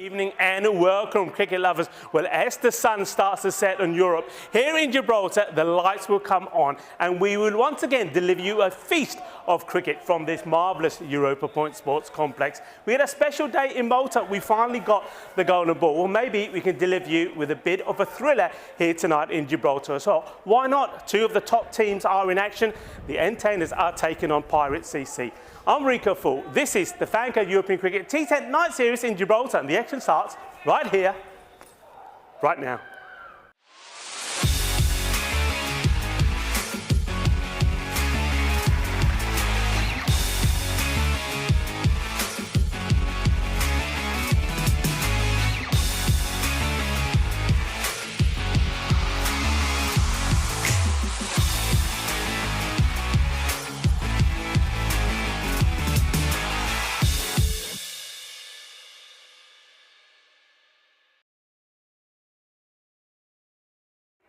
Evening and welcome, cricket lovers. Well, as the sun starts to set on Europe, here in Gibraltar, the lights will come on and we will once again deliver you a feast of cricket from this marvellous Europa Point Sports Complex. We had a special day in Malta. We finally got the golden ball. Well, maybe we can deliver you with a bit of a thriller here tonight in Gibraltar as well. Why not? Two of the top teams are in action. The entertainers are taking on Pirate CC. I'm Rico Full. This is the FanCode European Cricket T10 Night Series in Gibraltar, and the action starts right here, right now.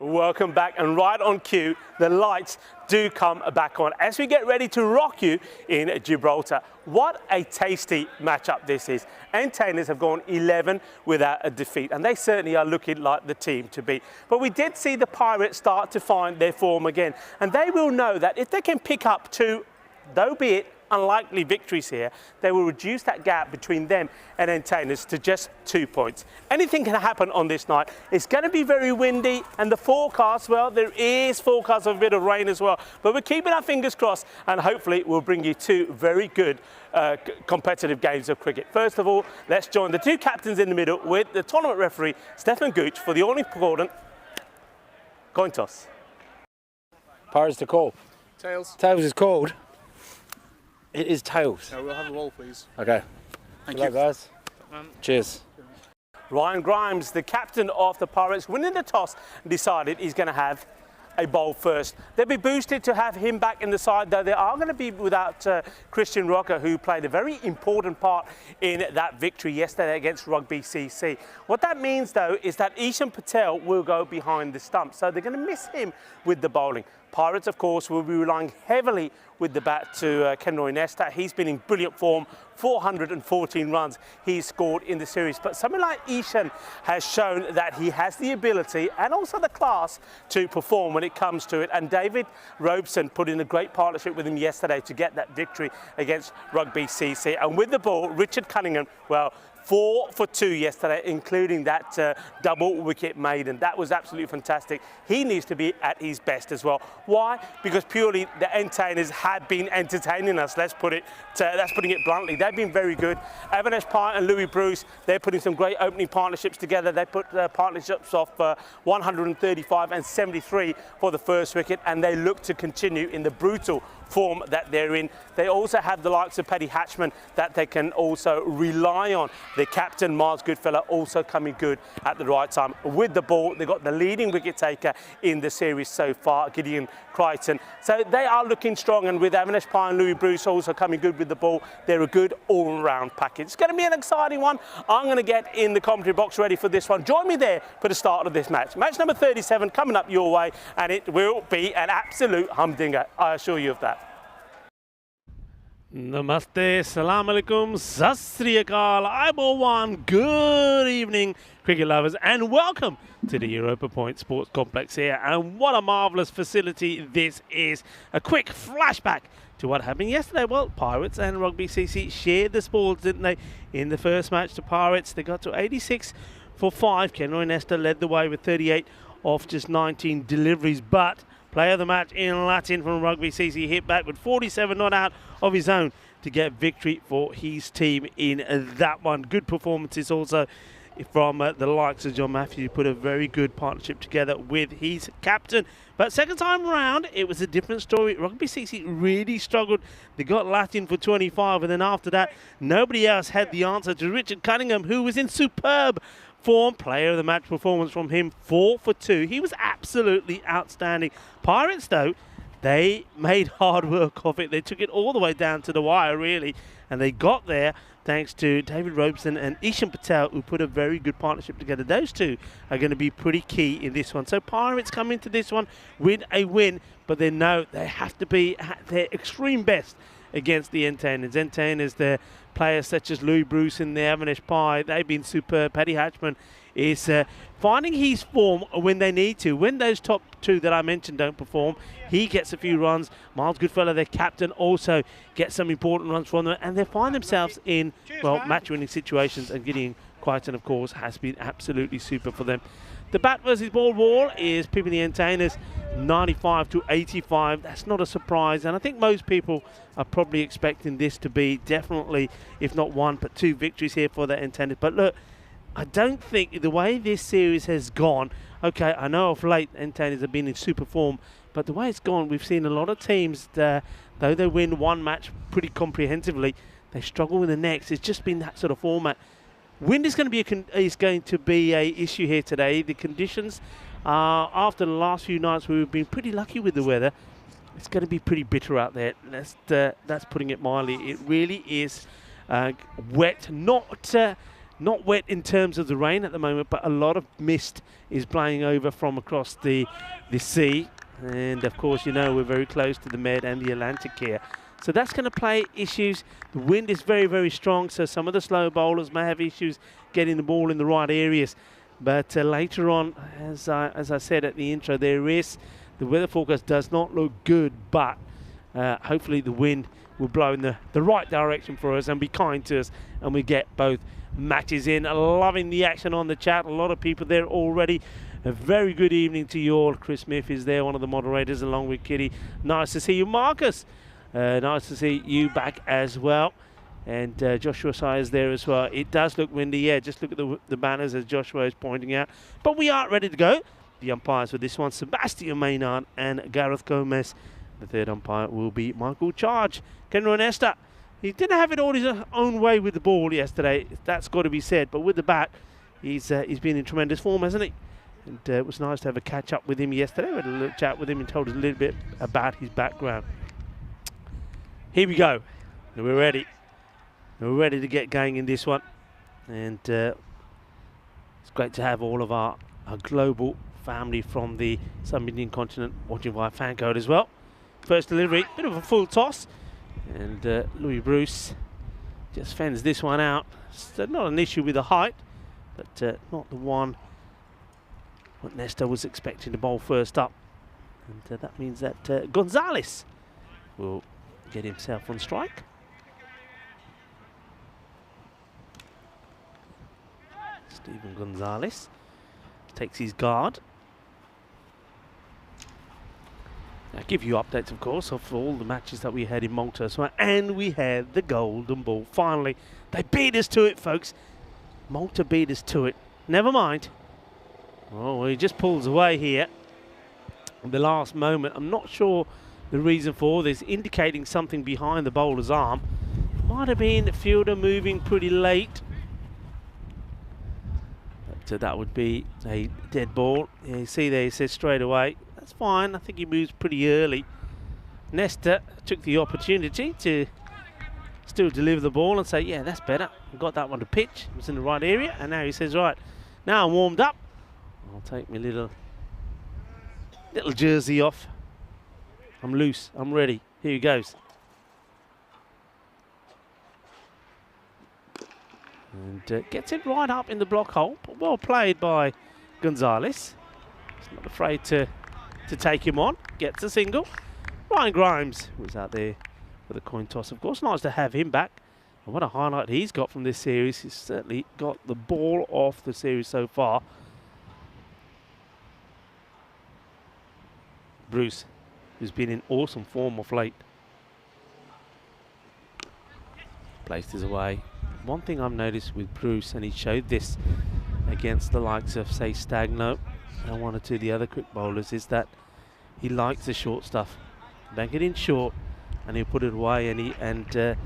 Welcome back, and right on cue, the lights do come back on as we get ready to rock you in Gibraltar. What a tasty matchup this is. Entertainers have gone 11 without a defeat, and they certainly are looking like the team to beat. But we did see the Pirates start to find their form again, and they will know that if they can pick up two, though be it unlikely victories here, they will reduce that gap between them and entertainers to just 2 points. Anything can happen on this night. It's going to be very windy, and the forecast, well, there is forecast of a bit of rain as well. But we're keeping our fingers crossed, and hopefully we'll bring you two very good competitive games of cricket. First of all, let's join the two captains in the middle with the tournament referee, Stefan Gooch, for the all-important coin toss. Pirates to call. Tails. Tails is called. It is tails. No, we'll have a roll, please. Okay. Thank Good you. luck, guys. Cheers. Ryan Grimes, the captain of the Pirates, winning the toss, decided he's going to have a bowl first. They'll be boosted to have him back in the side, though they are going to be without Christian Rocker, who played a very important part in that victory yesterday against Rugby CC. What that means, though, is that Ishan Patel will go behind the stump, so they're going to miss him with the bowling. Pirates, of course, will be relying heavily with the bat to Kenroy Nesta. He's been in brilliant form, 414 runs he's scored in the series. But someone like Ishan has shown that he has the ability and also the class to perform when it comes to it. And David Robeson put in a great partnership with him yesterday to get that victory against Rugby CC. And with the ball, Richard Cunningham, well, 4 for 2 yesterday, including that double wicket maiden. That was absolutely fantastic. He needs to be at his best as well. Why? Because purely the entertainers have been entertaining us. That's putting it bluntly. They've been very good. Avinash Pai and Louis Bruce, they're putting some great opening partnerships together. They put partnerships off 135 and 73 for the first wicket, and they look to continue in the brutal form that they're in. They also have the likes of Paddy Hatchman that they can also rely on. The captain, Mars Goodfellow, also coming good at the right time. With the ball, they've got the leading wicket taker in the series so far, Gideon Crichton. So they are looking strong, and with Avinash Pai and Louis Bruce also coming good with the ball, they're a good all-round package. It's going to be an exciting one. I'm going to get in the commentary box ready for this one. Join me there for the start of this match. Match number 37 coming up your way, and it will be an absolute humdinger, I assure you of that. Namaste, salam alaikum, sat sri akal, Aibowan, good evening, cricket lovers, and welcome to the Europa Point Sports Complex here. And what a marvellous facility this is. A quick flashback to what happened yesterday. Well, Pirates and Rugby CC shared the spoils, didn't they? In the first match, the Pirates, they got to 86 for 5. Kenroy Nesta led the way with 38 off just 19 deliveries, but player of the match in Latin from Rugby CC hit back with 47 not out of his own to get victory for his team in that one. Good performances also from the likes of John Matthews, put a very good partnership together with his captain. But second time round, it was a different story. Rugby CC really struggled. They got Latin for 25, and then after that, nobody else had the answer to Richard Cunningham, who was in superb form. Player of the match performance from him, 4 for 2. He was absolutely outstanding. Pirates, though, they made hard work of it. They took it all the way down to the wire, really, and they got there thanks to David Robeson and Ishan Patel, who put a very good partnership together. Those two are going to be pretty key in this one. So Pirates come into this one with a win, but they know they have to be at their extreme best against the entertainers. Entertainers, the players such as Louis Bruce and the Avinash Pai, they've been superb. Paddy Hatchman is finding his form when they need to. When those top two that I mentioned don't perform, he gets a few runs. Miles Goodfellow, their captain, also gets some important runs from them, and they find themselves in, well, match-winning situations, and Gideon Crichton, of course, has been absolutely super for them. The bat versus ball wall is Pippin the Entertainers 95 to 85. That's not a surprise, and I think most people are probably expecting this to be definitely, if not one, but two victories here for the Entertainers. But look, I don't think the way this series has gone, okay, I know of late Entertainers have been in super form, but the way it's gone, we've seen a lot of teams, though they win one match pretty comprehensively, they struggle with the next. It's just been that sort of format. Wind is going to be a issue here today. The conditions, after the last few nights, we've been pretty lucky with the weather. It's going to be pretty bitter out there. That's putting it mildly. It really is wet, not wet in terms of the rain at the moment, but a lot of mist is blowing over from across the sea. And of course, you know, we're very close to the Med and the Atlantic here. So that's going to play issues. The wind is very, very strong, so some of the slow bowlers may have issues getting the ball in the right areas. But later on, as I said at the intro, the weather forecast does not look good, but hopefully the wind will blow in the right direction for us and be kind to us, and we get both matches in. Loving the action on the chat. A lot of people there already. A very good evening to you all. Chris Smith is there, one of the moderators, along with Kitty. Nice to see you, Marcus. Nice to see you back as well. And Joshua Sai is there as well. It does look windy. Yeah, just look at the banners as Joshua is pointing out. But we are ready to go. The umpires for this one, Sebastian Maynard and Gareth Gomez. The third umpire will be Michael Charge. Kenron Esther, he didn't have it all his own way with the ball yesterday. That's got to be said. But with the bat, he's been in tremendous form, hasn't he? And it was nice to have a catch-up with him yesterday. We had a little chat with him and told us a little bit about his background. Here we go. We're ready. We're ready to get going in this one. And it's great to have all of our global family from the Sub-Indian continent watching via FanCode as well. First delivery, bit of a full toss. And Louis Bruce just fends this one out. It's not an issue with the height, but not the one what Nesta was expecting to bowl first up. And that means that Gonzalez will get himself on strike. Stephen Gonzalez takes his guard. I'll give you updates, of course, of all the matches that we had in Malta as well. And we had the golden ball. Finally, they beat us to it, folks. Malta beat us to it. Never mind. Oh, he just pulls away here. The last moment, I'm not sure the reason for all this, indicating something behind the bowler's arm. Might have been the fielder moving pretty late. But that would be a dead ball. Yeah, you see there, he says straight away. That's fine. I think he moves pretty early. Nesta took the opportunity to still deliver the ball and say, yeah, that's better. Got that one to pitch. It was in the right area. And now he says, right, now I'm warmed up. I'll take my little jersey off. I'm loose. I'm ready. Here he goes. And gets it right up in the block hole. Well played by Gonzalez. He's not afraid to take him on. Gets a single. Ryan Grimes was out there for the coin toss, of course. Nice to have him back. And what a highlight he's got from this series. He's certainly got the ball off the series so far. Bruce, who's been in awesome form of late. Placed his away. One thing I've noticed with Bruce, and he showed this against the likes of, say, Stagno and one or two of the other quick bowlers, is that he likes the short stuff. Bank it in short, and he'll put it away, and he did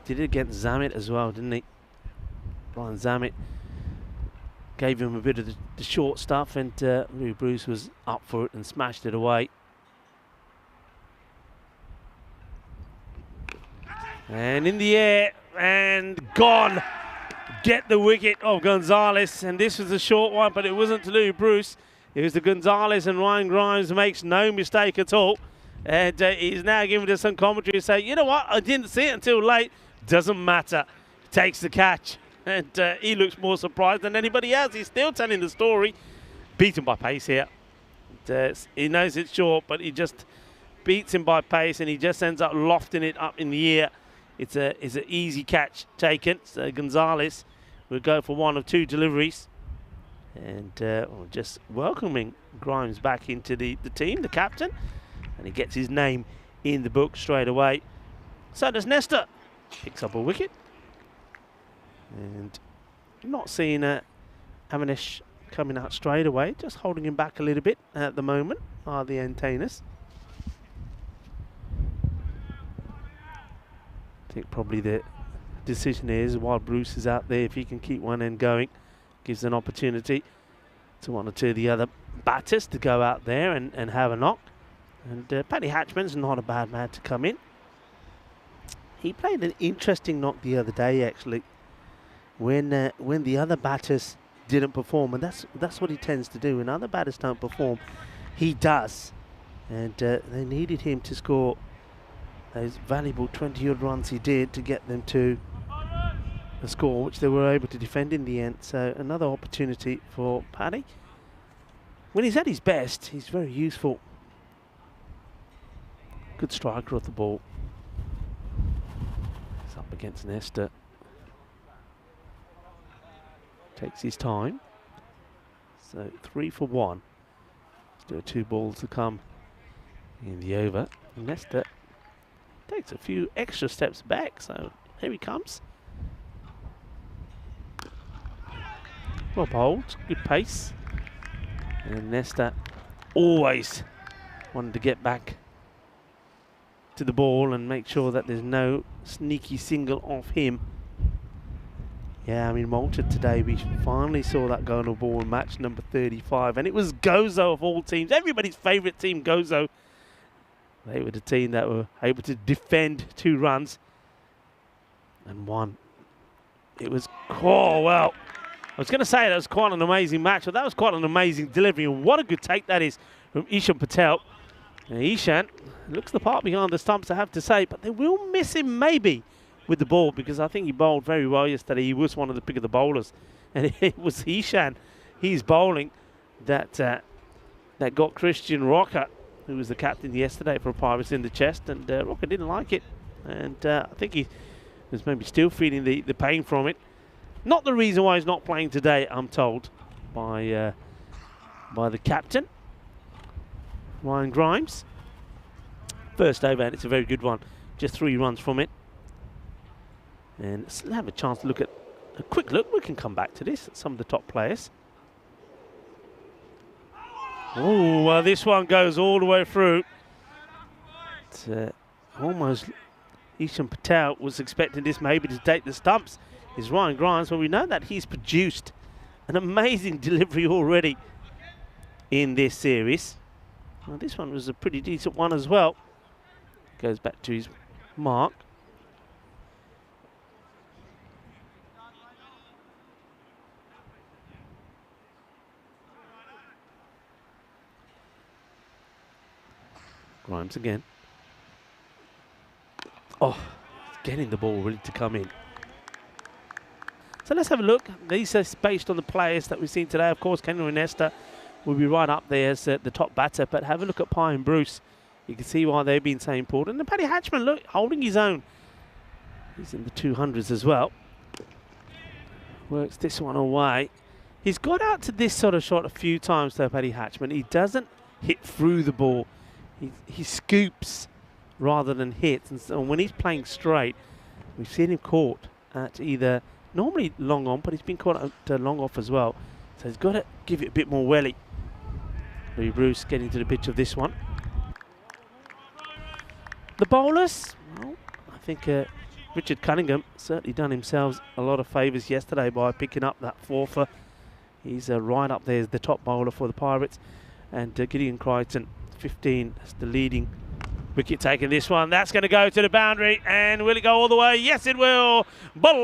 it against Zammit as well, didn't he? Brian Zammit gave him a bit of the short stuff, and Louis Bruce was up for it and smashed it away. And in the air, and gone. Get the wicket of Gonzalez, and this was a short one, but it wasn't to Louis Bruce. It was the Gonzalez, and Ryan Grimes makes no mistake at all. And he's now giving us some commentary to say, you know what, I didn't see it until late. Doesn't matter. Takes the catch. And he looks more surprised than anybody else. He's still telling the story. Beaten by pace here. He knows it's short, but he just beats him by pace, and he just ends up lofting it up in the air. It's an easy catch taken. So Gonzalez will go for one of two deliveries. And just welcoming Grimes back into the team, the captain. And he gets his name in the book straight away. So does Nesta. Picks up a wicket. And not seeing Amanesh coming out straight away. Just holding him back a little bit at the moment are the antennas. I think probably the decision is while Bruce is out there, if he can keep one end going, gives an opportunity to one or two of the other batters to go out there and have a knock. And Paddy Hatchman's not a bad man to come in. He played an interesting knock the other day, actually, when the other batters didn't perform, and that's what he tends to do. When other batters don't perform, he does. And they needed him to score those valuable 20-odd runs he did to get them to a score which they were able to defend in the end. So another opportunity for Paddy. When he's at his best, he's very useful. Good striker of the ball. He's up against Nesta. Takes his time. So 3 for 1. Still 2 balls to come in the over. Nesta takes a few extra steps back, so here he comes. Well bowled, good pace. And Nesta always wanted to get back to the ball and make sure that there's no sneaky single off him. Yeah, I mean, Malta today, we finally saw that go on a ball in match number 35, and it was Gozo of all teams, everybody's favourite team, Gozo. They were the team that were able to defend 2 runs and 1. It was, oh, well, I was going to say that was quite an amazing match, but that was quite an amazing delivery, and what a good take that is from Ishan Patel. And Ishan looks the part behind the stumps, I have to say, but they will miss him maybe with the ball, because I think he bowled very well yesterday. He was one of the pick of the bowlers, and it was Ishan, his bowling, that got Christian Rocker, who was the captain yesterday for Pirates, in the chest, and Rocker didn't like it, and I think he was maybe still feeling the pain from it. Not the reason why he's not playing today, I'm told, by the captain, Ryan Grimes. First over, and it's a very good one. Just 3 runs from it. And let's have a chance to look at a quick look. We can come back to this at some of the top players. Oh, well, this one goes all the way through. It's almost Ishan Patel was expecting this maybe to take the stumps. Is Ryan Grimes, but we know that he's produced an amazing delivery already in this series. Well, this one was a pretty decent one as well. Goes back to his mark. Grimes again. Oh, getting the ball ready to come in. So let's have a look. These are based on the players that we've seen today. Of course, Kenny Nesta will be right up there as the top batter, but have a look at Pye and Bruce. You can see why they've been so important. And Paddy Hatchman, look, holding his own. He's in the 200s as well. Works this one away. He's got out to this sort of shot a few times though, Paddy Hatchman. He doesn't hit through the ball. He scoops rather than hits. And so when he's playing straight, we've seen him caught at either, normally long on, but he's been caught at long off as well. So he's got to give it a bit more welly. Louis Bruce getting to the pitch of this one. The bowlers, well, I think Richard Cunningham certainly done himself a lot of favours yesterday by picking up that 4-fer. He's right up there as the top bowler for the Pirates. And Gideon Crichton, 15, that's the leading wicket taking this one. That's going to go to the boundary, and will it go all the way? Yes, it will. Balle.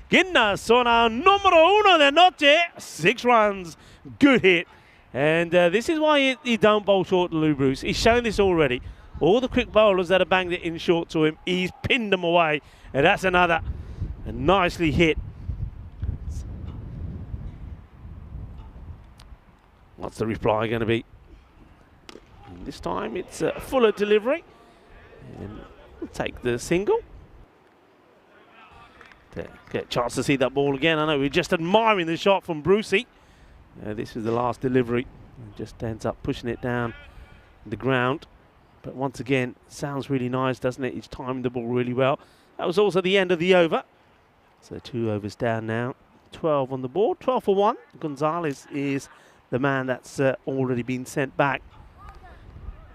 Guinness zona número uno de noche. 6 runs. Good hit. And this is why he don't bowl short to Lou Bruce. He's shown this already. All the quick bowlers that have banged it in short to him, he's pinned them away. And that's another. And nicely hit. What's the reply going to be? And this time it's a fuller delivery. And we'll take the single. To get a chance to see that ball again. I know we're just admiring the shot from Brucey. This is the last delivery. He just ends up pushing it down the ground. But once again, sounds really nice, doesn't it? He's timed the ball really well. That was also the end of the over. So 2 overs down now. 12 on the board. 12 for 1. Gonzalez is the man that's already been sent back.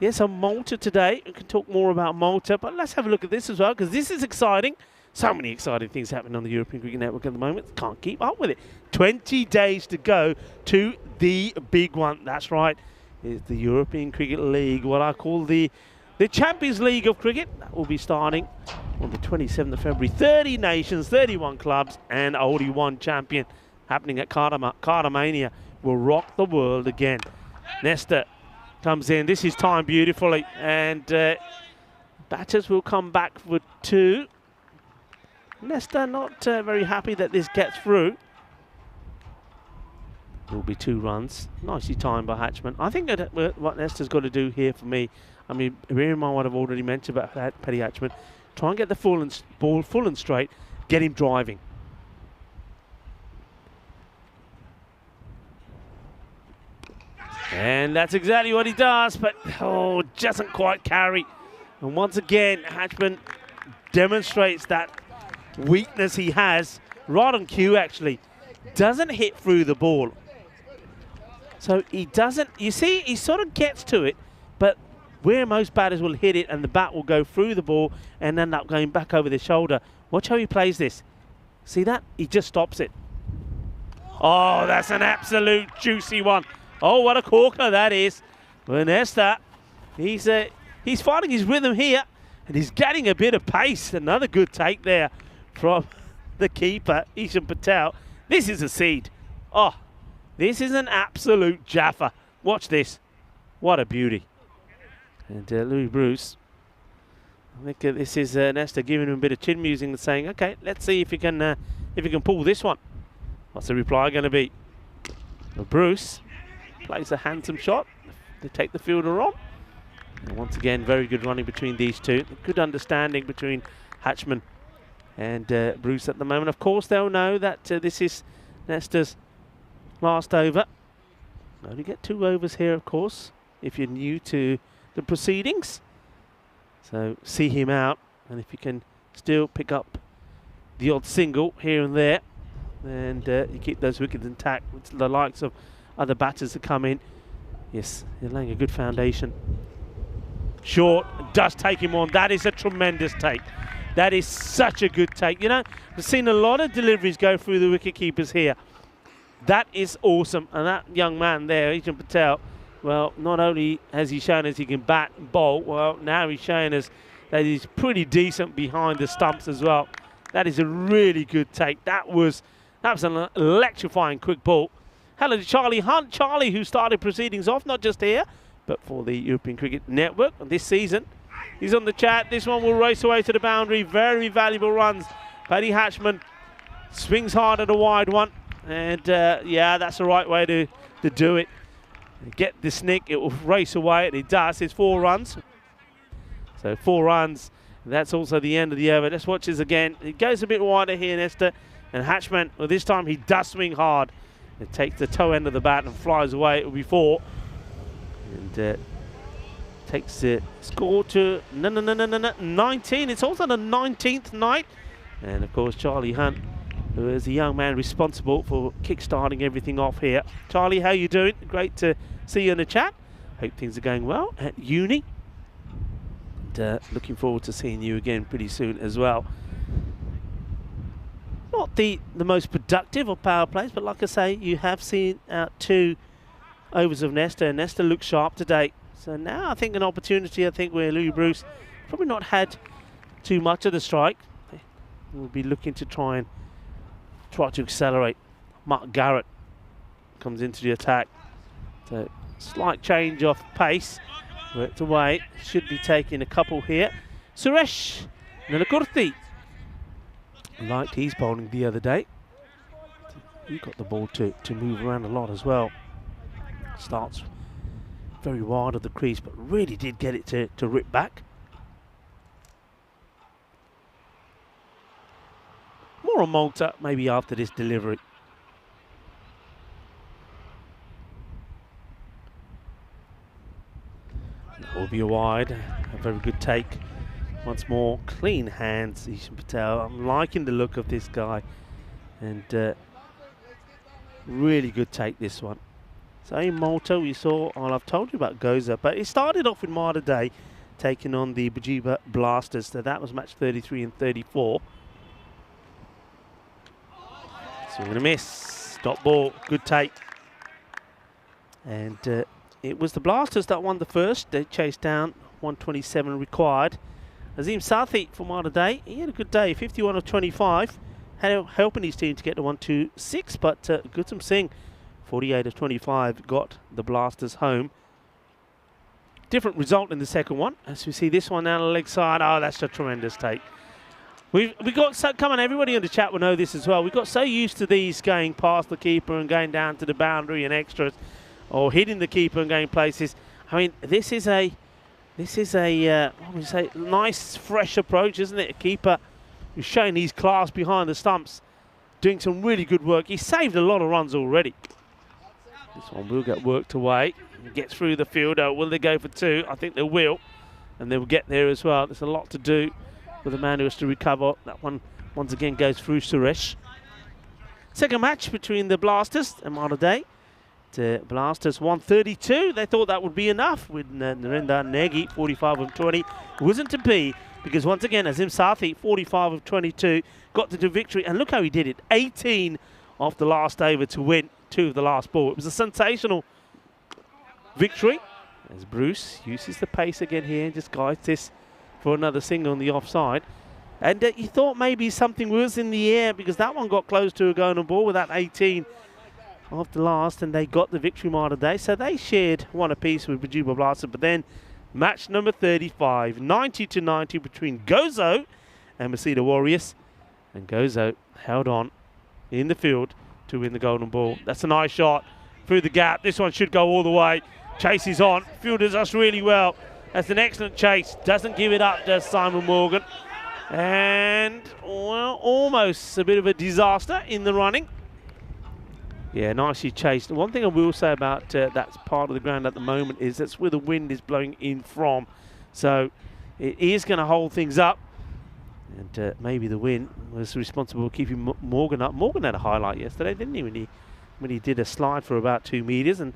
Yes, on Malta today. We can talk more about Malta, but let's have a look at this as well, because this is exciting. So many exciting things happening on the European Cricket Network at the moment. Can't keep up with it. 20 days to go to the big one. That's right. It's the European Cricket League, what I call the Champions League of cricket. That will be starting on the 27th of February. 30 nations, 31 clubs, and only one champion happening at Cartamania. Will rock the world again. Nesta comes in. This is timed beautifully, and batters will come back for 2. Nesta not very happy that this gets through. There will be 2 runs. Nicely timed by Hatchman. I think that what Nesta's got to do here for me, I mean, bear in mind what I've already mentioned about Paddy Hatchman, try and get the ball full and straight, get him driving. And that's exactly what he does, but doesn't quite carry. And once again, Hatchman demonstrates that weakness he has, right on cue actually. Doesn't hit through the ball. So he doesn't, you see, he sort of gets to it, but where most batters will hit it and the bat will go through the ball and end up going back over the shoulder. Watch how he plays this. See that? He just stops it. Oh, that's an absolute juicy one. Oh, what a corker that is. Well, there's that. He's finding his rhythm here, and he's getting a bit of pace. Another good take there from the keeper, Ishan Patel. This is a seed. Oh, this is an absolute jaffa. Watch this. What a beauty. And Louis Bruce, I think this is Nesta giving him a bit of chin musing and saying, okay, let's see if you can pull this one. What's the reply going to be? Well, Bruce plays a handsome shot. They take the fielder on. And once again, very good running between these two. Good understanding between Hatchman and Bruce at the moment. Of course, they'll know that this is Nesta's last over. You only get 2 overs here, of course, if you're new to the proceedings. So see him out, and if you can still pick up the odd single here and there, and you keep those wickets intact with the likes of other batters that come in. Yes, you're laying a good foundation. Short, does take him on. That is a tremendous take. That is such a good take. You know, we've seen a lot of deliveries go through the wicket keepers here. That is awesome. And that young man there, Ishan Patel, well, not only has he shown us he can bat and bowl, well, now he's showing us that he's pretty decent behind the stumps as well. That is a really good take. That was an electrifying quick ball. Hello to Charlie Hunt. Charlie, who started proceedings off, not just here, but for the European Cricket Network this season. He's on the chat. This one will race away to the boundary. Very valuable runs. Paddy Hatchman swings hard at a wide one. And yeah, that's the right way to do it. Get the snick, it will race away, and it does. It's 4 runs. So 4 runs. That's also the end of the over. Let's watch this again. It goes a bit wider here, Nesta. And Hatchman, well, this time he does swing hard. It takes the toe end of the bat and flies away. It will be 4. And takes the score to 19. It's also the 19th night. And of course, Charlie Hunt, who is the young man responsible for kick-starting everything off here. Charlie, how you doing? Great to see you in the chat. Hope things are going well at uni. And looking forward to seeing you again pretty soon as well. Not the most productive of power plays, but like I say, you have seen out 2 overs of Nesta, and Nesta looks sharp today. So now I think an opportunity, where Louis Bruce probably not had too much of the strike. We'll be looking to try and try to accelerate. Mark Garrett comes into the attack. So slight change of pace. Worked away. Should be taking a couple here. Suresh Nilakurthi. Liked his bowling the other day. He got the ball to move around a lot as well. Starts very wide of the crease, but really did get it to rip back. More on Malta, maybe after this delivery. That will be a wide. A very good take. Once more, clean hands, Ishan Patel. I'm liking the look of this guy. And really good take, this one. So in Malta, we saw, well, I've told you about Goza, but it started off with Marda Day taking on the Bajiba Blasters. So that was match 33 and 34. Swing and a miss. Stop ball. Good take. And it was the Blasters that won the first. They chased down 127 required. Azim Sathi for Marda Day. He had a good day. 51 of 25. Helping his team to get to 126. But Gautam Singh, 48 of 25, got the Blasters home. Different result in the second one. As we see this one down the leg side. Oh, that's a tremendous take. We got so, come on, everybody in the chat will know this as well. We got so used to these going past the keeper and going down to the boundary and extras, or hitting the keeper and going places. I mean, this is a what would you say, nice fresh approach, isn't it? A keeper who's showing his class behind the stumps, doing some really good work. He's saved a lot of runs already. This one will get worked away. Get through the fielder. Will they go for two? I think they will, and they will get there as well. There's a lot to do with the man who has to recover. That one once again goes through Suresh. Second match between the Blasters and Marda Day. The Blasters 132. They thought that would be enough with Narendra Negi, 45 of 20. It wasn't to be, because once again Azim Sathi, 45 of 22, got to the victory. And look how he did it. 18 off the last over to win 2 of the last ball. It was a sensational victory as Bruce uses the pace again here and just guides this for another single on the offside. And you thought maybe something was in the air, because that one got close to a going on ball with that 18 off the last, and they got the victory Marda Day. So they shared one apiece with Bajiba Blaster. But then match number 35, 90 to 90 between Gozo and Masida Warriors. And Gozo held on in the field to win the golden ball. That's a nice shot through the gap. This one should go all the way. Chase is on. Fielders us really well. That's an excellent chase. Doesn't give it up, does Simon Morgan. And, well, almost a bit of a disaster in the running. Yeah, nicely chased. One thing I will say about that part of the ground at the moment is that's where the wind is blowing in from. So it is going to hold things up. And maybe the wind was responsible for keeping Morgan up. Morgan had a highlight yesterday, didn't he, when he did a slide for about 2 meters and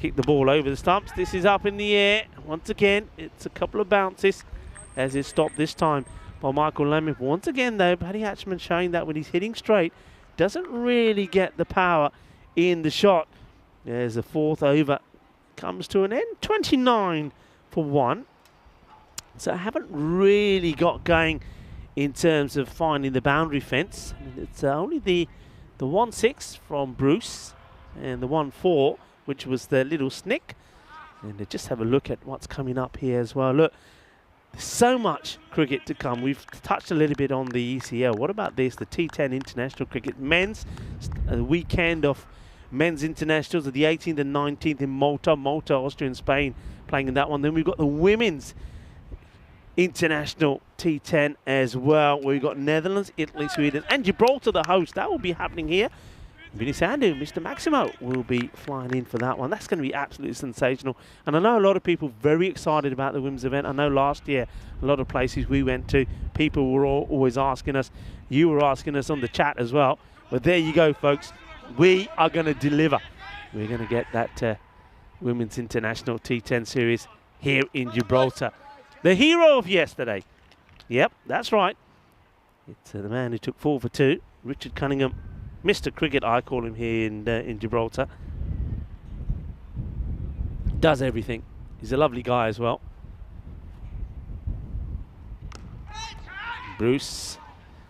kicked the ball over the stumps. This is up in the air. Once again, it's a couple of bounces as it stopped this time by Michael Lemon. Once again, though, Paddy Hatchman showing that when he's hitting straight, doesn't really get the power in the shot. There's a fourth over. Comes to an end. 29 for 1. So I haven't really got going in terms of finding the boundary fence. I mean, it's only the 1-6 from Bruce and the 1-4, which was the little snick. And just have a look at what's coming up here as well. Look, there's so much cricket to come. We've touched a little bit on the ECL. What about this? The T10 international cricket. Men's, a weekend of men's internationals of the 18th and 19th in Malta. Malta, Austria and Spain playing in that one. Then we've got the women's international T10 as well. We've got Netherlands, Italy, Sweden and Gibraltar, the host. That will be happening here. Vinny Sandhu, Mr. Maximo, will be flying in for that one. That's going to be absolutely sensational. And I know a lot of people very excited about the women's event. I know last year, a lot of places we went to, people were always asking us. You were asking us on the chat as well. But there you go, folks. We are going to deliver. We're going to get that Women's International T10 series here in Gibraltar. The hero of yesterday. Yep, that's right. It's the man who took 4 for 2, Richard Cunningham. Mr. Cricket, I call him here in Gibraltar. Does everything. He's a lovely guy as well. Bruce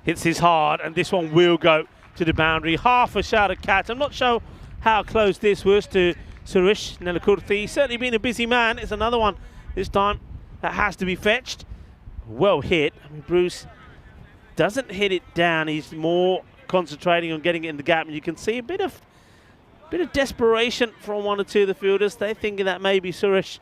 hits his hard, and this one will go to the boundary. Half a shot at catch. I'm not sure how close this was to Suresh Nelakurthi. He's certainly been a busy man. It's another one this time that has to be fetched. Well hit. I mean, Bruce doesn't hit it down. He's more concentrating on getting it in the gap, and you can see a bit of desperation from one or two of the fielders. They're thinking that maybe Suresh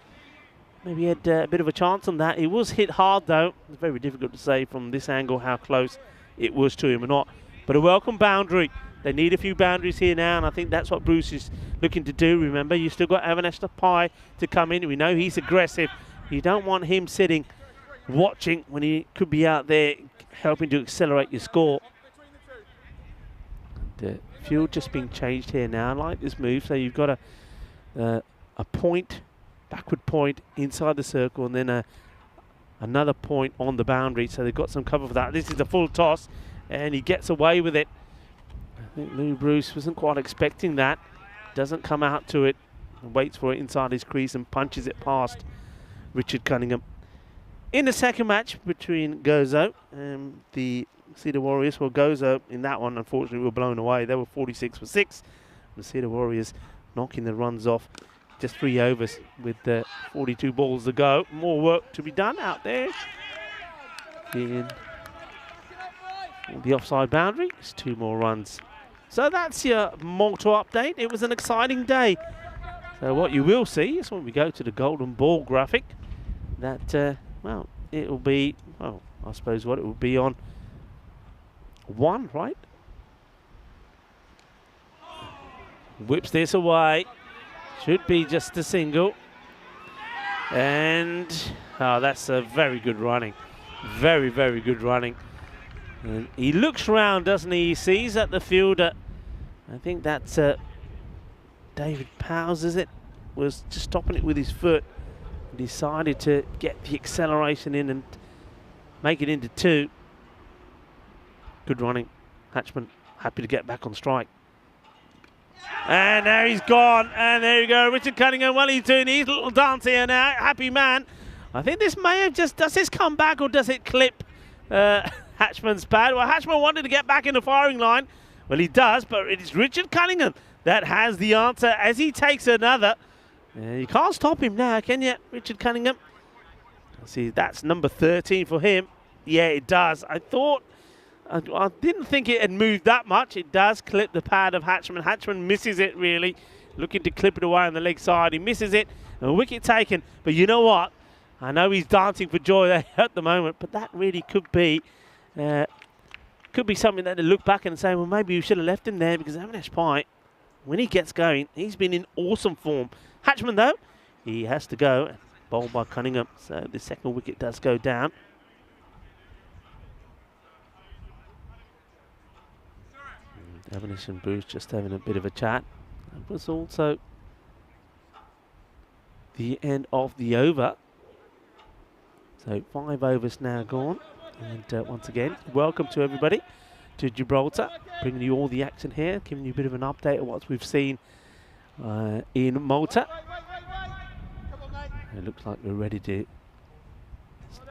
maybe had a bit of a chance on that. He was hit hard though. It's very difficult to say from this angle how close it was to him or not. But a welcome boundary. They need a few boundaries here now, and I think that's what Bruce is looking to do. Remember, you still got Avanesh Pai to come in. We know he's aggressive. You don't want him sitting watching when he could be out there helping to accelerate your score. The field just being changed here now. I like this move. So you've got a point, backward point inside the circle, and then another point on the boundary. So they've got some cover for that. This is a full toss, and he gets away with it. I think Lou Bruce wasn't quite expecting that. Doesn't come out to it, and waits for it inside his crease and punches it past Richard Cunningham. In the second match between Gozo and the Cedar Warriors, well, Gozo in that one unfortunately were blown away. They were 46 for 6. The Cedar Warriors knocking the runs off. Just 3 overs with 42 balls to go. More work to be done out there in the offside boundary. It's 2 more runs. So that's your Malta update. It was an exciting day. So what you will see is when we go to the golden ball graphic that, well, it will be, well, I suppose what it will be on 1, right? Whips this away. Should be just a single. And, oh, that's a very good running. Very, very good running. And he looks round, doesn't he? He sees that the fielder, I think that's David Powers, is it? Was just stopping it with his foot. Decided to get the acceleration in and make it into 2. Good running. Hatchman happy to get back on strike. And now he's gone. And there you go. Richard Cunningham, well, he's doing his little dance here now. Happy man. I think this may have just, does this come back or does it clip Hatchman's pad? Well, Hatchman wanted to get back in the firing line. Well, he does, but it is Richard Cunningham that has the answer as he takes another. You can't stop him now, can you, Richard Cunningham? See, that's number 13 for him. Yeah, it does. I thought, I didn't think it had moved that much. It does clip the pad of Hatchman. Hatchman misses it, really. Looking to clip it away on the leg side. He misses it. A wicket taken. But you know what? I know he's dancing for joy there at the moment, but that really could be something that they look back and say, well, maybe we should have left him there, because Avanesh Pai, when he gets going, he's been in awesome form. Hatchman, though, he has to go. Bowled by Cunningham, so the second wicket does go down. Avanesh and Bruce just having a bit of a chat. That was also the end of the over. So 5 overs now gone. And once again, welcome to everybody to Gibraltar, bringing you all the action here, giving you a bit of an update of what we've seen in Malta. It looks like we're ready to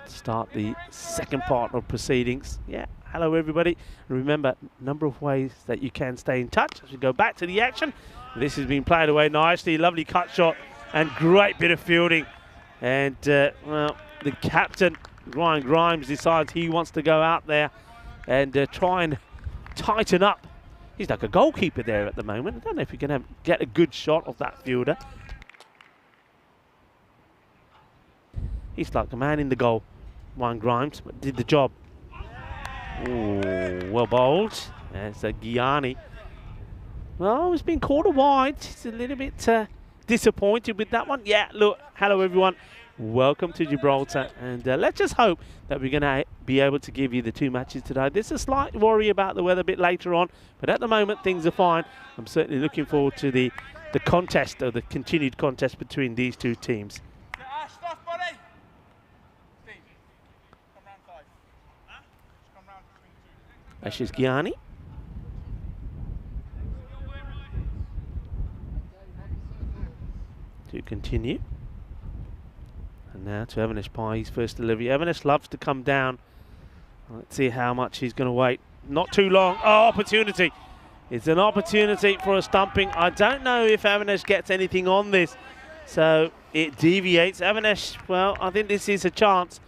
start the second part of proceedings. Yeah, hello everybody. Remember, a number of ways that you can stay in touch as we go back to the action. This has been played away nicely, lovely cut shot and great bit of fielding. And well, the captain, Ryan Grimes, decides he wants to go out there and try and tighten up. He's like a goalkeeper there at the moment. I don't know if he can get a good shot of that fielder. He's like a man in the goal, Ryan Grimes, but did the job. Ooh, well bowled. That's a Gianni. Well, it's been caught wide. He's a little bit disappointed with that one. Yeah, look, hello everyone. Welcome to Gibraltar, and let's just hope that we're going to be able to give you the 2 matches today. There's a slight worry about the weather a bit later on, but at the moment things are fine. I'm certainly looking forward to the contest, or the continued contest between these 2 teams. Ashish Gianni. To continue. And now to Avanesh Pai, his first delivery. Avanesh loves to come down. Let's see how much he's going to wait. Not too long. Oh, opportunity. It's an opportunity for a stumping. I don't know if Avanesh gets anything on this. So it deviates. Avanesh, well, I think this is a chance.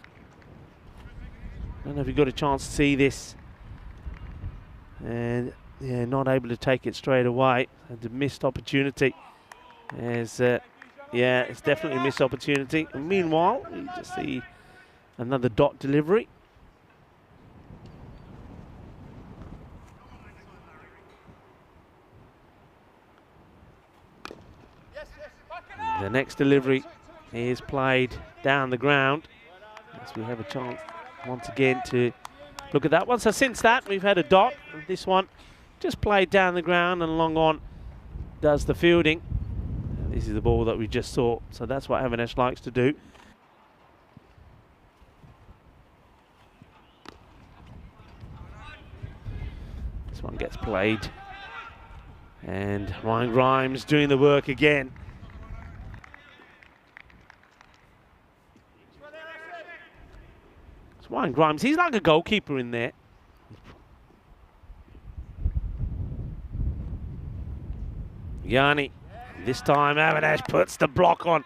I don't know if you got a chance to see this. And yeah, not able to take it straight away. And a missed opportunity. As yeah, it's definitely a missed opportunity. And meanwhile, you just see another dot delivery. The next delivery is played down the ground. As we have a chance once again to look at that one. So since that, we've had a dot. And this one just played down the ground and long on does the fielding. And this is the ball that we just saw. So that's what Avanesh likes to do. This one gets played. And Ryan Grimes doing the work again. Ryan Grimes, he's like a goalkeeper in there. Yanni, this time Avanesh puts the block on.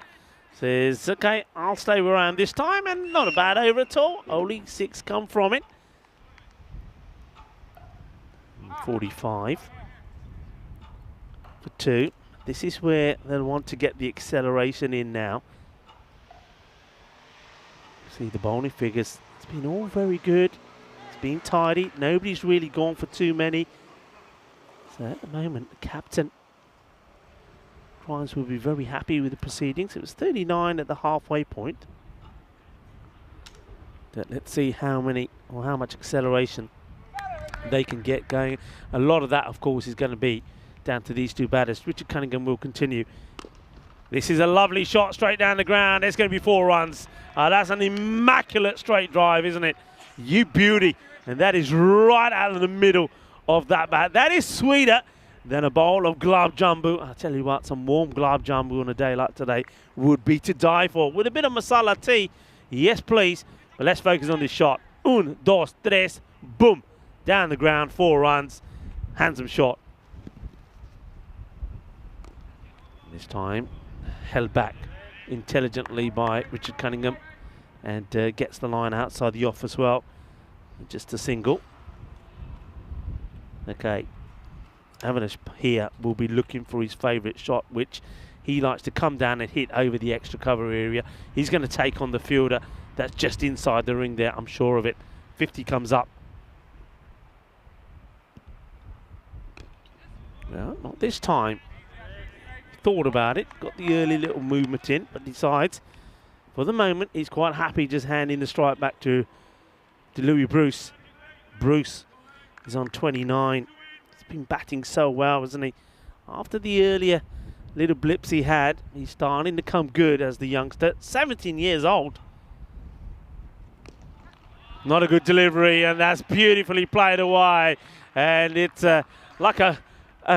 Says, okay, I'll stay where I am this time, and not a bad over at all. Only 6 come from it. 45 for 2. This is where they'll want to get the acceleration in now. See the bowling figures. It's been all very good. It's been tidy. Nobody's really gone for too many. So at the moment, the captain, Grimes, will be very happy with the proceedings. It was 39 at the halfway point. But let's see how many or how much acceleration they can get going. A lot of that, of course, is going to be down to these two batters. Richard Cunningham will continue. This is a lovely shot straight down the ground. It's going to be 4 runs. That's an immaculate straight drive, isn't it? You beauty. And that is right out of the middle of that bat. That is sweeter than a bowl of gulab jambu. I'll tell you what, some warm gulab jambu on a day like today would be to die for. With a bit of masala tea, yes please. But let's focus on this shot. 1, 2, 3, boom. Down the ground, 4 runs. Handsome shot. This time held back intelligently by Richard Cunningham, and gets the line outside the off as well. Just a single. Okay, Avanesh here will be looking for his favourite shot, which he likes to come down and hit over the extra cover area. He's going to take on the fielder that's just inside the ring there, I'm sure of it. 50 comes up. Well, not this time. Thought about it, got the early little movement in, but decides for the moment he's quite happy just handing the strike back to Louis Bruce. Bruce is on 29. He's been batting so well, hasn't he? After the earlier little blips he had, he's starting to come good as the youngster. 17 years old. Not a good delivery, and that's beautifully played away. And it's like a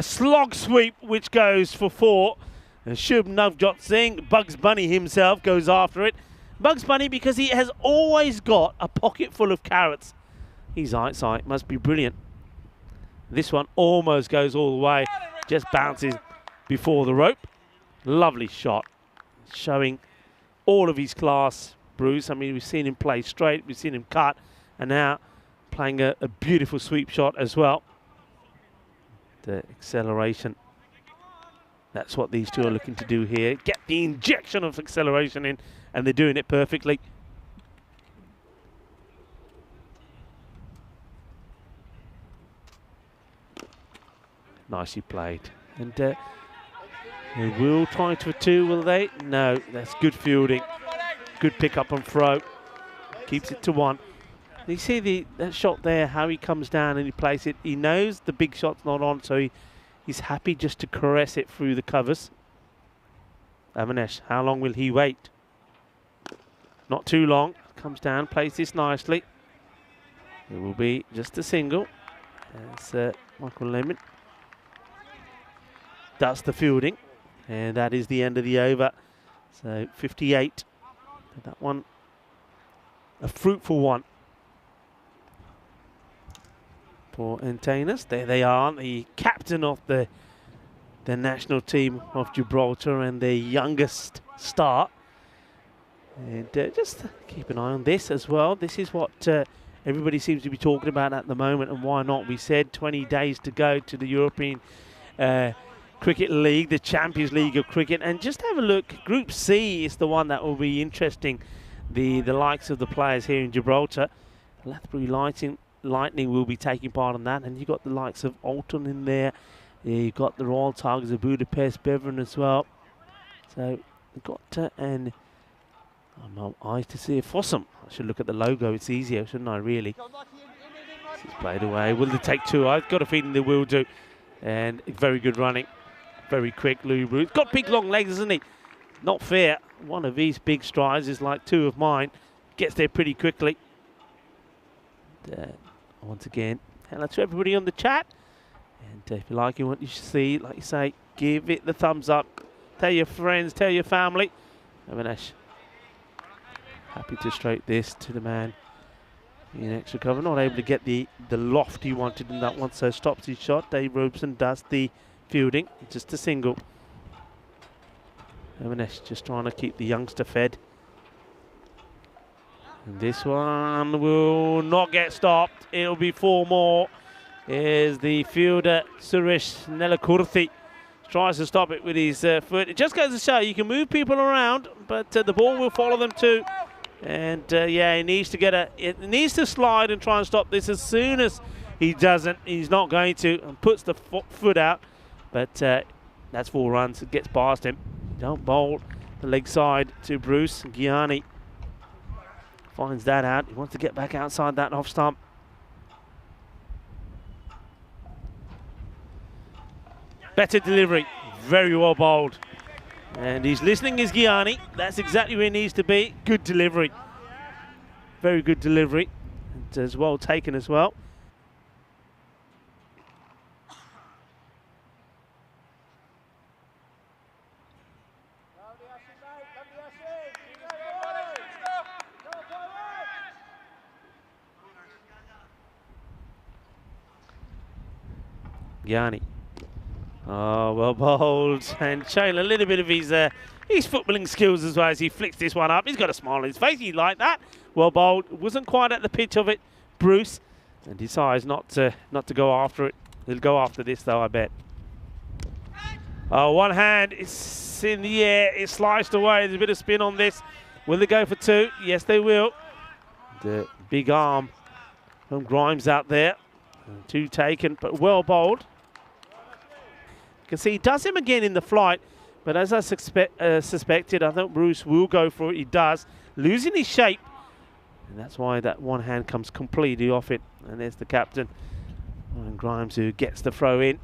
slog sweep which goes for 4. And Shubh Navjot Singh, Bugs Bunny himself, goes after it. Bugs Bunny because he has always got a pocket full of carrots. His eyesight must be brilliant. This one almost goes all the way, just bounces before the rope. Lovely shot, showing all of his class, Bruce. I mean, we've seen him play straight, we've seen him cut, and now playing a beautiful sweep shot as well. The acceleration, that's what these two are looking to do here. Get the injection of acceleration in, and they're doing it perfectly. Nicely played. And they will try for 2, will they? No, that's good fielding. Good pick up and throw. Keeps it to 1. You see that shot there, how he comes down and he plays it. He knows the big shot's not on, so he's happy just to caress it through the covers. Avanesh, how long will he wait? Not too long. Comes down, plays this nicely. It will be just a single. As Michael Lemon does the fielding. And that is the end of the over. So 58. That one, a fruitful one for Entanus. There they are, the captain of the national team of Gibraltar and their youngest star. And just keep an eye on this as well. This is what everybody seems to be talking about at the moment, and why not? We said 20 days to go to the European Cricket League, the Champions League of Cricket, and just have a look. Group C is the one that will be interesting. The likes of the players here in Gibraltar. Lathbury Lightning will be taking part in that, and you've got the likes of Alton in there. You've got the Royal Tigers of Budapest, Bevan as well. So we've got and I'm eyes to see a Fossum. I should look at the logo. It's easier, shouldn't I? Really. This is played away. Will they take two? I've got a feeling they will do. And very good running, very quick. Louis Bruce got big long legs, isn't he? Not fair. One of these big strides is like two of mine. Gets there pretty quickly. Once again, hello to everybody on the chat. And if you like what you see, like you say, give it the thumbs up. Tell your friends, tell your family. Avinash, happy to straight this to the man in extra cover. Not able to get the loft he wanted in that one, so stops his shot. Dave Robeson does the fielding, just a single. Avinash just trying to keep the youngster fed. And this one will not get stopped. It'll be 4 more. Here's the fielder, Suresh Nelakurthi. Tries to stop it with his foot. It just goes to show you can move people around, but the ball will follow them too. And yeah, he needs to it needs to slide and try and stop this. As soon as he doesn't, he's not going to, and puts the foot out. But that's 4 runs. It gets past him. Don't bowl the leg side to Bruce. Gianni finds that out. He wants to get back outside that off stump. Better delivery, very well bowled. And he's listening as Gianni. That's exactly where he needs to be. Good delivery. Very good delivery. And as well taken as well. Gianni. Oh, well bowled, and showing a little bit of his footballing skills as well as he flicks this one up. He's got a smile on his face. He liked that. Well bowled. Wasn't quite at the pitch of it, Bruce, and decides not to go after it. He'll go after this though, I bet. Oh, one hand. It's in the air. It's sliced away. There's a bit of spin on this. Will they go for 2? Yes, they will. The big arm from Grimes out there. 2 taken, but well bowled. You can see he does him again in the flight, but as I suspected, I think Bruce will go for it. He does, losing his shape, and that's why that one hand comes completely off it. And there's the captain, and Grimes, who gets the throw in.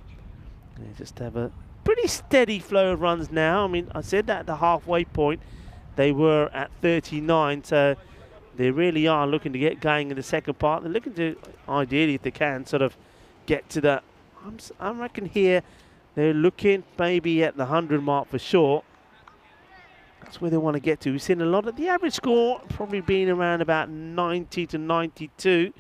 They just have a pretty steady flow of runs now. I mean, I said that at the halfway point, they were at 39, so they really are looking to get going in the second part. They're looking to, ideally, if they can, sort of get to the, I reckon here, they're looking maybe at the 100 mark for sure. That's where they want to get to. We've seen a lot of the average score probably being around about 90 to 92.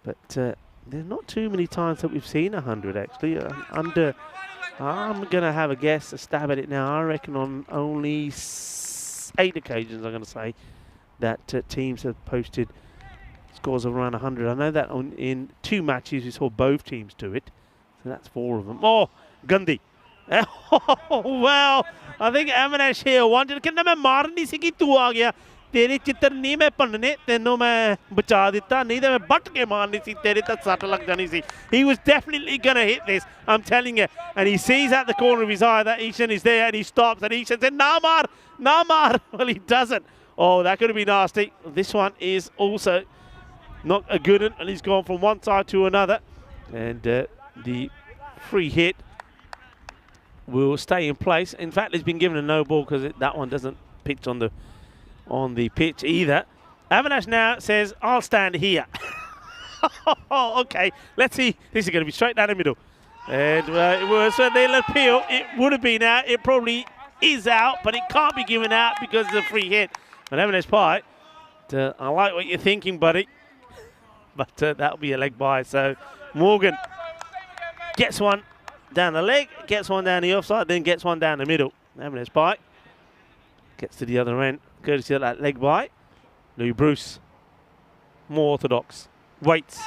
But there's not too many times that we've seen 100 actually. I'm going to have a guess, a stab at it now. I reckon on only 8 occasions, I'm going to say, that teams have posted scores of around 100. I know that in 2 matches we saw both teams do it. So that's 4 of them. Oh, Gandhi. Oh, well, I think Avinash here wanted to मैं मारनी सी कि तू आ गया तेरे चित्र नहीं मैं पढ़ने तेनों मैं बचा देता नहीं तो मैं बट के मारनी सी तेरे तक सट लग जानी सी. He was definitely going to hit this, I'm telling you. And he sees at the corner of his eye that Ishan is there, and he stops, and Ishan said, "Na maar." Well, he doesn't. Oh, that could have been nasty. This one is also not a good one, and he's gone from one side to another. And the free hit will stay in place. In fact, it's been given a no ball because that one doesn't pitch on the pitch either. Avinash now says, "I'll stand here." Okay, let's see. This is going to be straight down the middle. And it was, so they'll appeal. It would have been out. It probably is out, but it can't be given out because of the free hit. But Avinash Pai, I like what you're thinking, buddy. but that'll be a leg by. So Morgan gets one down the leg, gets one down the offside, then gets one down the middle. Avanesh bite. Gets to the other end, courtesy of that leg bite. Louis Bruce, more orthodox. Waits.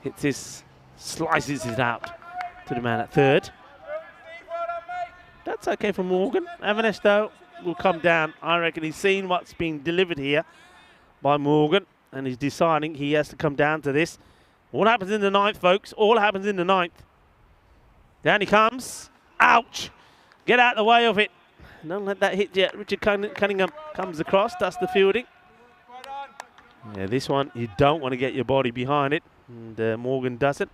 Hits this, slices it out to the man at third. That's okay for Morgan. Avanesh, though, will come down. I reckon he's seen what's being delivered here by Morgan, and he's deciding he has to come down to this. All happens in the ninth, folks. All happens in the ninth. Down he comes. Ouch! Get out of the way of it. Don't let that hit yet. Richard Cunningham comes across, does the fielding. Yeah, this one, you don't want to get your body behind it, and Morgan does it.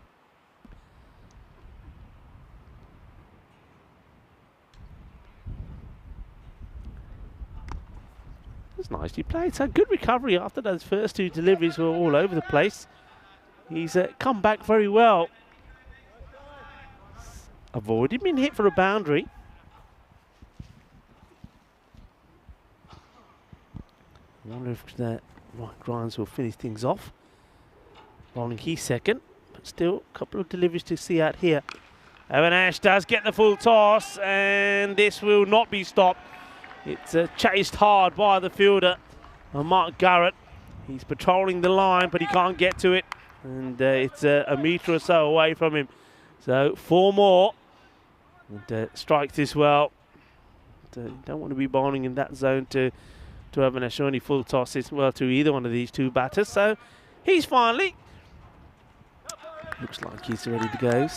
It's nicely played. So good recovery after those first two deliveries were all over the place. He's come back very well. Avoided being hit for a boundary. I wonder if Ryan Grimes will finish things off. Bowling key second, but still a couple of deliveries to see out here. Avanesh does get the full toss, and this will not be stopped. It's chased hard by the fielder, Mark Garrett. He's patrolling the line, but he can't get to it, and it's a metre or so away from him. So 4 more, and strikes this well. You don't want to be bowling in that zone to Avanesh or any full tosses, well, to either one of these two batters. So he's finally, looks like he's ready to go.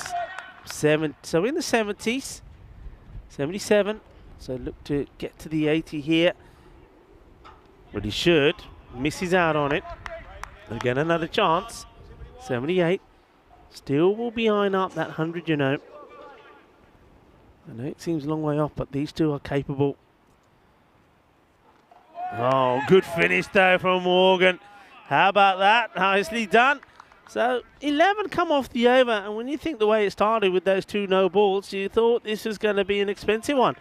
So in the 70s, 77. So look to get to the 80 here. But he should. Misses out on it. Again, another chance. 78. Still will be eyeing up that 100, you know. I know it seems a long way off, but these two are capable. Oh, good finish though from Morgan. How about that? Nicely done. So 11 come off the over, and when you think the way it started with those 2 no balls, you thought this was going to be an expensive one.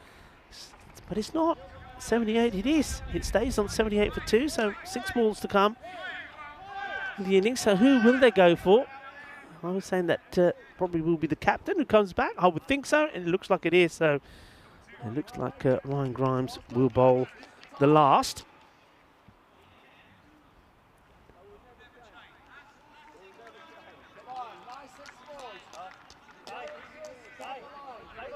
But it's not. 78 it is. It stays on 78 for 2, so 6 balls to come in the innings. So who will they go for? I was saying that probably will be the captain who comes back. I would think so, and it looks like it is. So it looks like Ryan Grimes will bowl the last.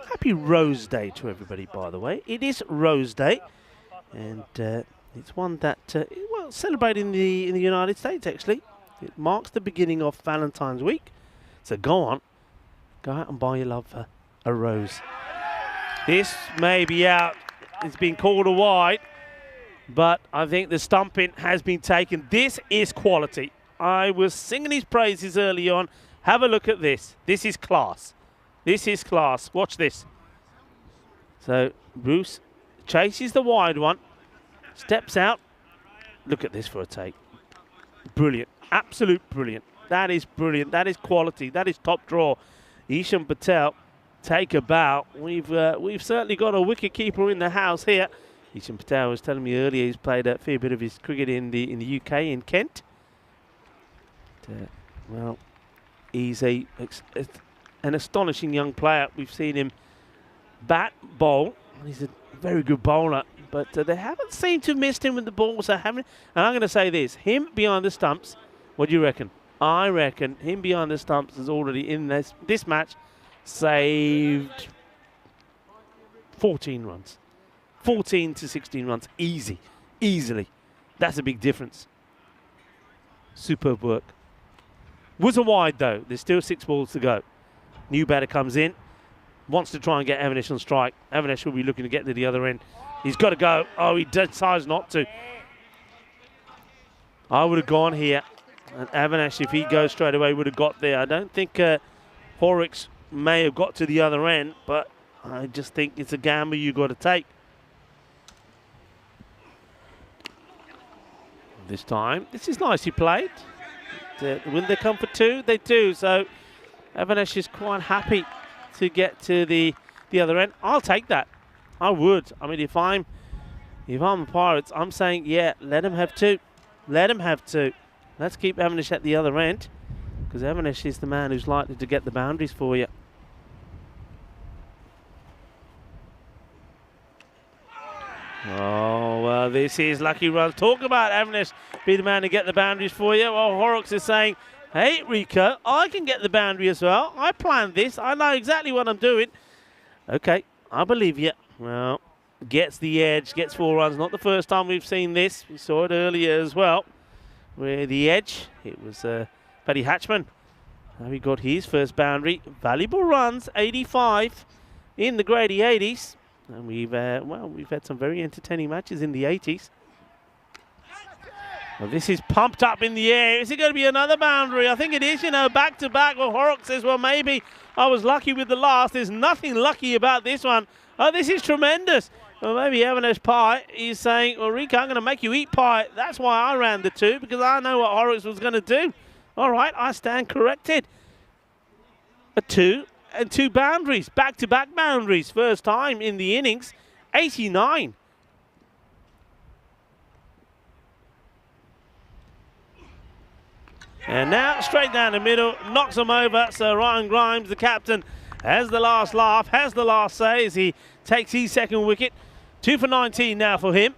Happy Rose Day to everybody, by the way. It is Rose Day, and it's one that, well, celebrated in the United States, actually. It marks the beginning of Valentine's Week. So go out and buy your love a rose. This may be out. It's been called a wide, but I think the stumping has been taken. This is quality. I was singing his praises early on. Have a look at this. This is class. This is class. Watch this. So Bruce chases the wide one, steps out. Look at this for a take. Brilliant. Absolute brilliant. That is brilliant. That is quality. That is top draw. Ishan Patel, take a bow. We've certainly got a wicket keeper in the house here. Ishan Patel was telling me earlier he's played a fair bit of his cricket in the UK, in Kent. Well, he's an astonishing young player. We've seen him bat, bowl. He's a very good bowler, but they haven't seemed to have missed him with the balls. And I'm going to say this: him behind the stumps. What do you reckon? I reckon him behind the stumps is already in this match saved 14 runs. 14 to 16 runs. Easily. That's a big difference. Superb work. Was a wide though. There's still 6 balls to go. New batter comes in. Wants to try and get Avanesh on strike. Avanesh will be looking to get to the other end. He's got to go. Oh, he decides not to. I would have gone here. And Avanesh, if he goes straight away, would have got there. I don't think Horrocks may have got to the other end, but I just think it's a gamble you've got to take. This time, this is nicely played. Will they come for 2? They do. So Avanesh is quite happy to get to the other end. I'll take that. I would. I mean, if I'm the Pirates, I'm saying, yeah, let him have 2. Let him have 2. let's keep Avanish at the other end, because Avanish is the man who's likely to get the boundaries for you. Oh, well, this is lucky runs. Talk about Avanish be the man to get the boundaries for you. Well, Horrocks is saying, hey, Rico, I can get the boundary as well. I planned this. I know exactly what I'm doing. Okay, I believe you. Well, gets the edge, gets 4 runs. Not the first time we've seen this. We saw it earlier as well. Where the edge, it was Paddy Hatchman. Now he got his first boundary. Valuable runs, 85 in the Grady 80s. And we've had some very entertaining matches in the 80s. Well, this is pumped up in the air. Is it going to be another boundary? I think it is, you know, back to back. Well, Horrocks says, well, maybe I was lucky with the last. There's nothing lucky about this one. Oh, this is tremendous. Well, maybe Avanish Pie is saying, well, Rico, I'm going to make you eat pie. That's why I ran the 2, because I know what Horrocks was going to do. All right, I stand corrected. A 2 and 2 boundaries, back-to-back boundaries. First time in the innings, 89. And now straight down the middle, knocks him over. So Ryan Grimes, the captain, has the last laugh, has the last say as he takes his second wicket. 2 for 19 now for him.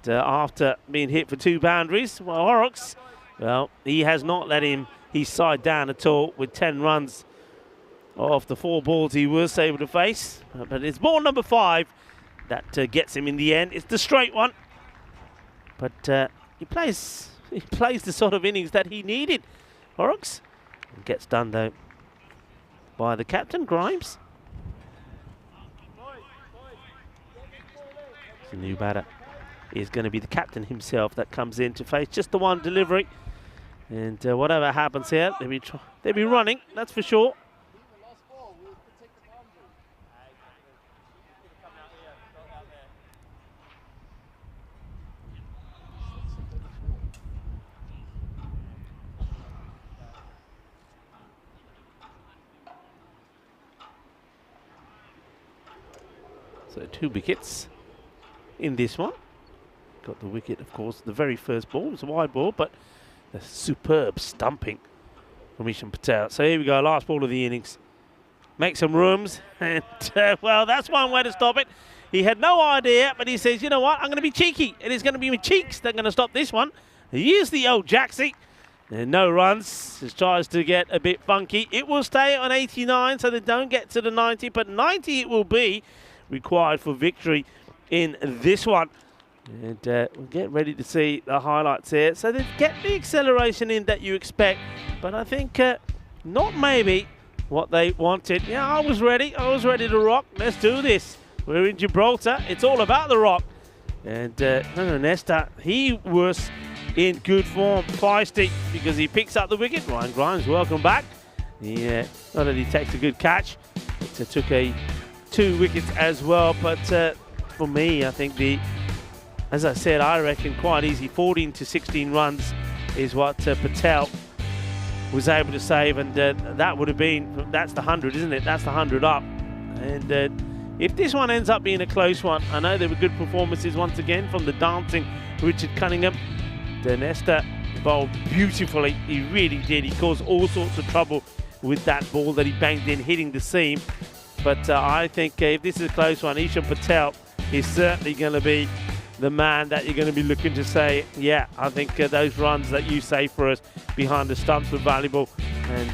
After being hit for 2 boundaries. Well, Horrocks, well, he has not let his side down at all with 10 runs off the 4 balls he was able to face. But it's ball number 5 that gets him in the end. It's the straight one. But he plays the sort of innings that he needed. Horrocks gets done, though, by the captain, Grimes. The new batter is going to be the captain himself that comes in to face just the one delivery. And whatever happens here, they'll be running, that's for sure. So 2 wickets in this one. Got the wicket, of course, the very first ball. It was a wide ball, but a superb stumping from Ishan Patel. So here we go, last ball of the innings. Make some rooms, and well, that's one way to stop it. He had no idea, but he says, you know what, I'm going to be cheeky. It is going to be my cheeks that are going to stop this one. Here's the old Jaxie. And no runs. Just tries to get a bit funky. It will stay on 89, so they don't get to the 90, but 90 it will be required for victory in this one. And we'll get ready to see the highlights here. So they get the acceleration in that you expect, but I think not maybe what they wanted. Yeah, I was ready to rock. Let's do this. We're in Gibraltar. It's all about the rock. And Nesta, he was in good form, feisty, because he picks up the wicket. Ryan Grimes, welcome back. Yeah, not only takes a good catch, but took 2 wickets as well. But for me, I think as I said, I reckon quite easy. 14 to 16 runs is what Patel was able to save, and that would have been, that's the 100, isn't it? That's the 100 up. And if this one ends up being a close one, I know there were good performances once again from the dancing Richard Cunningham. Nesta bowled beautifully. He really did. He caused all sorts of trouble with that ball that he banged in, hitting the seam. But I think if this is a close one, Ishan Patel is certainly going to be the man that you're going to be looking to say, yeah, I think those runs that you saved for us behind the stumps were valuable. And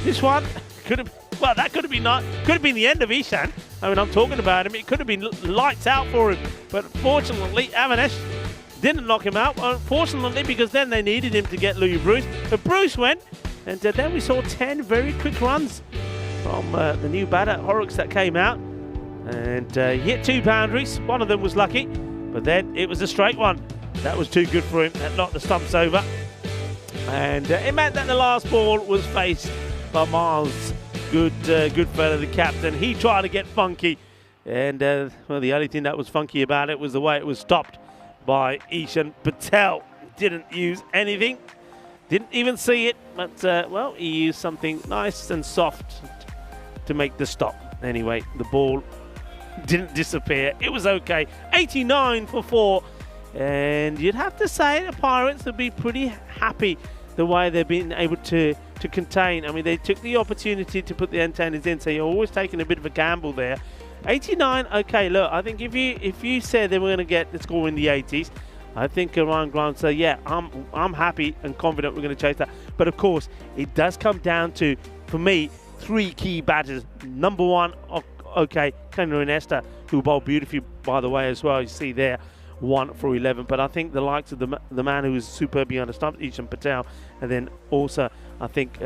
this one could have, well, that could have been the end of Ishan. I mean, I'm talking about him. It could have been lights out for him. But fortunately, Avanish didn't knock him out. Unfortunately, because then they needed him to get Louis Bruce. But Bruce went, and then we saw 10 very quick runs from the new batter, Horrocks, that came out. And he hit 2 boundaries. One of them was lucky, but then it was a straight one. That was too good for him. That knocked the stumps over. And it meant that the last ball was faced by Miles Goodfellow, the captain. He tried to get funky. And, well, the only thing that was funky about it was the way it was stopped by Ishan Patel. Didn't use anything. Didn't even see it. But, well, he used something nice and soft to make the stop. Anyway, the ball didn't disappear. It was okay. 89 for 4. And you'd have to say the Pirates would be pretty happy the way they've been able to contain. I mean, they took the opportunity to put the entertainers in, so you're always taking a bit of a gamble there. 89, okay, look, I think if you said they were going to get the score in the 80s, I think Ryan Grimes said, yeah, I'm happy and confident we're going to chase that. But of course, it does come down to, for me, 3 key batters. Number 1, okay, Kenya and Esther, who bowled beautifully, by the way, as well. You see there, 1 for 11. But I think the likes of the man who was superb behind the stumps, Ishan Patel, and then also I think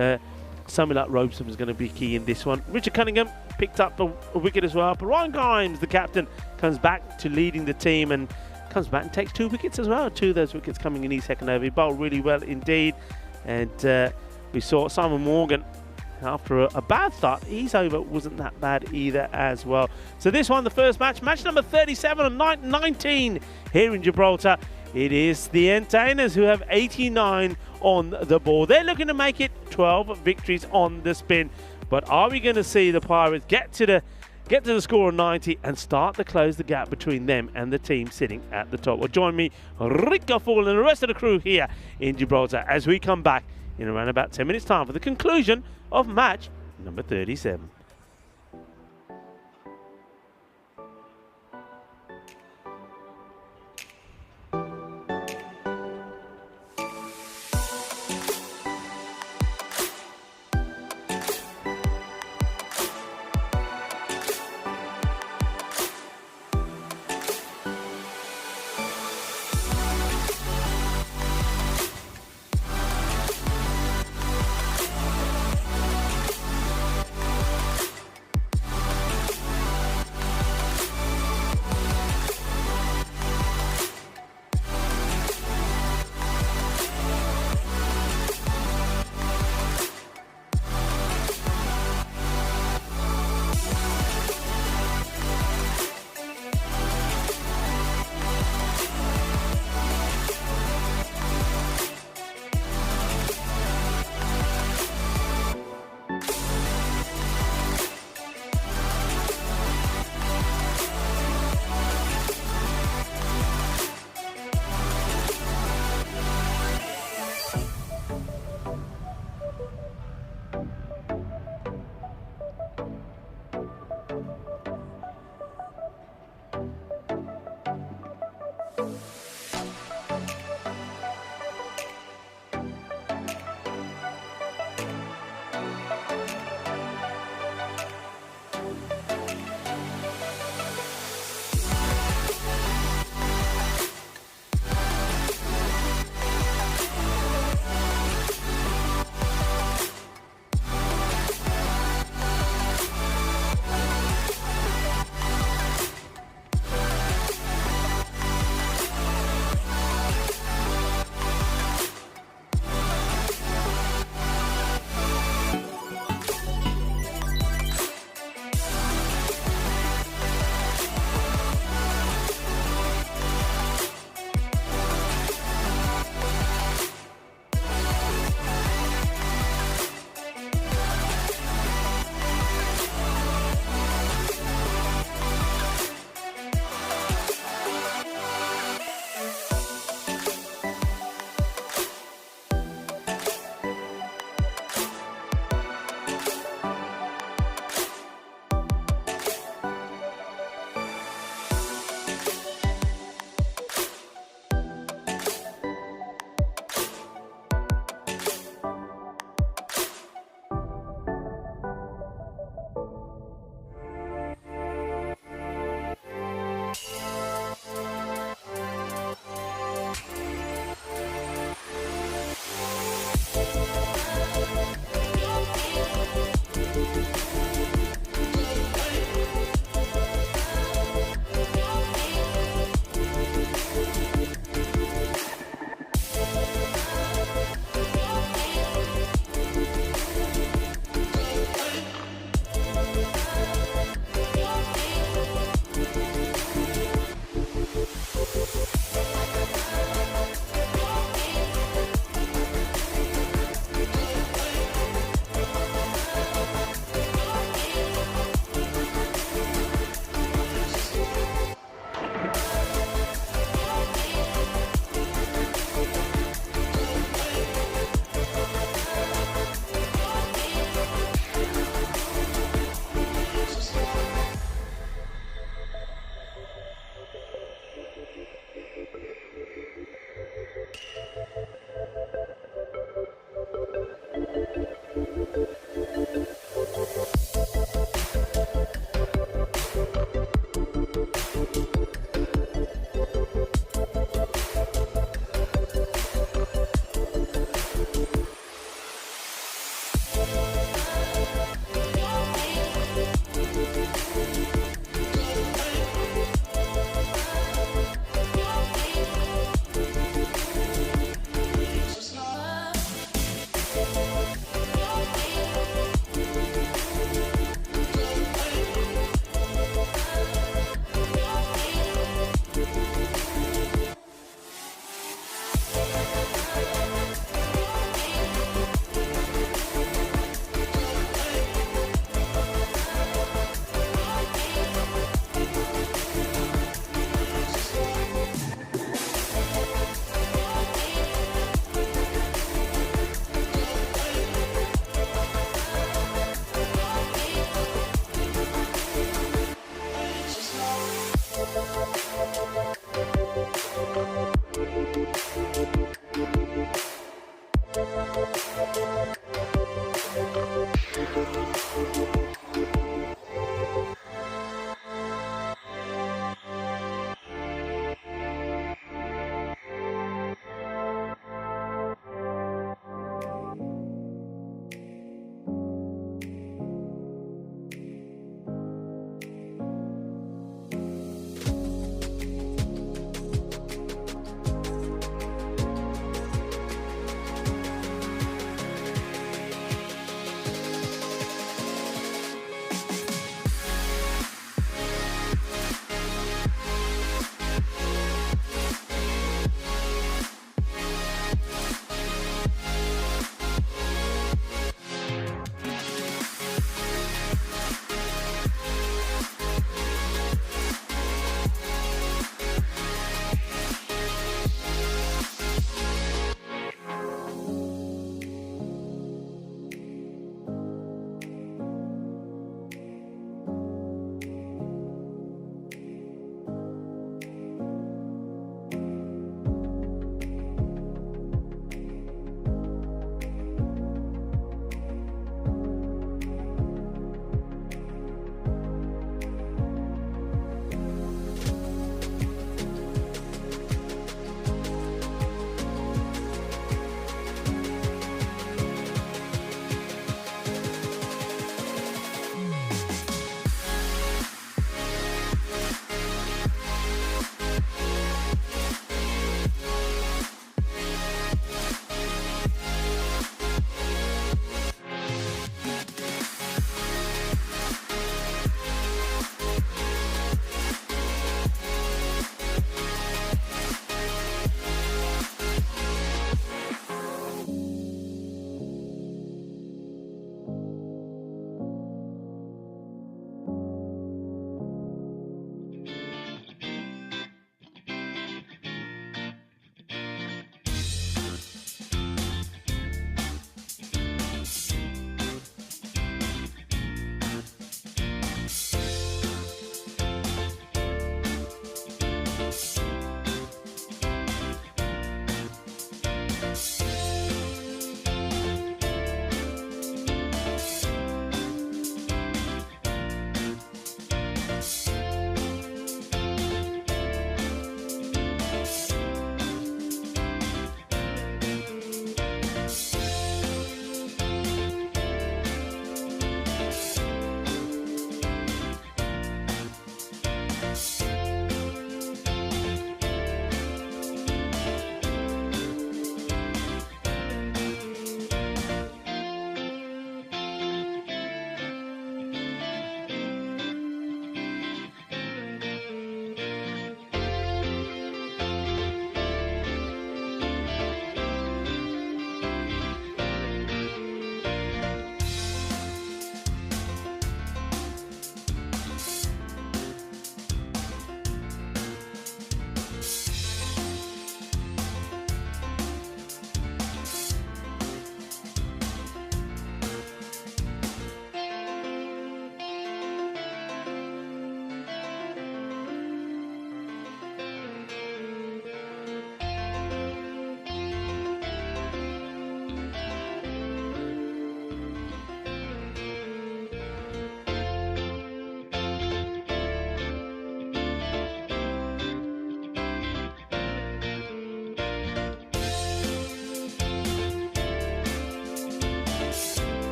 somebody like Robeson was going to be key in this one. Richard Cunningham picked up a wicket as well. But Ryan Grimes, the captain, comes back to leading the team and comes back and takes 2 wickets as well. 2 of those wickets coming in his second over. He bowled really well indeed. And we saw Simon Morgan, after a bad start, his over wasn't that bad either as well. So this one, the first match number 37 on night 19 here in Gibraltar. It is the Entertainers who have 89 on the ball. They're looking to make it 12 victories on the spin. But are we going to see the Pirates get to the score of 90 and start to close the gap between them and the team sitting at the top? Well, join me, Rick Gaffall, and the rest of the crew here in Gibraltar as we come back in around about 10 minutes' time for the conclusion of match number 37.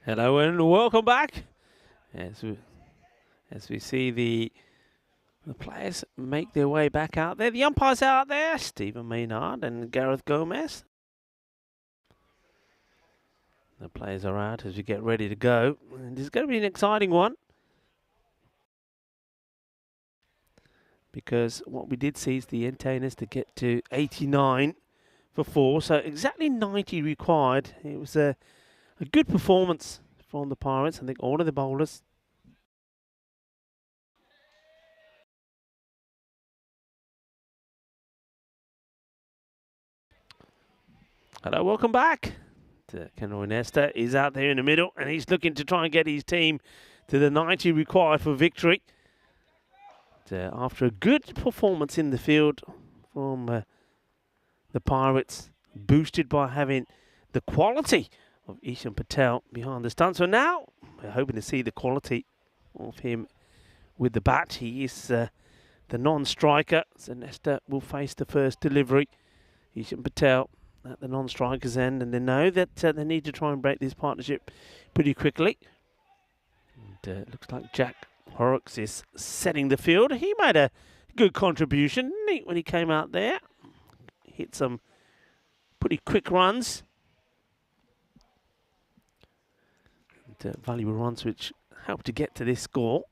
Hello and welcome back. As we see the players make their way back out there. The umpires out there, Stephen Maynard and Gareth Gomez. The players are out as we get ready to go. And this is going to be an exciting one. Because what we did see is the entertainers to get to 89 for 4. So exactly 90 required. It was a good performance from the Pirates. I think all of the bowlers. Hello, welcome back. Kenroy Nesta is out there in the middle and he's looking to try and get his team to the 90 required for victory. After a good performance in the field from the Pirates, boosted by having the quality of Ishan Patel behind the stump. So now we're hoping to see the quality of him with the bat. He is the non-striker, so Nesta will face the first delivery. Ishan Patel at the non-striker's end, and they know that they need to try and break this partnership pretty quickly. And it looks like Jack Horrocks is setting the field. He made a good contribution, didn't he, when he came out there. Hit some pretty quick runs. And, valuable runs which helped to get to this score.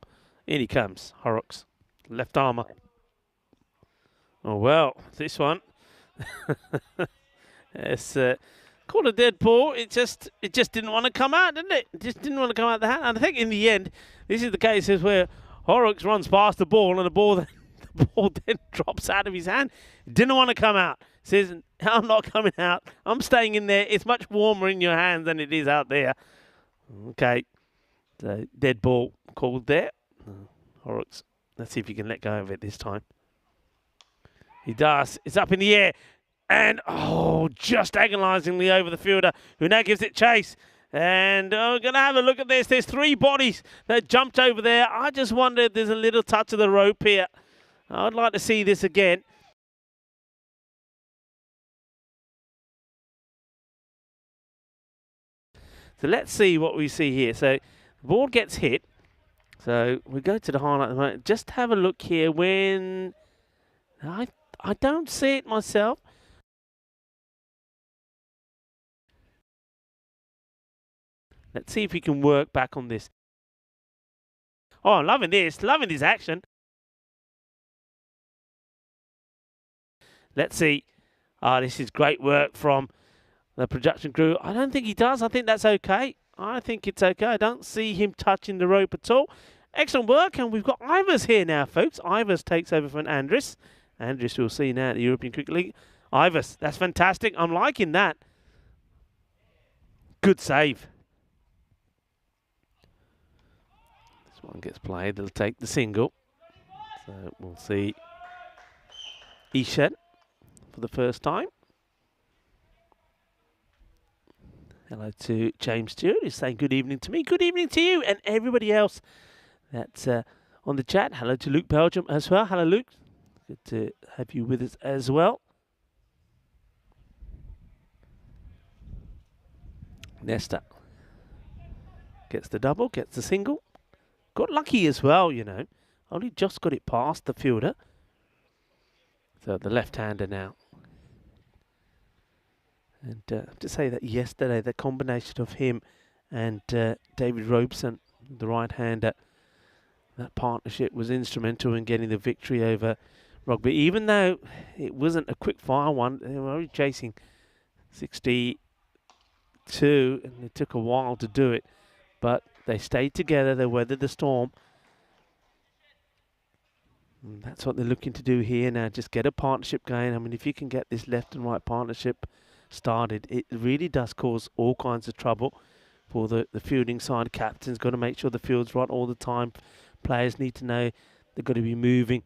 In he comes, Horrocks, left armour. Oh well, this one. It's called a dead ball. It just didn't want to come out, didn't it? It just didn't want to come out the hand. And I think in the end, this is the case where Horrocks runs past the ball and the ball then drops out of his hand. It didn't want to come out. Says, I'm not coming out. I'm staying in there. It's much warmer in your hands than it is out there. Okay. So dead ball called there. Horrocks. Let's see if he can let go of it this time. He does. It's up in the air. And, just agonisingly over the fielder, who now gives it chase. And we're going to have a look at this. There's 3 bodies that jumped over there. I just wonder if there's a little touch of the rope here. I'd like to see this again. So let's see what we see here. So the ball gets hit. So we go to the highlight at the moment. Just have a look here when... I don't see it myself. Let's see if we can work back on this. Oh, I'm loving this action. Let's see. This is great work from the production crew. I don't think he does. I think that's okay. I think it's okay. I don't see him touching the rope at all. Excellent work, and we've got Ivers here now, folks. Ivers takes over from Andrus. Andrus we'll see now at the European Cricket League. Ivers, that's fantastic. I'm liking that. Good save. One gets played, they'll take the single. So we'll see Ishan for the first time. Hello to James Stewart, who's saying good evening to me. Good evening to you and everybody else that's on the chat. Hello to Luke Belgium as well. Hello, Luke. Good to have you with us as well. Nesta gets the double, gets the single. Got lucky as well, you know. Only just got it past the fielder. So the left-hander now. And I have to say that yesterday, the combination of him and David Robeson, the right-hander, that partnership was instrumental in getting the victory over Rugby. Even though it wasn't a quick-fire one, they were only chasing 62, and it took a while to do it. But they stayed together, they weathered the storm. And that's what they're looking to do here now, just get a partnership going. I mean, if you can get this left and right partnership started, it really does cause all kinds of trouble for the fielding side. Captain's got to make sure the field's right all the time. Players need to know they've got to be moving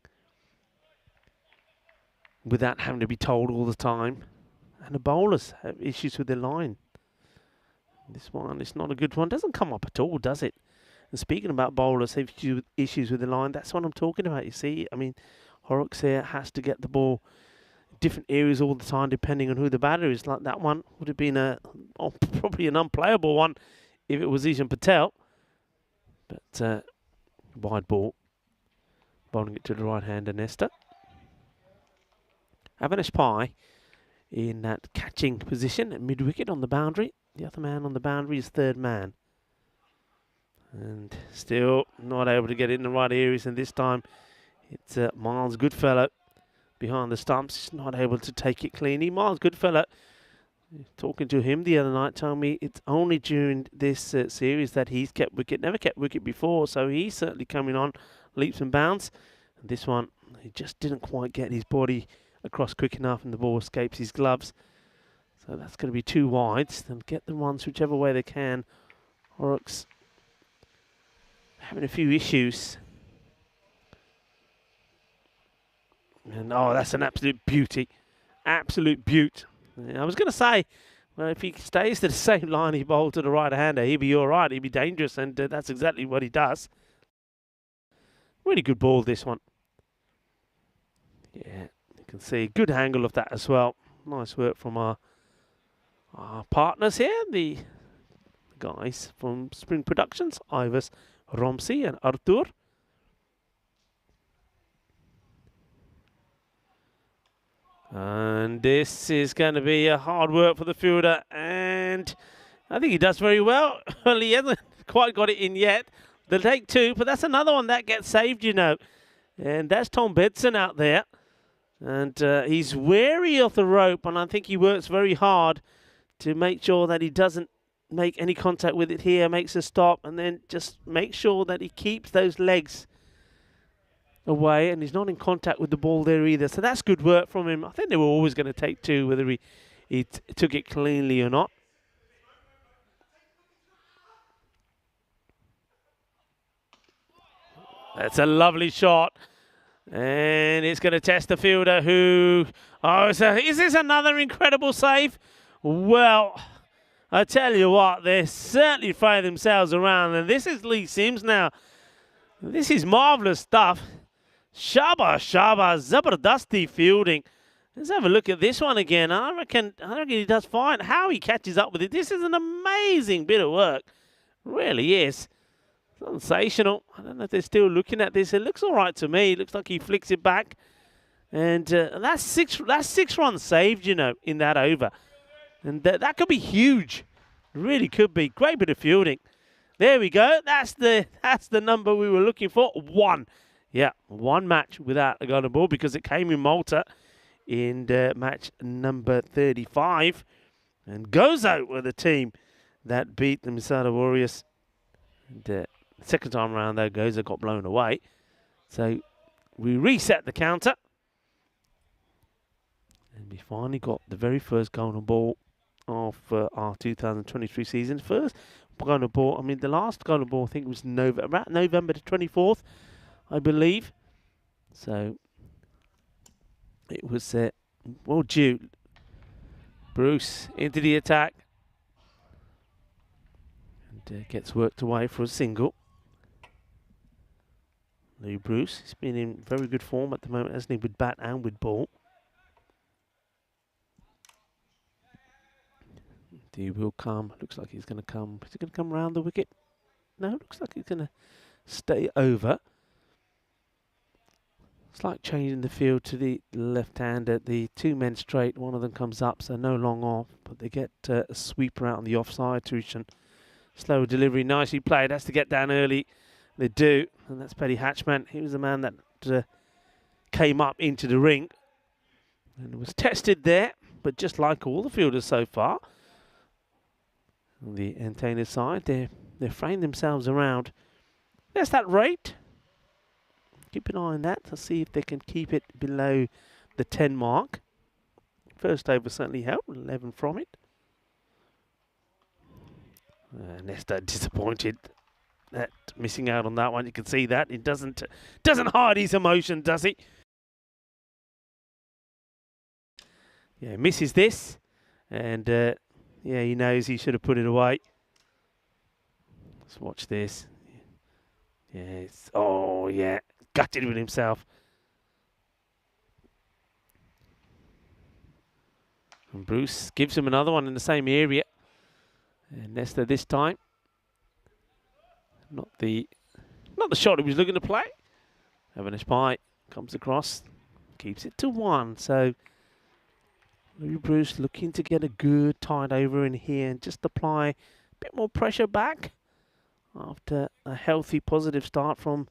without having to be told all the time. And the bowlers have issues with their line. This one, it's not a good one. Doesn't come up at all, does it? And speaking about bowlers have issues with the line, that's what I'm talking about, you see. I mean, Horrocks here has to get the ball different areas all the time, depending on who the batter is. Like that one would have been probably an unplayable one if it was Ishan Patel. But wide ball. Bowling it to the right-hander, Nesta. Avinash Pai in that catching position at mid-wicket on the boundary. The other man on the boundary is third man. And still not able to get it in the right areas, and this time it's Miles Goodfellow behind the stumps. He's not able to take it cleanly. Miles Goodfellow, talking to him the other night, told me it's only during this series that he's kept wicket. Never kept wicket before, so he's certainly coming on leaps and bounds. And this one, he just didn't quite get his body across quick enough, and the ball escapes his gloves. So that's going to be 2 wides. They'll get the runs whichever way they can. Horrocks having a few issues. And oh, that's an absolute beauty. Absolute beaut. I was going to say, well, if he stays to the same line he bowled to the right-hander, he'd be all right. He'd be dangerous, and that's exactly what he does. Really good ball, this one. Yeah, you can see good angle of that as well. Nice work from our partners here, the guys from Spring Productions, Ivers, Romsey and Arthur. And this is going to be a hard work for the fielder, and I think he does very well. Well, he hasn't quite got it in yet. They'll take 2, but that's another one that gets saved, you know. And that's Tom Bedson out there. And he's wary of the rope, and I think he works very hard to make sure that he doesn't make any contact with it here, makes a stop, and then just make sure that he keeps those legs away, and he's not in contact with the ball there either. So that's good work from him. I think they were always going to take 2, whether he took it cleanly or not. That's a lovely shot. And it's going to test the fielder who... Oh, so is this another incredible save? Well, I tell you what, they're certainly throwing themselves around. And this is Lee Sims now. This is marvellous stuff. Shaba, Zabardasti fielding. Let's have a look at this one again. I reckon he does fine. How he catches up with it. This is an amazing bit of work. It really is. Sensational. I don't know if they're still looking at this. It looks all right to me. It looks like he flicks it back. And that's 6 runs saved, you know, in that over. And that could be huge. It really could be. Great bit of fielding. There we go. That's the number we were looking for. 1. Yeah, 1 match without a golden ball because it came in Malta in match number 35. And Gozo were the team that beat the Misada Warriors. And second time around, though, Gozo got blown away. So we reset the counter. And we finally got the very first golden ball of our 2023 season. First golden ball, I mean, the last golden ball, I think, was about November the 24th, I believe. So it was well due. Bruce into the attack. And gets worked away for a single. Lou Bruce, he's been in very good form at the moment, hasn't he, with bat and with ball. He will come. Looks like he's going to come. Is he going to come round the wicket? No, looks like he's going to stay over. Slight change in the field to the left-hander. The 2 men straight. One of them comes up, so no long off. But they get a sweeper out on the offside. Tushan. Slow delivery, nicely played. Has to get down early. They do. And that's Paddy Hatchman. He was the man that came up into the ring. And was tested there. But just like all the fielders so far. On the antenna side, they're fraying themselves around. There's that rate. Keep an eye on that to see if they can keep it below the 10 mark. First over certainly helped, 11 from it. Nesta disappointed at missing out on that one. You can see that. It doesn't hide his emotion, does he? Yeah, misses this. And yeah, he knows he should have put it away. Let's watch this. Yes. Oh, yeah. Gutted with himself. And Bruce gives him another one in the same area. And Nesta this time Not the shot he was looking to play. Evanish Pie comes across, keeps it to 1. So Louis Bruce looking to get a good tide over in here and just apply a bit more pressure back after a healthy, positive start from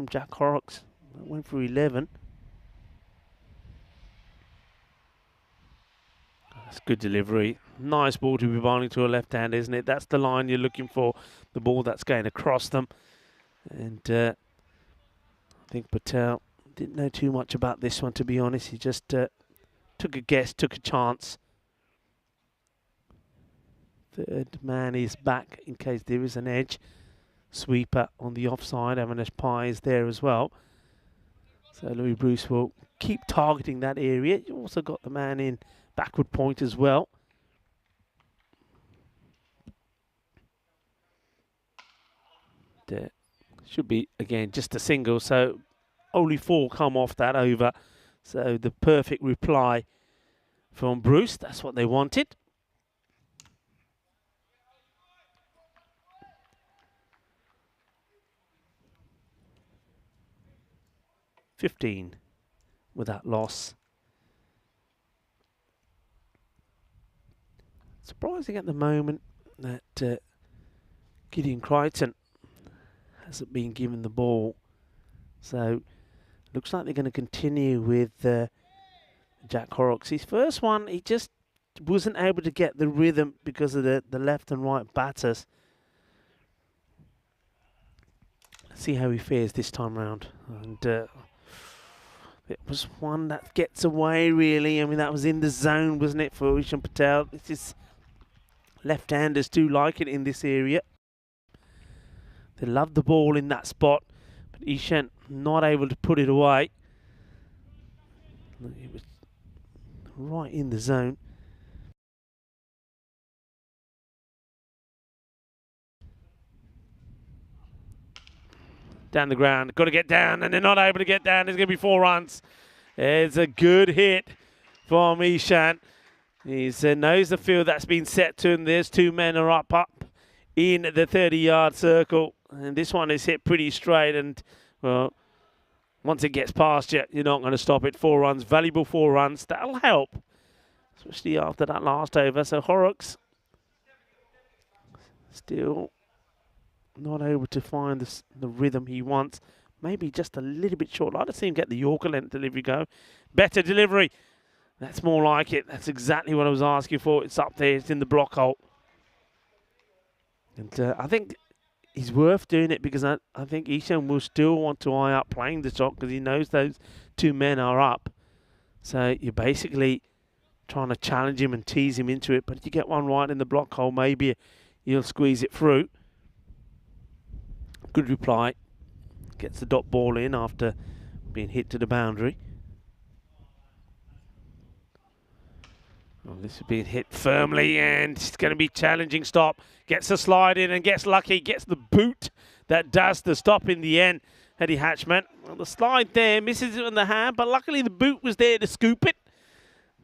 Jack Horrocks. That went for 11. That's good delivery. Nice ball to be bowling to a left hand, isn't it? That's the line you're looking for, the ball that's going across them. And I think Patel didn't know too much about this one, to be honest. He just took a guess, took a chance. Third man is back in case there is an edge. Sweeper on the offside. Avinash Pai is there as well. So Louis Bruce will keep targeting that area. You also got the man in backward point as well. There should be, again, just a single. So only 4 come off that over. So the perfect reply from Bruce. That's what they wanted. (15) with that loss. Surprising at the moment that Gideon Crichton hasn't been given the ball. So looks like they're going to continue with Jack Horrocks. His first one, he just wasn't able to get the rhythm because of the left and right batters. Let's see how he fares this time round. And it was one that gets away, really. I mean, that was in the zone, wasn't it, for Ishan Patel? This is left-handers do like it in this area. They love the ball in that spot, but Ishan not able to put it away. It was right in the zone. Down the ground, got to get down, and they're not able to get down. There's going to be 4 runs. It's a good hit from Ishan. He knows the field that's been set to him. There's 2 men are up in the 30-yard circle. And this one is hit pretty straight. And, well, once it gets past you, you're not going to stop it. 4 runs, valuable 4 runs. That'll help, especially after that last over. So Horrocks still not able to find the rhythm he wants. Maybe just a little bit short. I'd like to see him get the Yorker length delivery go. Better delivery. That's more like it. That's exactly what I was asking for. It's up there. It's in the block hole. And I think he's worth doing it because I think Ishan will still want to eye up playing the shot because he knows those 2 men are up. So you're basically trying to challenge him and tease him into it. But if you get one right in the block hole, maybe you'll squeeze it through. Good reply. Gets the dot ball in after being hit to the boundary. Well, this is being hit firmly and it's going to be challenging stop. Gets a slide in and gets lucky. Gets the boot that does the stop in the end. Eddie Hatchman. Well, the slide there misses it on the hand, but luckily the boot was there to scoop it.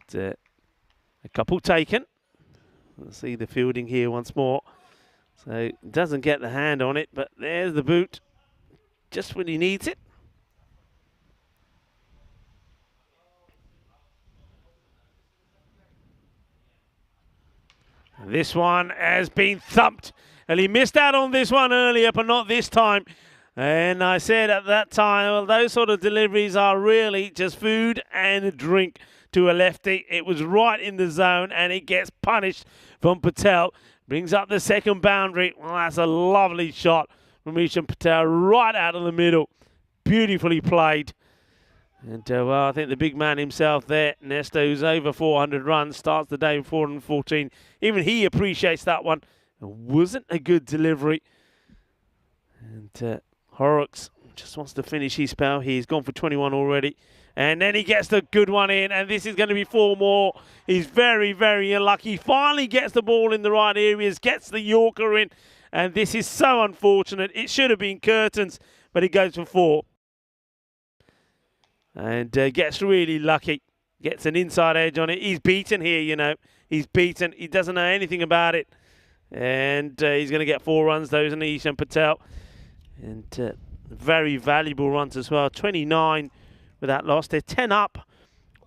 It's, a couple taken. Let's see the fielding here once more. So doesn't get the hand on it, but there's the boot just when he needs it. This one has been thumped, and he missed out on this one earlier, but not this time. And I said at that time, well, those sort of deliveries are really just food and drink to a lefty. It was right in the zone, and it gets punished from Patel. Brings up the second boundary. Well, that's a lovely shot from Ishan Patel right out of the middle. Beautifully played. And, well, I think the big man himself there, Nesta, who's over 400 runs, starts the day with 414. Even he appreciates that one. It wasn't a good delivery. And Horrocks just wants to finish his spell. He's gone for 21 already. And then he gets the good one in, and this is going to be 4 more. He's very, very unlucky. Finally gets the ball in the right areas, gets the Yorker in, and this is so unfortunate. It should have been curtains, but he goes for 4. And gets really lucky. Gets an inside edge on it. He's beaten here, you know. He's beaten. He doesn't know anything about it. And he's going to get 4 runs, those, and Ishan Patel. And very valuable runs as well. 29 with that loss. They're 10 up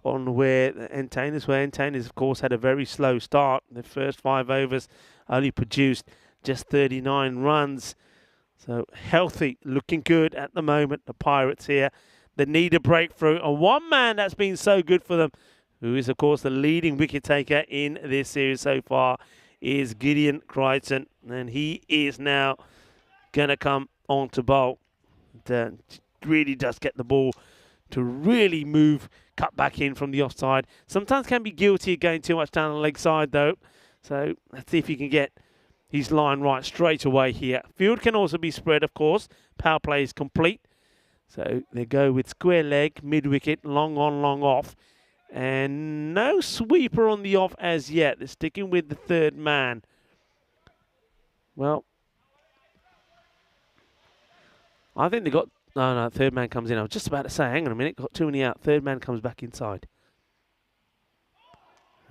on where Entain is. Where Entain has, of course, had a very slow start. The first 5 overs only produced just 39 runs. So healthy, looking good at the moment. The Pirates here, they need a breakthrough. And one man that's been so good for them, who is, of course, the leading wicket taker in this series so far, is Gideon Crichton. And he is now going to come on to bowl. Really does get the ball to really move, cut back in from the offside. Sometimes can be guilty of going too much down the leg side, though. So let's see if he can get his line right straight away here. Field can also be spread, of course. Power play is complete. So they go with square leg, mid-wicket, long on, long off. And no sweeper on the off as yet. They're sticking with the third man. Well, I think they got... No, third man comes in. I was just about to say, hang on a minute, got too many out. Third man comes back inside.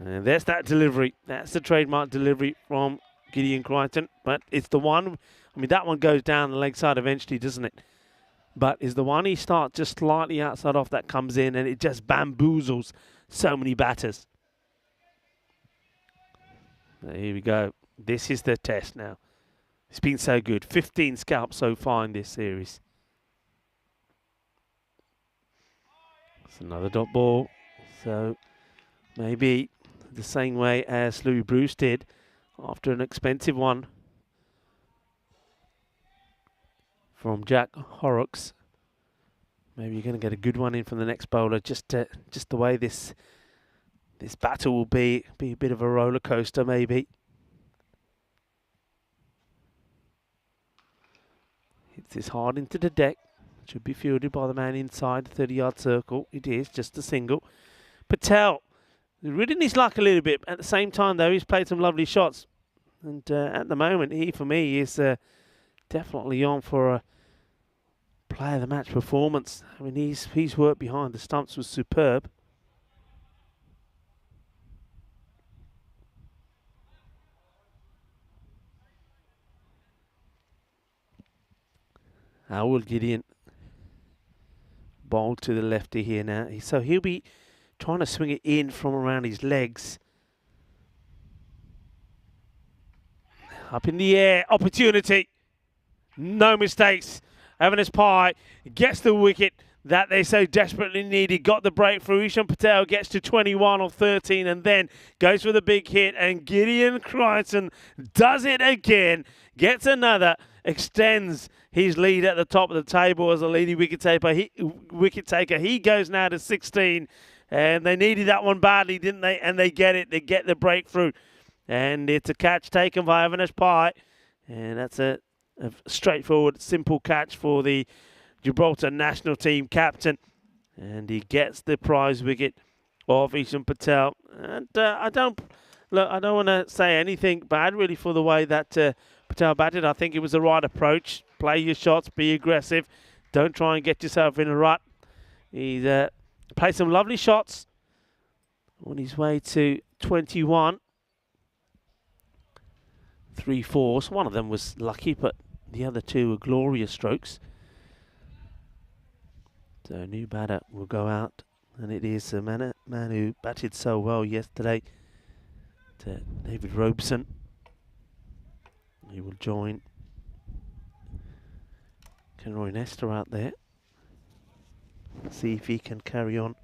And there's that delivery. That's the trademark delivery from Gideon Crichton. But it's the one... I mean, that one goes down the leg side eventually, doesn't it? But is the one he starts just slightly outside off that comes in and it just bamboozles so many batters. Here we go. This is the test now. It's been so good. 15 scalps so far in this series. It's another dot ball. So maybe the same way as Louis Bruce did after an expensive one from Jack Horrocks. Maybe you're going to get a good one in from the next bowler. Just the way this battle will be a bit of a roller coaster, maybe. Hits this hard into the deck. Should be fielded by the man inside the 30-yard circle. It is just a single. Patel, ridden his luck a little bit. At the same time, though, he's played some lovely shots. And at the moment, he, for me, is definitely on for a player of the match performance. I mean, his work behind the stumps was superb. How will Gideon bowl to the lefty here now? So he'll be trying to swing it in from around his legs. Up in the air, opportunity. No mistakes. Avanesh Pai gets the wicket that they so desperately needed. Got the breakthrough. Ishan Patel gets to 21 or 13 and then goes for the big hit. And Gideon Crichton does it again. Gets another. Extends his lead at the top of the table as a leading wicket taker. He goes now to 16. And they needed that one badly, didn't they? And they get it. They get the breakthrough. And it's a catch taken by Avanesh Pai. And that's a straightforward, simple catch for the Gibraltar national team captain. And he gets the prize wicket of Ishan Patel. And I don't want to say anything bad, really, for the way that Patel batted. I think it was the right approach. Play your shots, be aggressive. Don't try and get yourself in a rut. He's played some lovely shots on his way to 21. 3 fours. One of them was lucky, but the other 2 were glorious strokes. So a new batter will go out, and it is a man who batted so well yesterday, David Robeson. He will join Kenroy Nestor out there. See if he can carry on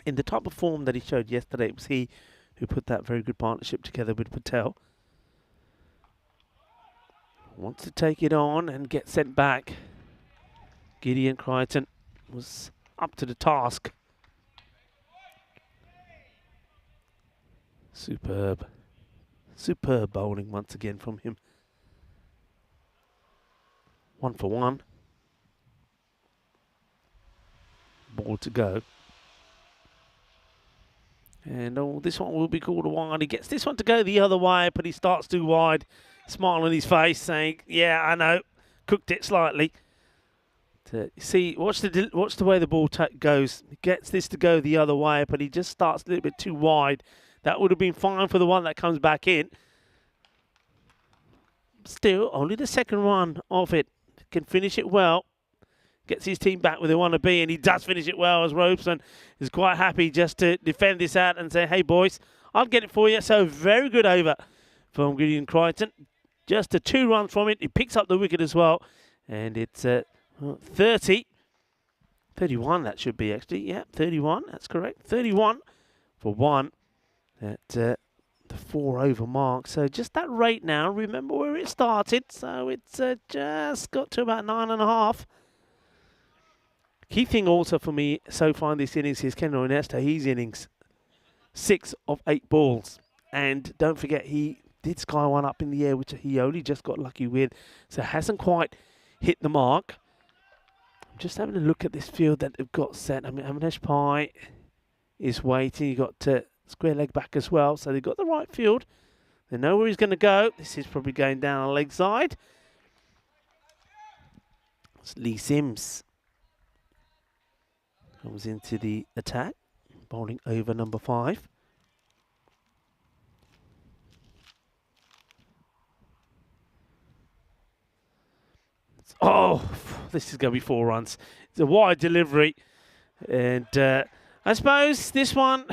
in the type of form that he showed yesterday. It was he who put that very good partnership together with Patel. Wants to take it on and get sent back. Gideon Crichton was up to the task. Superb. Superb bowling once again from him. 1 for 1. Ball to go. And this one will be called a wide. He gets this one to go the other way, but he starts too wide. Smile on his face, saying, "Yeah, I know, cooked it slightly." See, watch the way the ball goes. He gets this to go the other way, but he just starts a little bit too wide. That would have been fine for the one that comes back in. still only the second run of it. Can finish it well. Gets his team back where they want to be, and he does finish it well as Robeson is quite happy just to defend this out and say, hey, boys, I'll get it for you. So very good over from Gideon Crichton. Just a 2 runs from it. He picks up the wicket as well, and it's 30. 31, that should be, actually. Yeah, 31, that's correct. 31 for 1 at the 4 over mark. So just that rate now. Remember where it started. So it's just got to about 9.5. Key thing also for me so far in this innings is Kendall Nesta. His innings, 6 of 8 balls. And don't forget, he did sky one up in the air, which he only just got lucky with. So hasn't quite hit the mark. I'm just having a look at this field that they've got set. I mean, Avinash Pai is waiting. You've got square leg back as well. So they've got the right field. They know where he's going to go. This is probably going down a leg side. It's Lee Sims. Comes into the attack, bowling over number 5. Oh, this is going to be 4 runs. It's a wide delivery. And I suppose this one,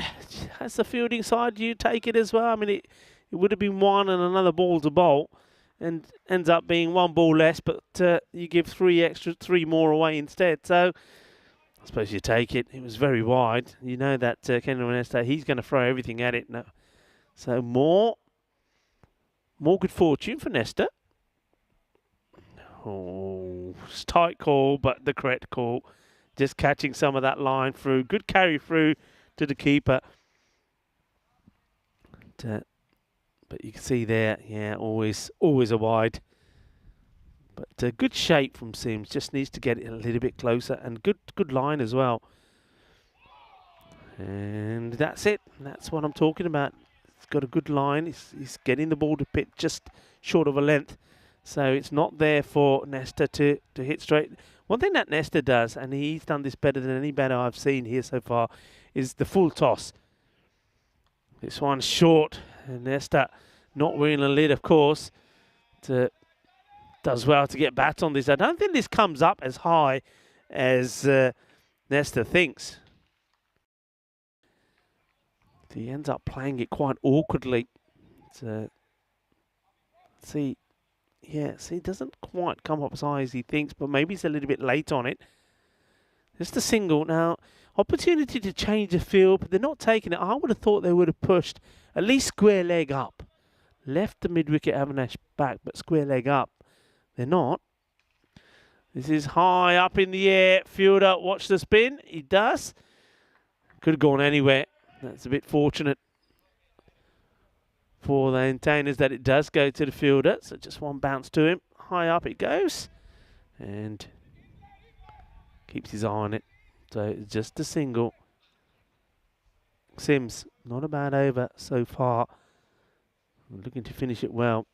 as the fielding side, you take it as well. I mean, it would have been 1 and another ball to bowl. And ends up being 1 ball less, but you give 3 more away instead. So I suppose you take it. It was very wide. You know that Kendall Nesta, he's going to throw everything at it. No. So more good fortune for Nesta. Oh, it's tight call, but the correct call. Just catching some of that line through. Good carry through to the keeper. But you can see there, yeah, always a wide. But good shape from Sims. Just needs to get it a little bit closer. And good line as well. And that's it. That's what I'm talking about. It's got a good line. He's getting the ball to pit just short of a length. So it's not there for Nesta to hit straight. One thing that Nesta does, and he's done this better than any batter I've seen here so far, is the full toss. This one's short. And Nesta not wearing a lid, of course. Does well to get bat on this. I don't think this comes up as high as Nesta thinks. He ends up playing it quite awkwardly. See, it doesn't quite come up as high as he thinks, but maybe he's a little bit late on it. Just a single. Now, opportunity to change the field, but they're not taking it. I would have thought they would have pushed at least square leg up. Left the mid-wicket Avinash back, but square leg up. They're not. This is high up in the air. Fielder, watch the spin. He does. Could have gone anywhere. That's a bit fortunate for the maintainers that it does go to the fielder. So just 1 bounce to him. High up it goes. And keeps his eye on it. So it's just a single. Sims, not a bad over so far. Looking to finish it well.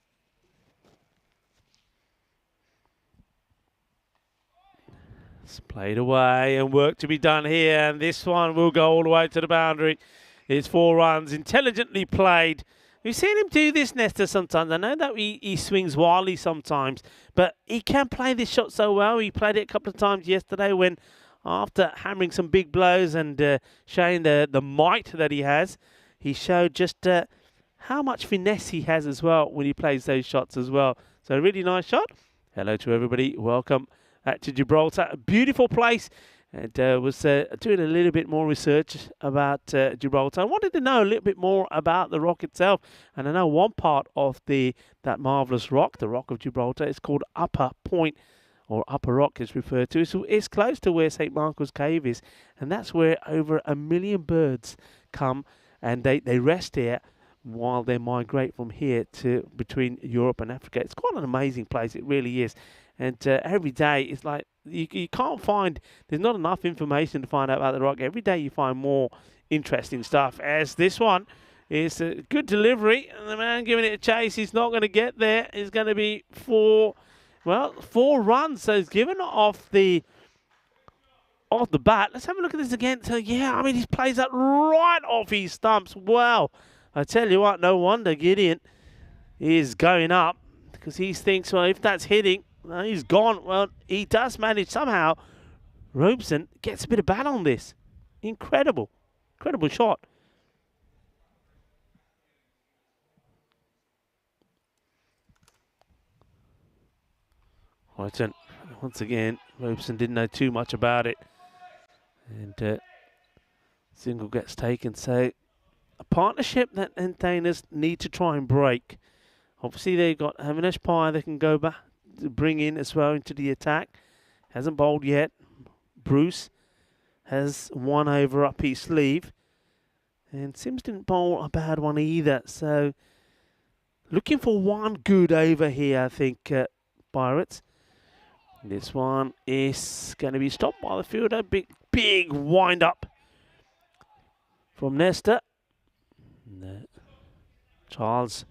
It's played away and work to be done here. And this one will go all the way to the boundary. It's 4 runs. Intelligently played. We've seen him do this, Nesta, sometimes. I know that he swings wildly sometimes, but he can play this shot so well. He played it a couple of times yesterday when, after hammering some big blows and showing the might that he has, he showed just how much finesse he has as well when he plays those shots as well. So a really nice shot. Hello to everybody. Welcome to Gibraltar. A beautiful place. And was doing a little bit more research about Gibraltar. I wanted to know a little bit more about the rock itself. And I know one part of that marvellous rock, the Rock of Gibraltar, is called Upper Point, or Upper Rock is referred to. So it's close to where St. Michael's Cave is. And that's where over 1 million birds come and they rest here while they migrate from here to between Europe and Africa. It's quite an amazing place. It really is. And every day, it's like you can't find, there's not enough information to find out about the rock. Every day you find more interesting stuff, as this one is a good delivery. And the man giving it a chase, he's not going to get there. It's going to be 4 runs. So he's given off the bat. Let's have a look at this again. So, yeah, I mean, he plays that right off his stumps. Wow. I tell you what, no wonder Gideon is going up. because he thinks, well, if that's hitting, well, he's gone. Well, he does manage somehow. Robeson gets a bit of bat on this. Incredible. Incredible shot. Crichton, once again, Robeson didn't know too much about it. And single gets taken. So a partnership that entertainers need to try and break. Obviously, they've got Avinash Pai they can go back to bring in as well into the attack. Hasn't bowled yet. Bruce has one over up his sleeve. And Sims didn't bowl a bad one either. So looking for one good over here, I think, Pirates. This one is going to be stopped by the fielder. Big wind up from Nesta. Charles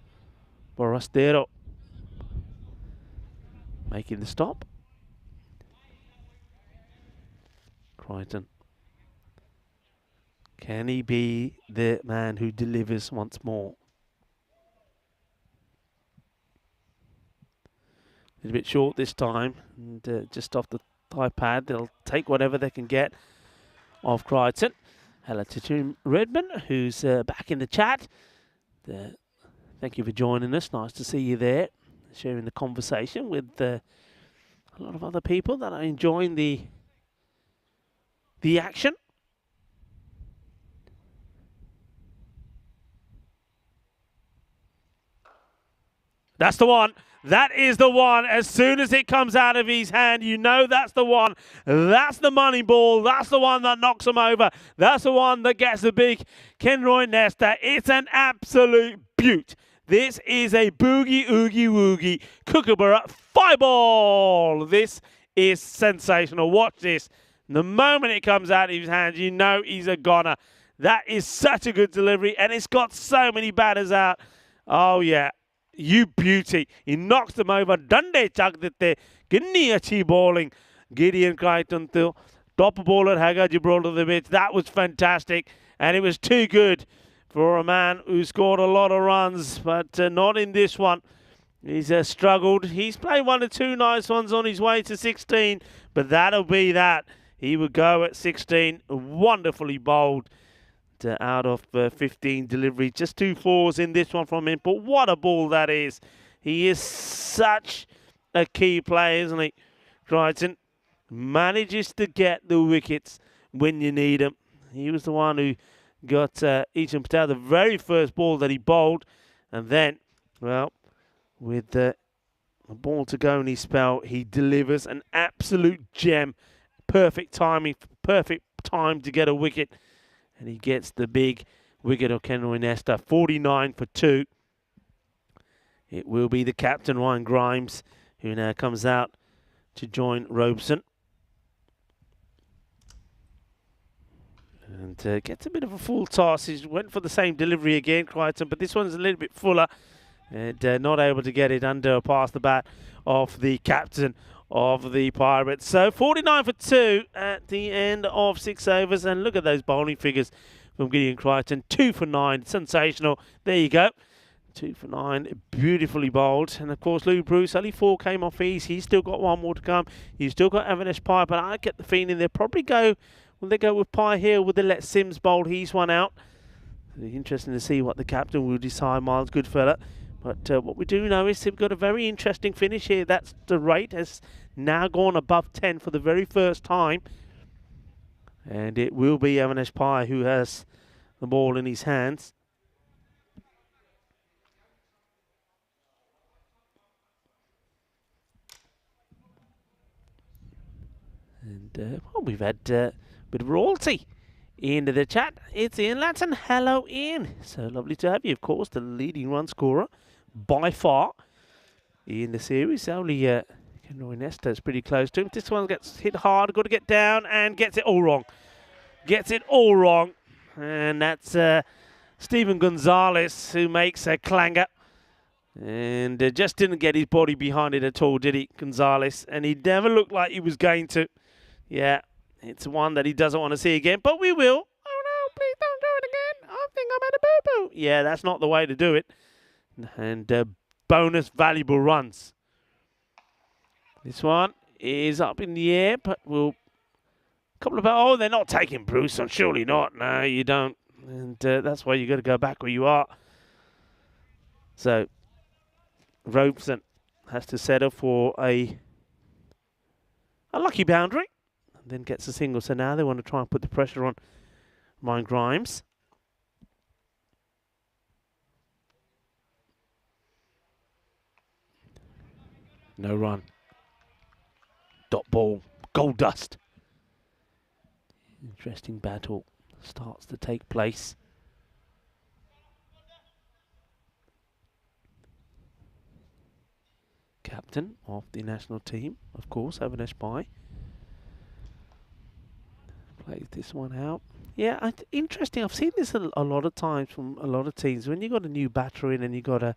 Borrastero making the stop. Crichton. Can he be the man who delivers once more? A little bit short this time, and just off the thigh pad, they'll take whatever they can get of Crichton. Hello to Tim Redmond, who's back in the chat. Thank you for joining us. Nice to see you there, sharing the conversation with a lot of other people that are enjoying the action. That's the one. That is the one. As soon as it comes out of his hand, you know that's the one. That's the money ball. That's the one that knocks him over. That's the one that gets the big Kenroy Nesta. It's an absolute beaut. This is a boogie, oogie, woogie, kookaburra 5-ball. This is sensational. Watch this. The moment it comes out of his hands, you know he's a goner. That is such a good delivery, and it's got so many batters out. Oh, yeah. You beauty. He knocks them over. Dande chagditte. Ginni achi bowling. Gideon Crichton to top bowler Haga Gibraltar the pitch. That was fantastic. And it was too good for a man who scored a lot of runs, but not in this one. He's struggled. He's played 1 or 2 nice ones on his way to 16, but that'll be that. He would go at 16. Wonderfully bowled. Out of 15 deliveries. Just 2 fours in this one from him. But what a ball that is. He is such a key player, isn't he? Crichton manages to get the wickets when you need them. He was the one who got Ishan Patel, the very first ball that he bowled. And then, well, with a ball to go in his spell, he delivers an absolute gem. Perfect timing, perfect time to get a wicket. And he gets the big wicket of Kenroy Nesta, 49 for 2. It will be the captain, Ryan Grimes, who now comes out to join Robeson. And gets a bit of a full toss. He went for the same delivery again, Crichton, but this one's a little bit fuller. And not able to get it under or past the bat of the captain of the Pirates. So 49 for 2 at the end of 6 overs. And look at those bowling figures from Gideon Crichton. 2 for 9. Sensational. There you go. 2 for 9. Beautifully bowled. And of course, Lou Bruce, only 4 came off ease. He's still got 1 more to come. He's still got Avinash Pai. But I get the feeling they'll probably go, will they go with Pai here? Will they let Sims bowl? He's one out. It'll be interesting to see what the captain will decide, Miles Goodfella. But what we do know is we've got a very interesting finish here. That's the rate has now gone above 10 for the very first time. And it will be Avinash Pai who has the ball in his hands. And well, we've had a bit of royalty into the chat. It's Ian Latson. Hello, Ian. So lovely to have you. Of course, the leading run scorer by far in the series. Only Kenroy Nesta is pretty close to him. This one gets hit hard. Got to get down and gets it all wrong. Gets it all wrong. And that's Stephen Gonzalez who makes a clanger. And just didn't get his body behind it at all, did he, Gonzalez? And he never looked like he was going to. Yeah, it's one that he doesn't want to see again, but we will. Oh no, please don't do it again. I think I'm at a boo-boo. Yeah, that's not the way to do it. And bonus valuable runs. This one is up in the air, but we'll... Couple of... Oh, they're not taking Bruce on. Surely not. No, you don't. And that's why you got to go back where you are. So, Robeson has to settle for a lucky boundary. And then gets a single. So now they want to try and put the pressure on Ryan Grimes. No run. Dot ball. Gold dust. Interesting battle starts to take place. Captain of the national team, of course, Avinash Pai. Plays this one out. Yeah, interesting. I've seen this a lot of times from a lot of teams. When you got a new batter in and you got a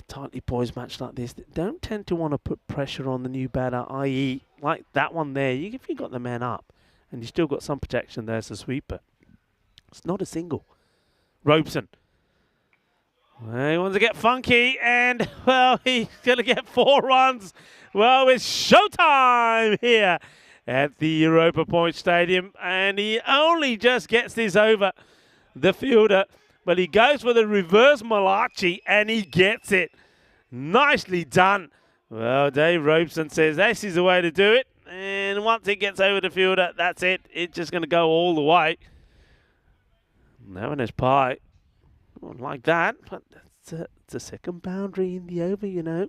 tightly poised match like this, they don't tend to want to put pressure on the new batter, i.e. like that one there. If you got the man up and you still got some protection there as a sweeper, it's not a single. Robeson. Well, he wants to get funky, and, well, he's going to get 4 runs. Well, it's showtime here at the Europa Point Stadium, and he only just gets this over the fielder, but he goes for the reverse Malachi, and he gets it. Nicely done. Well, Dave Robeson says this is the way to do it, and once it gets over the fielder, that's it. It's just going to go all the way. Now there's Pai. Not like that, but it's a second boundary in the over, you know.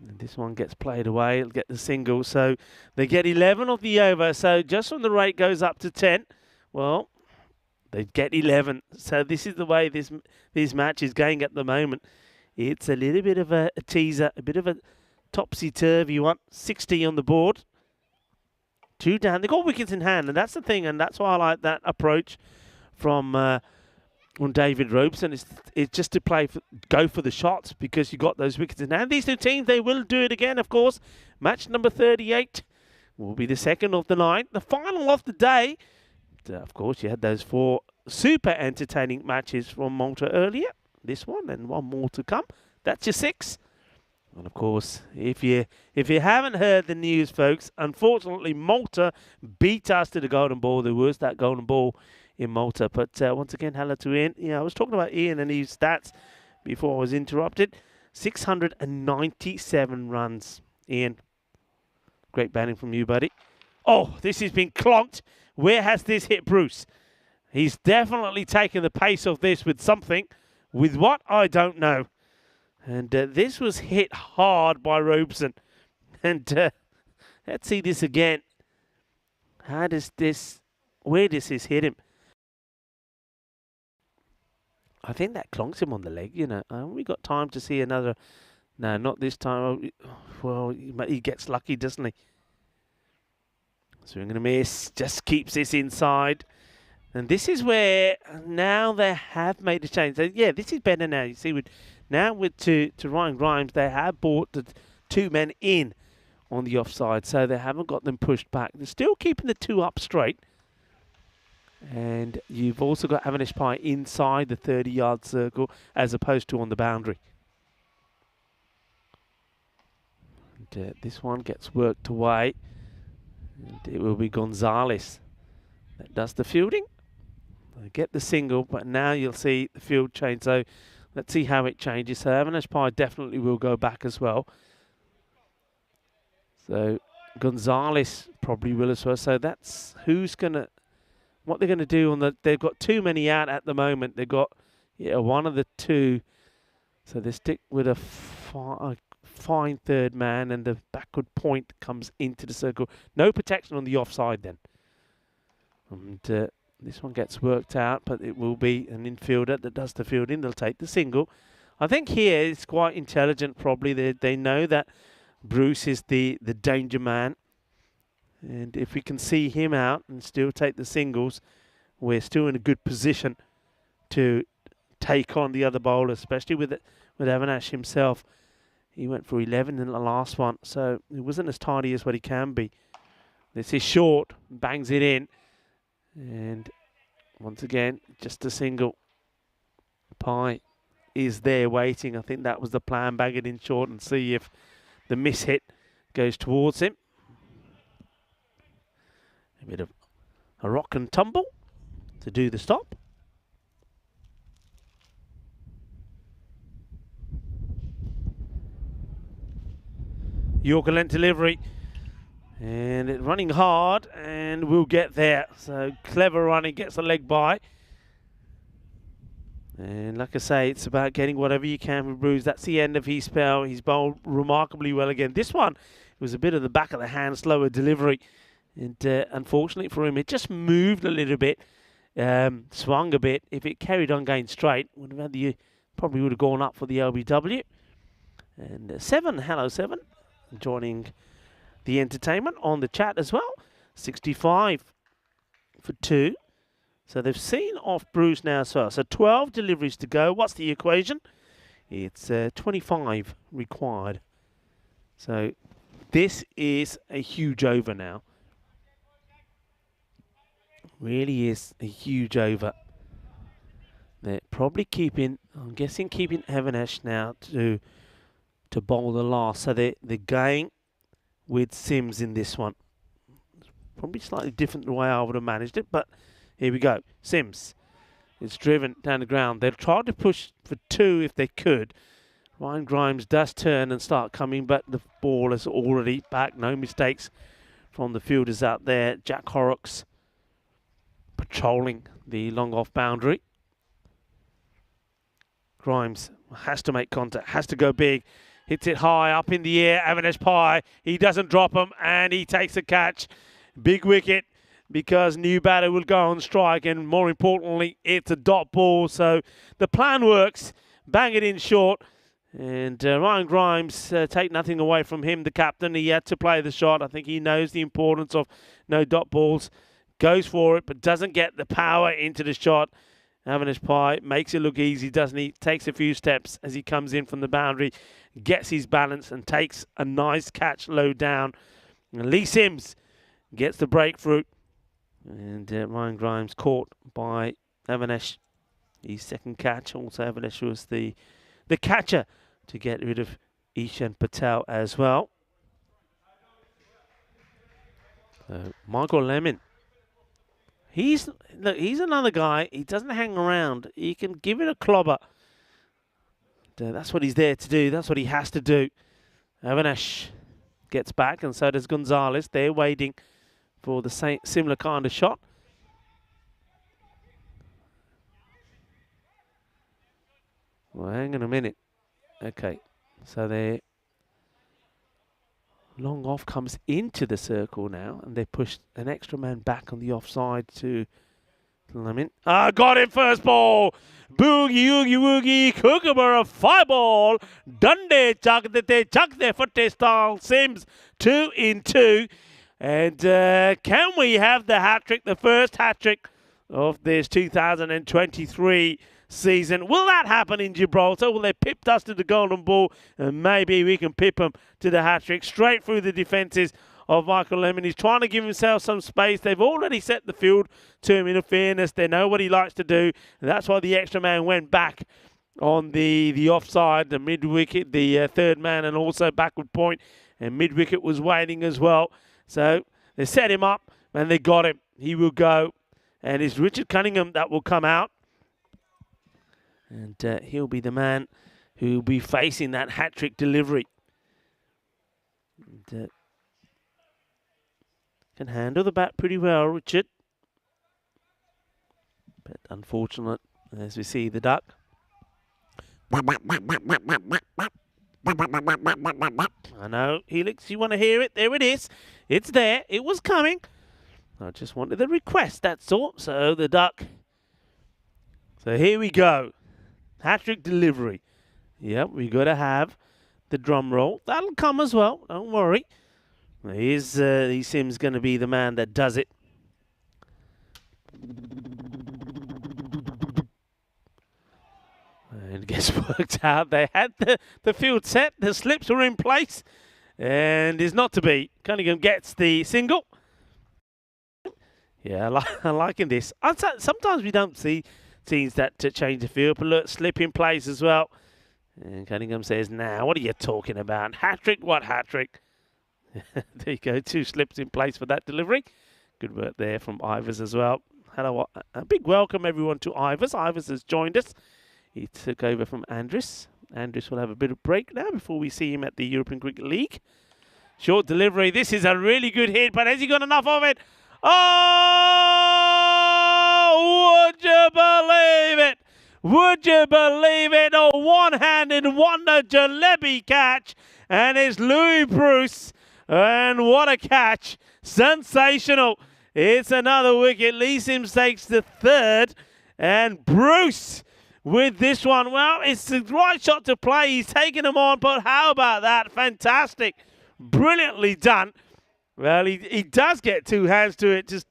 And this one gets played away. It'll get the single. So they get 11 of the over. So just when the rate goes up to 10, well, they get 11. So this is the way this match is going at the moment. It's a little bit of a teaser, a bit of a topsy-turvy one. 60 on the board. 2 down. They've got wickets in hand, and that's the thing, and that's why I like that approach from David Robeson. It's just to go for the shots because you got those wickets in hand. These two teams, they will do it again, of course. Match number 38 will be the second of the night, the final of the day. Of course, you had those 4 super entertaining matches from Malta earlier. This one and one more to come. That's your 6. And of course, if you haven't heard the news, folks, unfortunately Malta beat us to the golden ball. There was that golden ball in Malta. But once again, hello to Ian. Yeah, I was talking about Ian and his stats before I was interrupted. 697 runs, Ian. Great batting from you, buddy. Oh, this has been clonked. Where has this hit Bruce? He's definitely taken the pace of this with something. With what? I don't know. And this was hit hard by Robeson. And let's see this again. Where does this hit him? I think that clonks him on the leg, you know. We got time to see another. No, not this time. Well, he gets lucky, doesn't he? Swing and a miss. Just keeps this inside. And this is where now they have made a change. So, yeah, this is better now. You see, to Ryan Grimes, they have brought the 2 men in on the offside, so they haven't got them pushed back. They're still keeping the 2 up straight. And you've also got Avinash Pai inside the 30-yard circle as opposed to on the boundary. And, this one gets worked away. And it will be Gonzalez that does the fielding. They get the single, but now you'll see the field change. So let's see how it changes. So Avinash Pai definitely will go back as well. So Gonzalez probably will as well. So that's what they're going to do they've got too many out at the moment. They've got one of the 2. So they stick with a fine third man, and the backward point comes into the circle. No protection on the offside then. And this one gets worked out, but it will be an infielder that does the fielding. They'll take the single. I think here it's quite intelligent probably. They know that Bruce is the danger man. And if we can see him out and still take the singles, we're still in a good position to take on the other bowler, especially with Avinash himself. He went for 11 in the last one, so he wasn't as tidy as what he can be. This is short, bangs it in. And once again, just a single. Pai is there waiting. I think that was the plan, bang it in short and see if the miss hit goes towards him. A bit of a rock and tumble to do the stop. Yorker length delivery. And it running hard, and we'll get there. So clever running, gets a leg by. And like I say, it's about getting whatever you can with Bruce. That's the end of his spell. He's bowled remarkably well again. This one was a bit of the back of the hand, slower delivery. And unfortunately for him, it just moved a little bit, swung a bit. If it carried on going straight, would have had probably would have gone up for the LBW. And 7, hello 7, joining the entertainment on the chat as well. 65 for 2. So they've seen off Bruce now as well. So 12 deliveries to go. What's the equation? It's 25 required. So this is a huge over now. Really is a huge over. They're probably keeping, I'm guessing keeping Avanesh now to bowl the last. So they're going with Sims in this one. Probably slightly different the way I would have managed it, but here we go. Sims. It's driven down the ground. They'll try to push for 2 if they could. Ryan Grimes does turn and start coming, but the ball is already back. No mistakes from the fielders out there. Jack Horrocks patrolling the long off boundary. Grimes has to make contact, has to go big. Hits it high up in the air. Avanesh Pai, he doesn't drop him, and he takes a catch. Big wicket, because new batter will go on strike, and more importantly, it's a dot ball. So the plan works. Bang it in short. And Ryan Grimes, take nothing away from him, the captain. He had to play the shot. I think he knows the importance of no dot balls. Goes for it, but doesn't get the power into the shot. Avanesh Pai makes it look easy, doesn't he? Takes a few steps as he comes in from the boundary, gets his balance and takes a nice catch low down. And Lee Sims gets the breakthrough. And Ryan Grimes caught by Avanesh. His second catch. Also Avanesh was the catcher to get rid of Ishan Patel as well. So Michael Lemon. He's another guy. He doesn't hang around. He can give it a clobber. That's what he's there to do. That's what he has to do. Avanesh gets back, and so does Gonzalez. They're waiting for the same similar kind of shot. Well, hang on a minute. Okay, so they're long off comes into the circle now, and they push an extra man back on the offside to Lemon. Got him first ball. Boogie, oogie, woogie, Kookaburra, 5 ball. Dundee, chakdete, chakde, foote style. Sims, 2 in 2. And can we have the hat-trick, the first hat-trick of this 2023 season? Will that happen in Gibraltar? Will they pip us to the golden ball? And maybe we can pip them to the hat-trick straight through the defences of Michael Lemon. He's trying to give himself some space. They've already set the field to him in fairness. They know what he likes to do. And that's why the extra man went back on the offside, the mid-wicket, the third man, and also backward point. And mid-wicket was waiting as well. So they set him up and they got him. He will go. And it's Richard Cunningham that will come out. And he'll be the man who will be facing that hat-trick delivery. And, can handle the bat pretty well, Richard. But unfortunate, as we see the duck. I know, Helix, you want to hear it? There it is. It's there. It was coming. I just wanted the request, that's all. So the duck. So here we go. Hat-trick delivery. Yep, we got to have the drum roll. That'll come as well. Don't worry. Here's Sims going to be the man that does it. And it gets worked out. They had the field set. The slips were in place. And is not to be. Cunningham gets the single. Yeah, I'm liking this. Sometimes we don't see seems that to change the field. But look, slip in place as well. And Cunningham says, nah, what are you talking about? Hat-trick? What hat-trick? There you go, 2 slips in place for that delivery. Good work there from Ivers as well. Hello, a big welcome everyone to Ivers. Ivers has joined us. He took over from Andris. Andris will have a bit of break now before we see him at the European Cricket League. Short delivery. This is a really good hit, but has he got enough of it? Oh, would you believe it? Would you believe it? A one-handed wonder jalebi catch, and it's Louis Bruce. And what a catch. Sensational. It's another wicket. Lee Sims takes the 3rd, and Bruce with this one. Well, it's the right shot to play. He's taken him on, but how about that? Fantastic. Brilliantly done. Well, he does get 2 hands to it just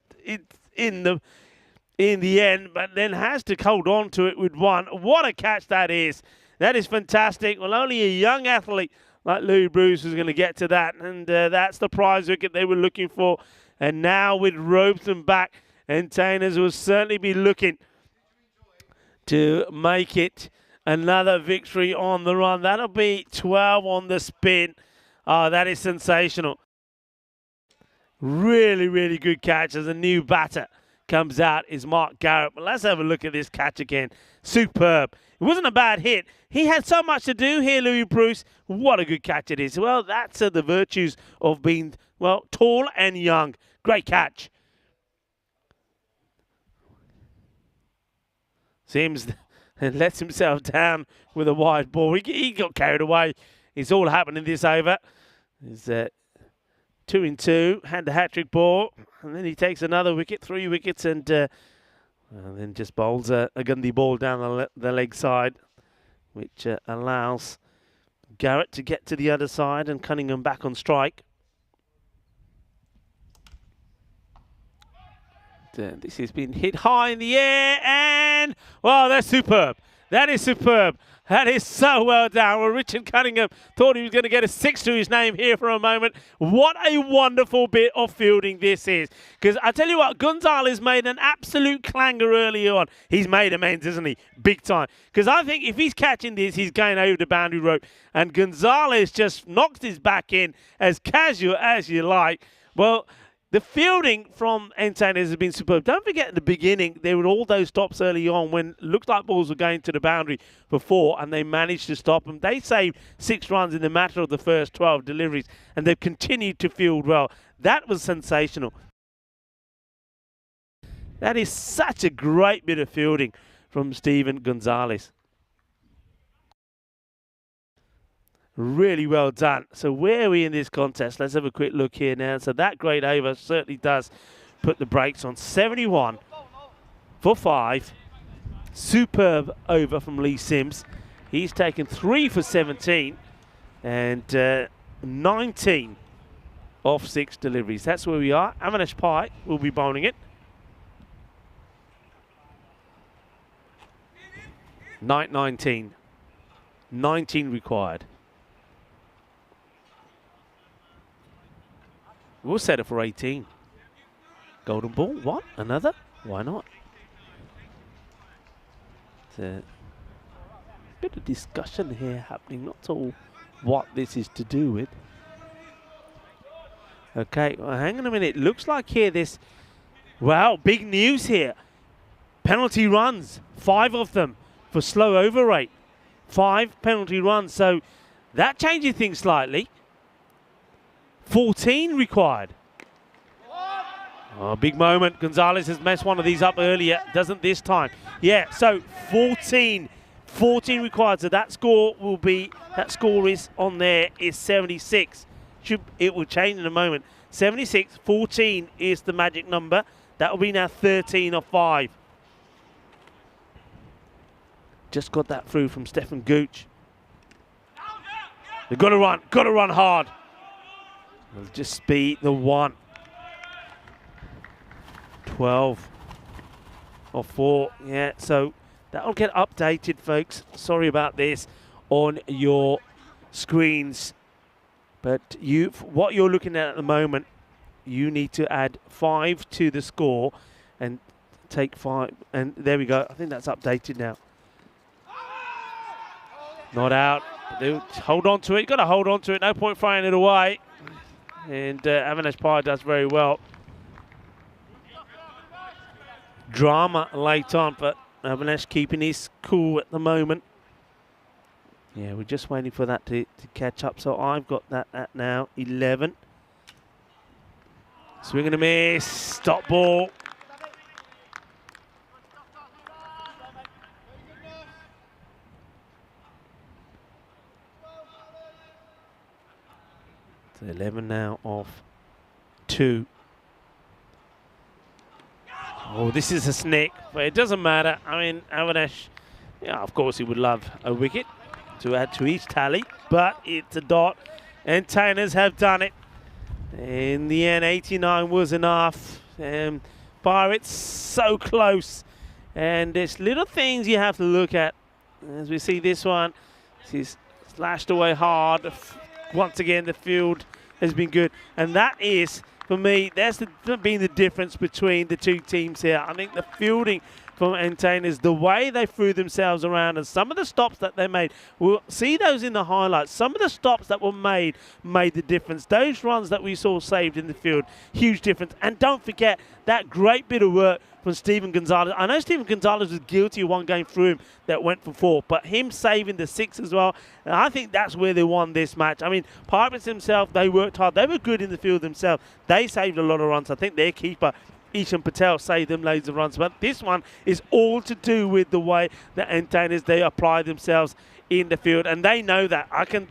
in the end, but then has to hold on to it with 1. What a catch that is. That is fantastic. Well, only a young athlete like Louis Bruce was going to get to that, and that's the prize wicket they were looking for. And now with Robeson back, Entertainers will certainly be looking to make it another victory on the run. That'll be 12 on the spin. Oh, that is sensational. Really, really good catch as a new batter comes out is Mark Garrett. But let's have a look at this catch again. Superb. It wasn't a bad hit. He had so much to do here, Louis Bruce. What a good catch it is. Well, that's the virtues of being, well, tall and young. Great catch. Sims lets himself down with a wide ball. He got carried away. It's all happened in this over. It's 2 in 2. Had the hat-trick ball. And then he takes another wicket, 3 wickets, and then just bowls a Gundy ball down the leg side, which allows Garrett to get to the other side and Cunningham back on strike. This has been hit high in the air, and, well, that's superb. That is superb. That is so well done. Well, Richard Cunningham thought he was going to get a 6 to his name here for a moment. What a wonderful bit of fielding this is. Because I tell you what, Gonzalez made an absolute clanger early on. He's made amends, isn't he? Big time. Because I think if he's catching this, he's going over the boundary rope. And Gonzalez just knocks his back in as casual as you like. Well, the fielding from Entertainers has been superb. Don't forget at the beginning, there were all those stops early on when it looked like balls were going to the boundary before, and they managed to stop them. They saved 6 runs in the matter of the first 12 deliveries, and they've continued to field well. That was sensational. That is such a great bit of fielding from Steven Gonzalez. Really well done. So where are we in this contest? Let's have a quick look here now. So that great over certainly does put the brakes on. 71 for 5. Superb over from Lee Sims. He's taken 3 for 17 and 19 off 6 deliveries. That's where we are. Avinash Pai will be bowling it. Night 19. 19 required. We'll set it for 18. Golden ball. What? Another? Why not? It's a bit of discussion here happening. Not all what this is to do with. Okay, well, hang on a minute. Looks like here this... Wow, big news here. Penalty runs. 5 of them for slow over rate. 5 penalty runs. So that changes things slightly. 14 required. Oh, big moment. Gonzalez has messed one of these up earlier. Doesn't this time. Yeah, so 14 required. So that score will be, that score is on there is 76. It will change in a moment. 76, 14 is the magic number. That will be now 13 of 5. Just got that through from Stefan Gooch. They've got to run hard. It'll just be the 1. 12 or 4. Yeah, so that'll get updated, folks. Sorry about this on your screens. But what you're looking at the moment, you need to add 5 to the score and take 5. And there we go. I think that's updated now. Not out. They hold on to it. Got to hold on to it. No point throwing it away. And Avinash Pai does very well. Drama late on, but Avinash keeping his cool at the moment. Yeah, we're just waiting for that to catch up. So I've got that at now 11. Swing and a miss. Stop ball. So 11 now off 2. Oh, this is a snake, but it doesn't matter. I mean, Avinash, yeah, of course he would love a wicket to add to each tally, but it's a dot, and Tainers have done it. In the end, 89 was enough. Pirates so close, and there's little things you have to look at. As we see this one, she's slashed away hard. Once again, the field has been good, and that is, for me, that's been the difference between the two teams here. I think the fielding from Tainers, the way they threw themselves around, and some of the stops that they made, we'll see those in the highlights. Some of the stops that were made the difference. Those runs that we saw saved in the field, huge difference. And don't forget that great bit of work from Stephen Gonzalez. I know Stephen Gonzalez was guilty of one game through him that went for 4, but him saving the 6 as well, and I think that's where they won this match. I mean, Pirates themselves, they worked hard. They were good in the field themselves. They saved a lot of runs. I think their keeper, Ishan Patel, saved them loads of runs. But this one is all to do with the way the Tainers, they apply themselves in the field, and they know that. I can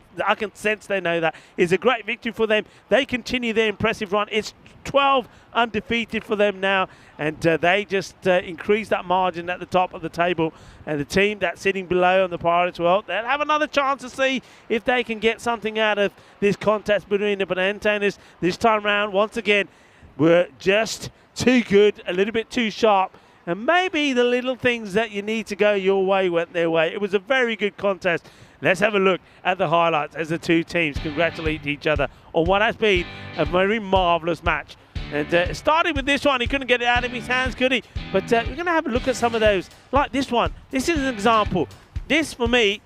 sense they know that. It's a great victory for them. They continue their impressive run. It's 12 undefeated for them now, and they just increase that margin at the top of the table. And the team that's sitting below on the Pirates, well, they'll have another chance to see if they can get something out of this contest between the Tainers this time round. Once again, were just too good, a little bit too sharp, and maybe the little things that you need to go your way went their way. It was a very good contest. Let's have a look at the highlights as the two teams congratulate each other on what has been a very marvellous match. And starting with this one, he couldn't get it out of his hands, could he? But we're going to have a look at some of those. Like this one. This is an example. This, for me,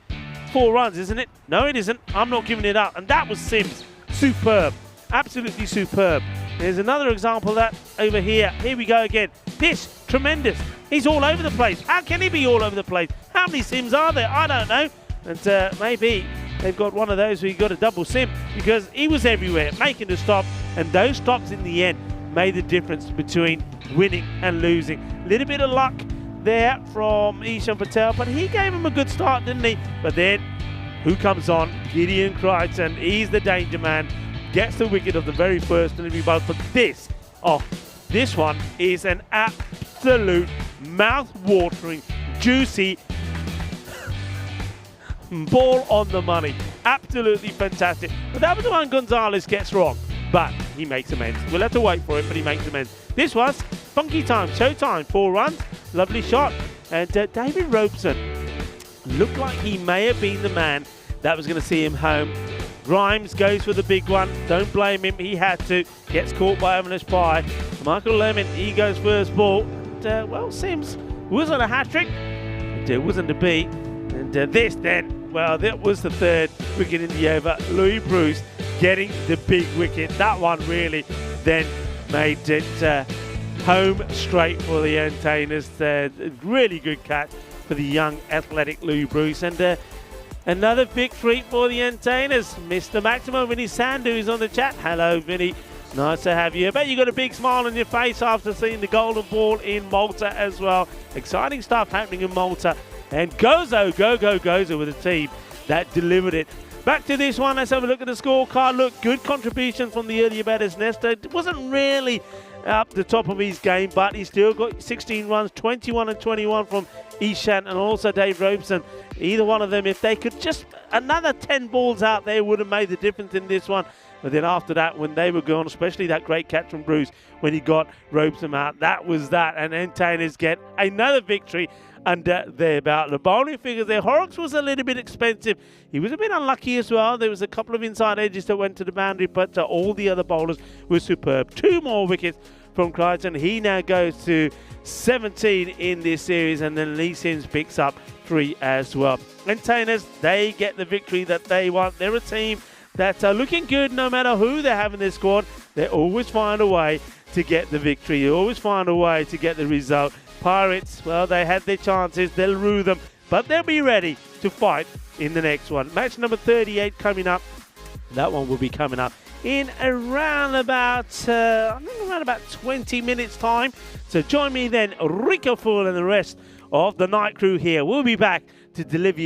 4 runs, isn't it? No, it isn't. I'm not giving it up. And that was Sims. Superb. Absolutely superb. There's another example of that over here. Here we go again. This, tremendous. He's all over the place. How can he be all over the place? How many Sims are there? I don't know. And maybe they've got one of those where you got a double Sim, because he was everywhere, making the stop. And those stops in the end made the difference between winning and losing. A little bit of luck there from Ishan Patel, but he gave him a good start, didn't he? But then, who comes on? Gideon Crichton. He's the danger man. Gets the wicket of the very first delivery ball. But this one is an absolute mouth-watering, juicy ball on the money. Absolutely fantastic. But that was the one Gonzalez gets wrong. But he makes amends. We'll have to wait for it, but he makes amends. This was funky time, showtime. 4 runs, lovely shot. And David Robeson looked like he may have been the man that was going to see him home. Grimes goes for the big one. Don't blame him. He had to. Gets caught by Avinash Pai. Michael Lemon, he goes first ball. And, well, Sims wasn't a hat-trick. It wasn't to be. And this then, well, that was the 3rd wicket in the over. Louis Bruce getting the big wicket. That one really then made it home straight for the Tainers. Really good catch for the young, athletic Louis Bruce. And another victory for the Tainers. Mr. Maximo, Vinny Sandu is on the chat. Hello, Vinny. Nice to have you. I bet you got a big smile on your face after seeing the golden ball in Malta as well. Exciting stuff happening in Malta. And Gozo with a team that delivered it. Back to this one. Let's have a look at the scorecard. Look, good contribution from the earlier batters. Nesta it wasn't really up the top of his game, but he still got 16 runs, 21 and 21 from Ishan and also Dave Robeson. Either one of them, if they could just another 10 balls out there, would have made the difference in this one. But then after that, when they were gone, especially that great catch from Bruce when he got Robeson out, that was that. And Tainers get another victory under their belt. The bowling figures there, Horrocks was a little bit expensive. He was a bit unlucky as well. There was a couple of inside edges that went to the boundary, but all the other bowlers were superb. 2 more wickets from Crichton. He now goes to 17 in this series, and then Lee Sims picks up 3 as well. Entertainers, they get the victory that they want. They're a team that are looking good no matter who they have in their squad. They always find a way to get the victory. They always find a way to get the result. Pirates, well, they had their chances. They'll rue them, but they'll be ready to fight in the next one. Match number 38 coming up. That one will be coming up in around about, I think around about 20 minutes time. So join me then, Rico Fool and the rest of the night crew here. We'll be back to deliver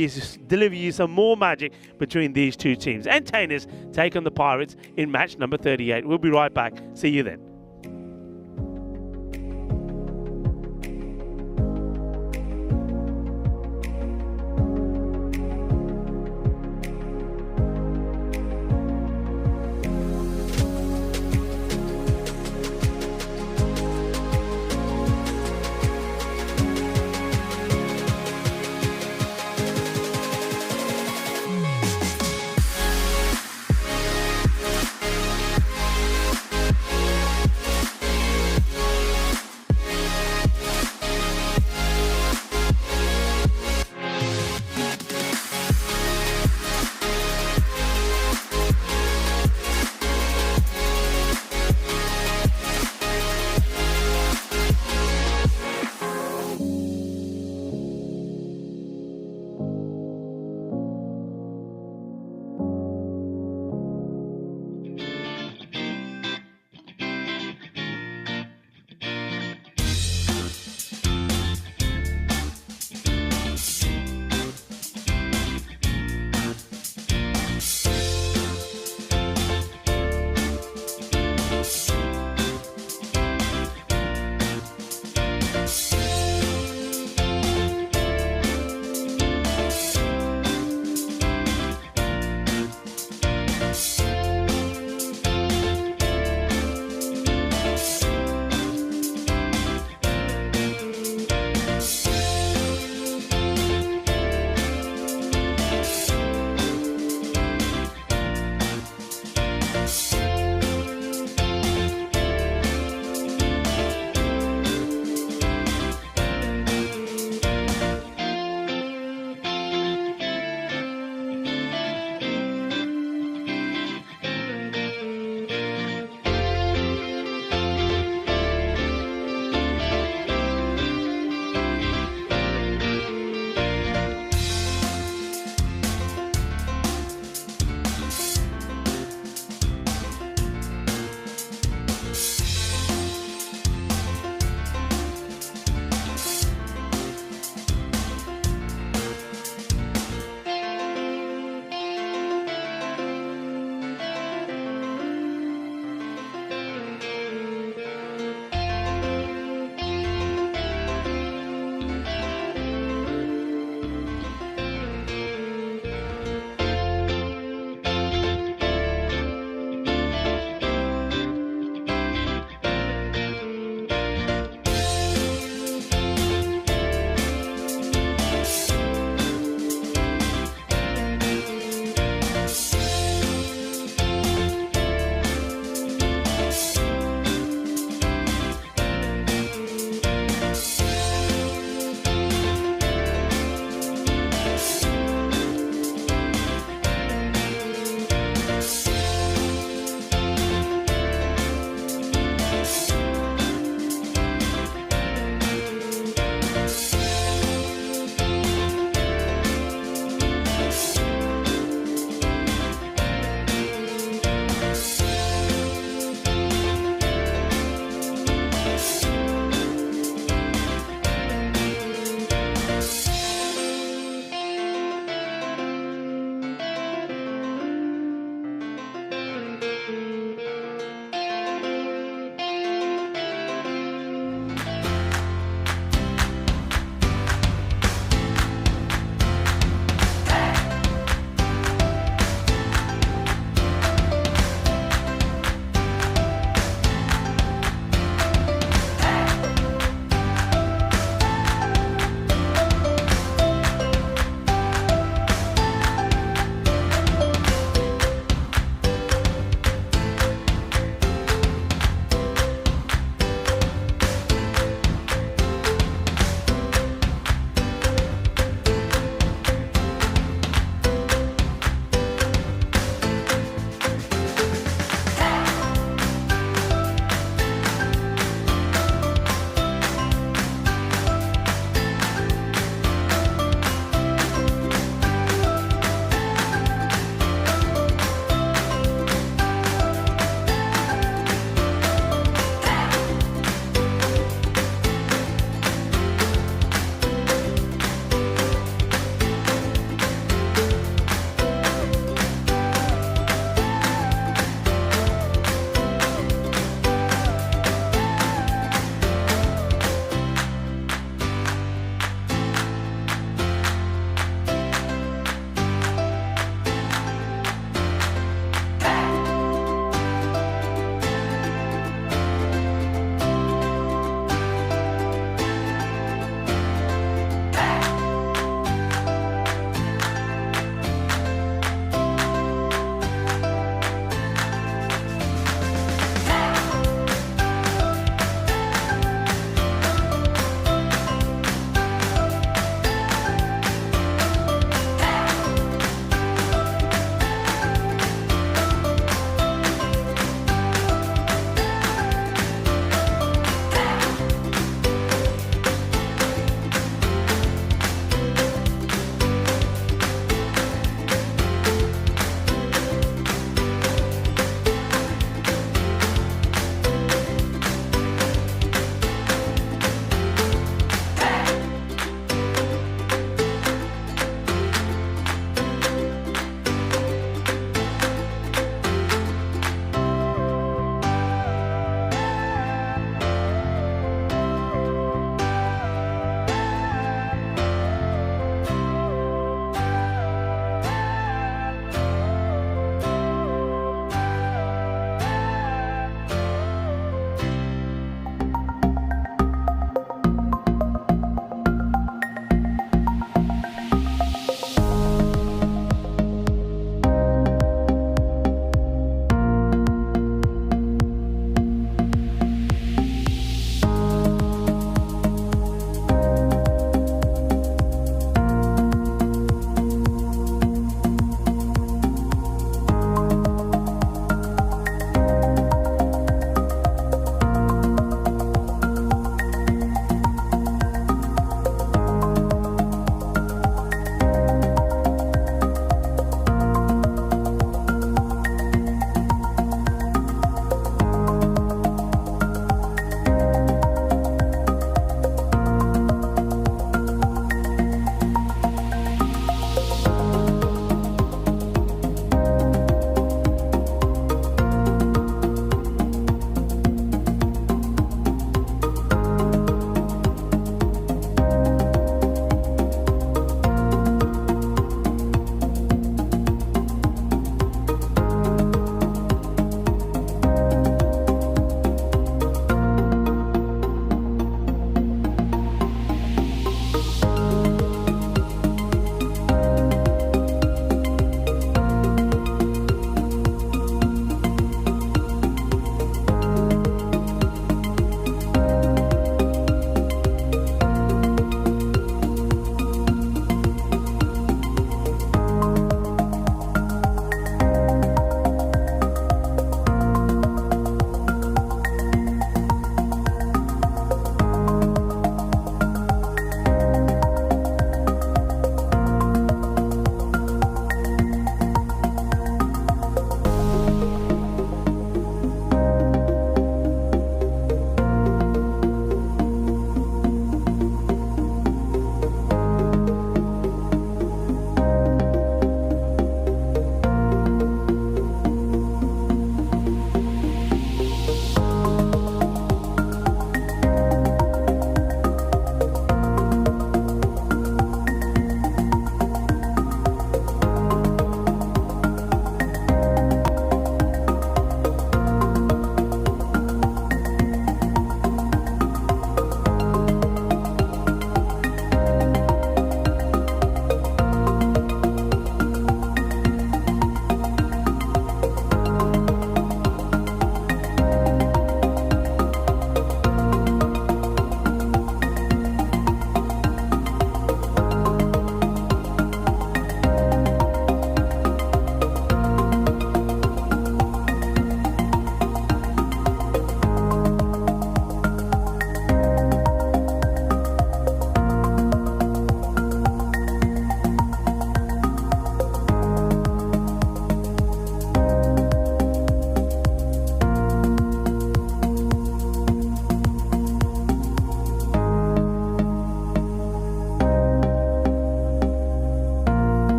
you some more magic between these two teams. Entertainers take on the Pirates in match number 38. We'll be right back. See you then.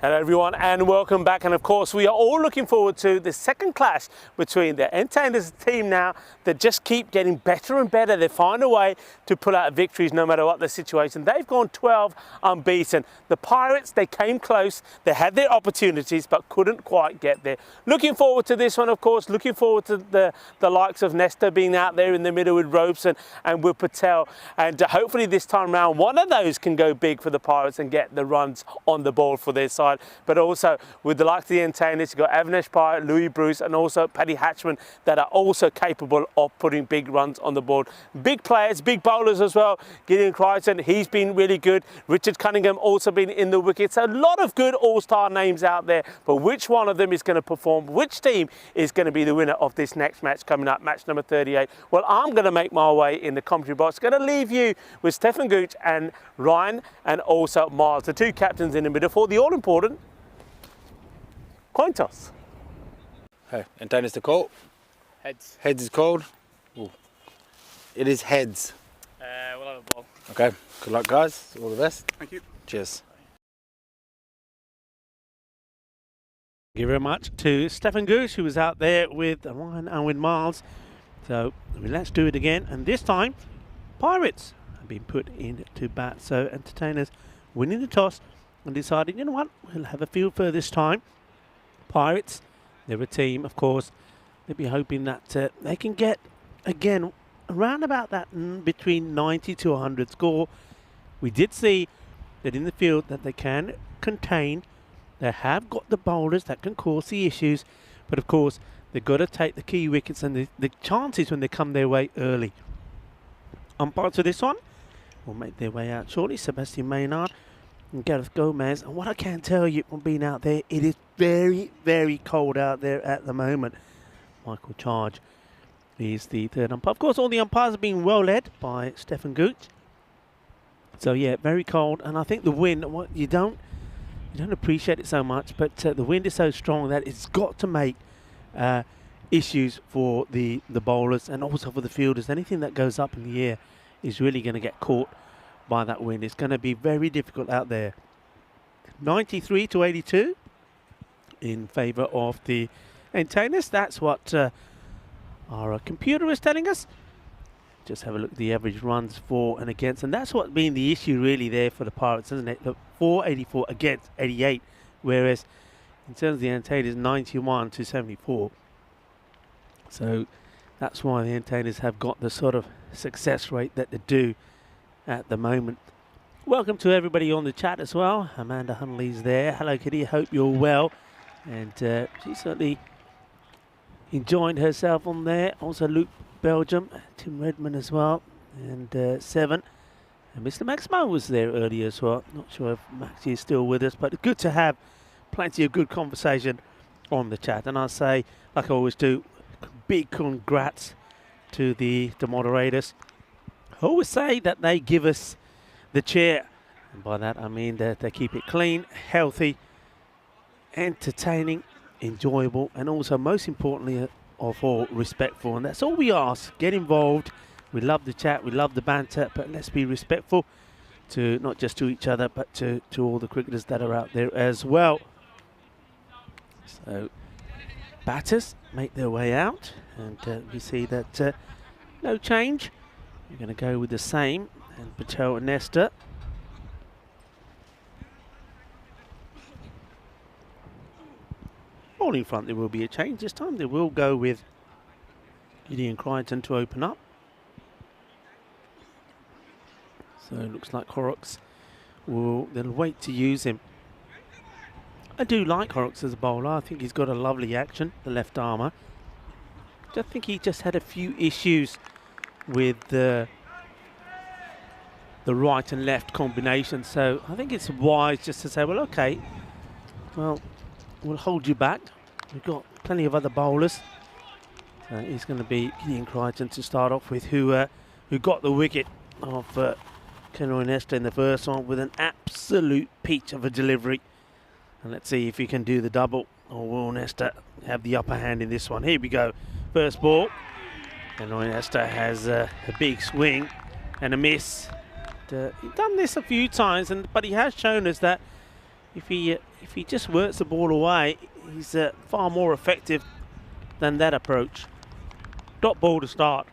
Hello everyone and welcome back, and of course we are all looking forward to the second clash between the Entertainers team now that just keep getting better and better. They find a way to pull out victories no matter what the situation. They've gone 12 unbeaten. The Pirates, they came close, they had their opportunities but couldn't quite get there. Looking forward to this one, of course, looking forward to the likes of Nesta being out there in the middle with Ropes and with Patel, and hopefully this time round one of those can go big for the Pirates and get the runs on the ball for their side. But also with the likes of the Entertainers, you've got Avinash Pirate, Louis Bruce and also Paddy Hatchman that are also capable of putting big runs on the board. Big players, big bowlers as well. Gideon Crichton, he's been really good. Richard Cunningham also been in the wickets. A lot of good all-star names out there, but which one of them is going to perform? Which team is going to be the winner of this next match coming up, match number 38? Well, I'm going to make my way in the commentary box. Going to leave you with Stefan Gooch and Ryan and also Miles, the two captains in the middle for the all-important coin toss. Hey, Entertainers to call. Heads. Heads is called. Ooh. It is heads. We'll have a ball. Okay, good luck guys, all the best. Thank you. Cheers. Thank you very much to Stefan Goose, who was out there with Ryan and with Miles. So let's do it again, and this time Pirates have been put into bat. So Entertainers winning the toss and decided, you know what, we'll have a field for this time. Pirates, they're a team, of course. They'll be hoping that they can get, again, around about that between 90 to 100 score. We did see that in the field that they can contain. They have got the bowlers that can cause the issues, but of course, they've got to take the key wickets and the chances when they come their way early. Umpires for this one will make their way out shortly. Sebastian Maynard and Gareth Gomez. And what I can tell you from being out there, it is very, very cold out there at the moment. Michael Charge is the third umpire. Of course, all the umpires have been well led by Stefan Gooch. So yeah, very cold. And I think the wind, you don't appreciate it so much, but the wind is so strong that it's got to make issues for the bowlers and also for the fielders. Anything that goes up in the air is really going to get caught by that wind. It's going to be very difficult out there. 93 to 82 in favour of the Entertainers. That's what our computer is telling us. Just have a look at the average runs for and against, and that's what's been the issue really there for the Pirates, isn't it? Look, 484 against 88, whereas in terms of the Entertainers, 91 to 74. So that's why the Entertainers have got the sort of success rate that they do at the moment. Welcome to everybody on the chat as well. Amanda Hunley's there. Hello Kitty, hope you're well. And she certainly enjoyed herself on there. Also Luke Belgium, Tim Redmond as well, and Seven. And Mr. Maximo was there earlier as well. Not sure if Maxie is still with us, but good to have plenty of good conversation on the chat. And I say, like I always do, big congrats to the moderators. I always say that they give us the chair, and by that I mean that they keep it clean, healthy, entertaining, enjoyable, and also most importantly of all, respectful. And that's all we ask. Get involved. We love the chat, we love the banter, but let's be respectful to not just to each other, but to all the cricketers that are out there as well. So batters make their way out, and we see that no change. We're going to go with the same, and Patel and Nesta. Bowling front, there will be a change this time. They will go with Gideon Crichton to open up. So it looks like Horrocks they'll wait to use him. I do like Horrocks as a bowler. I think he's got a lovely action, the left armour. I think he just had a few issues with the right and left combination. So I think it's wise just to say, well, okay, well, we'll hold you back. We've got plenty of other bowlers. So he's going to be Gideon Crichton to start off with, who got the wicket of Kenroy Nesta in the first one with an absolute peach of a delivery. And let's see if he can do the double, or will Nesta have the upper hand in this one. Here we go. First ball. Kenroy Nesta has a big swing and a miss. He's done this a few times, but he has shown us that if he just works the ball away, he's far more effective than that approach. Dot ball to start.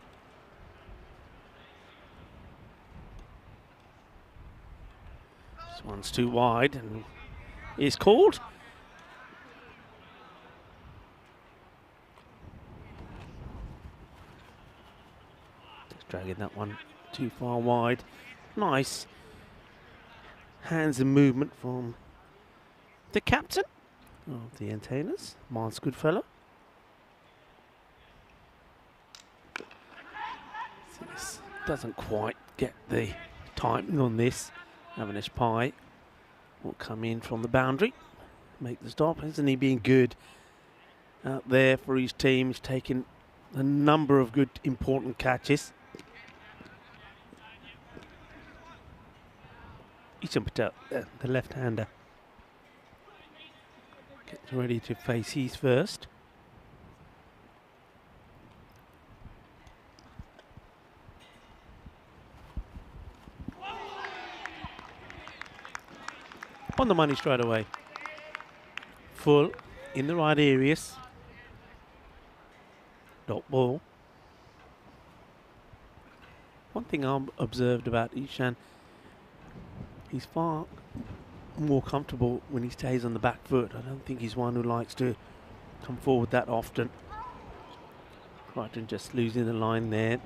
This one's too wide and is called. Just dragging that one too far wide. Nice hands and movement from the captain of the Antennas, Miles Goodfellow. This doesn't quite get the timing on this. Avinash Pai will come in from the boundary, make the stop. Hasn't he been good out there for his team? He's taken a number of good, important catches. Ishan Patel, the left-hander, gets ready to face his first. On the money straight away. Full in the right areas. Dot ball. One thing I've observed about Ishan, he's far more comfortable when he stays on the back foot. I don't think he's one who likes to come forward that often. Crichton just losing the line there.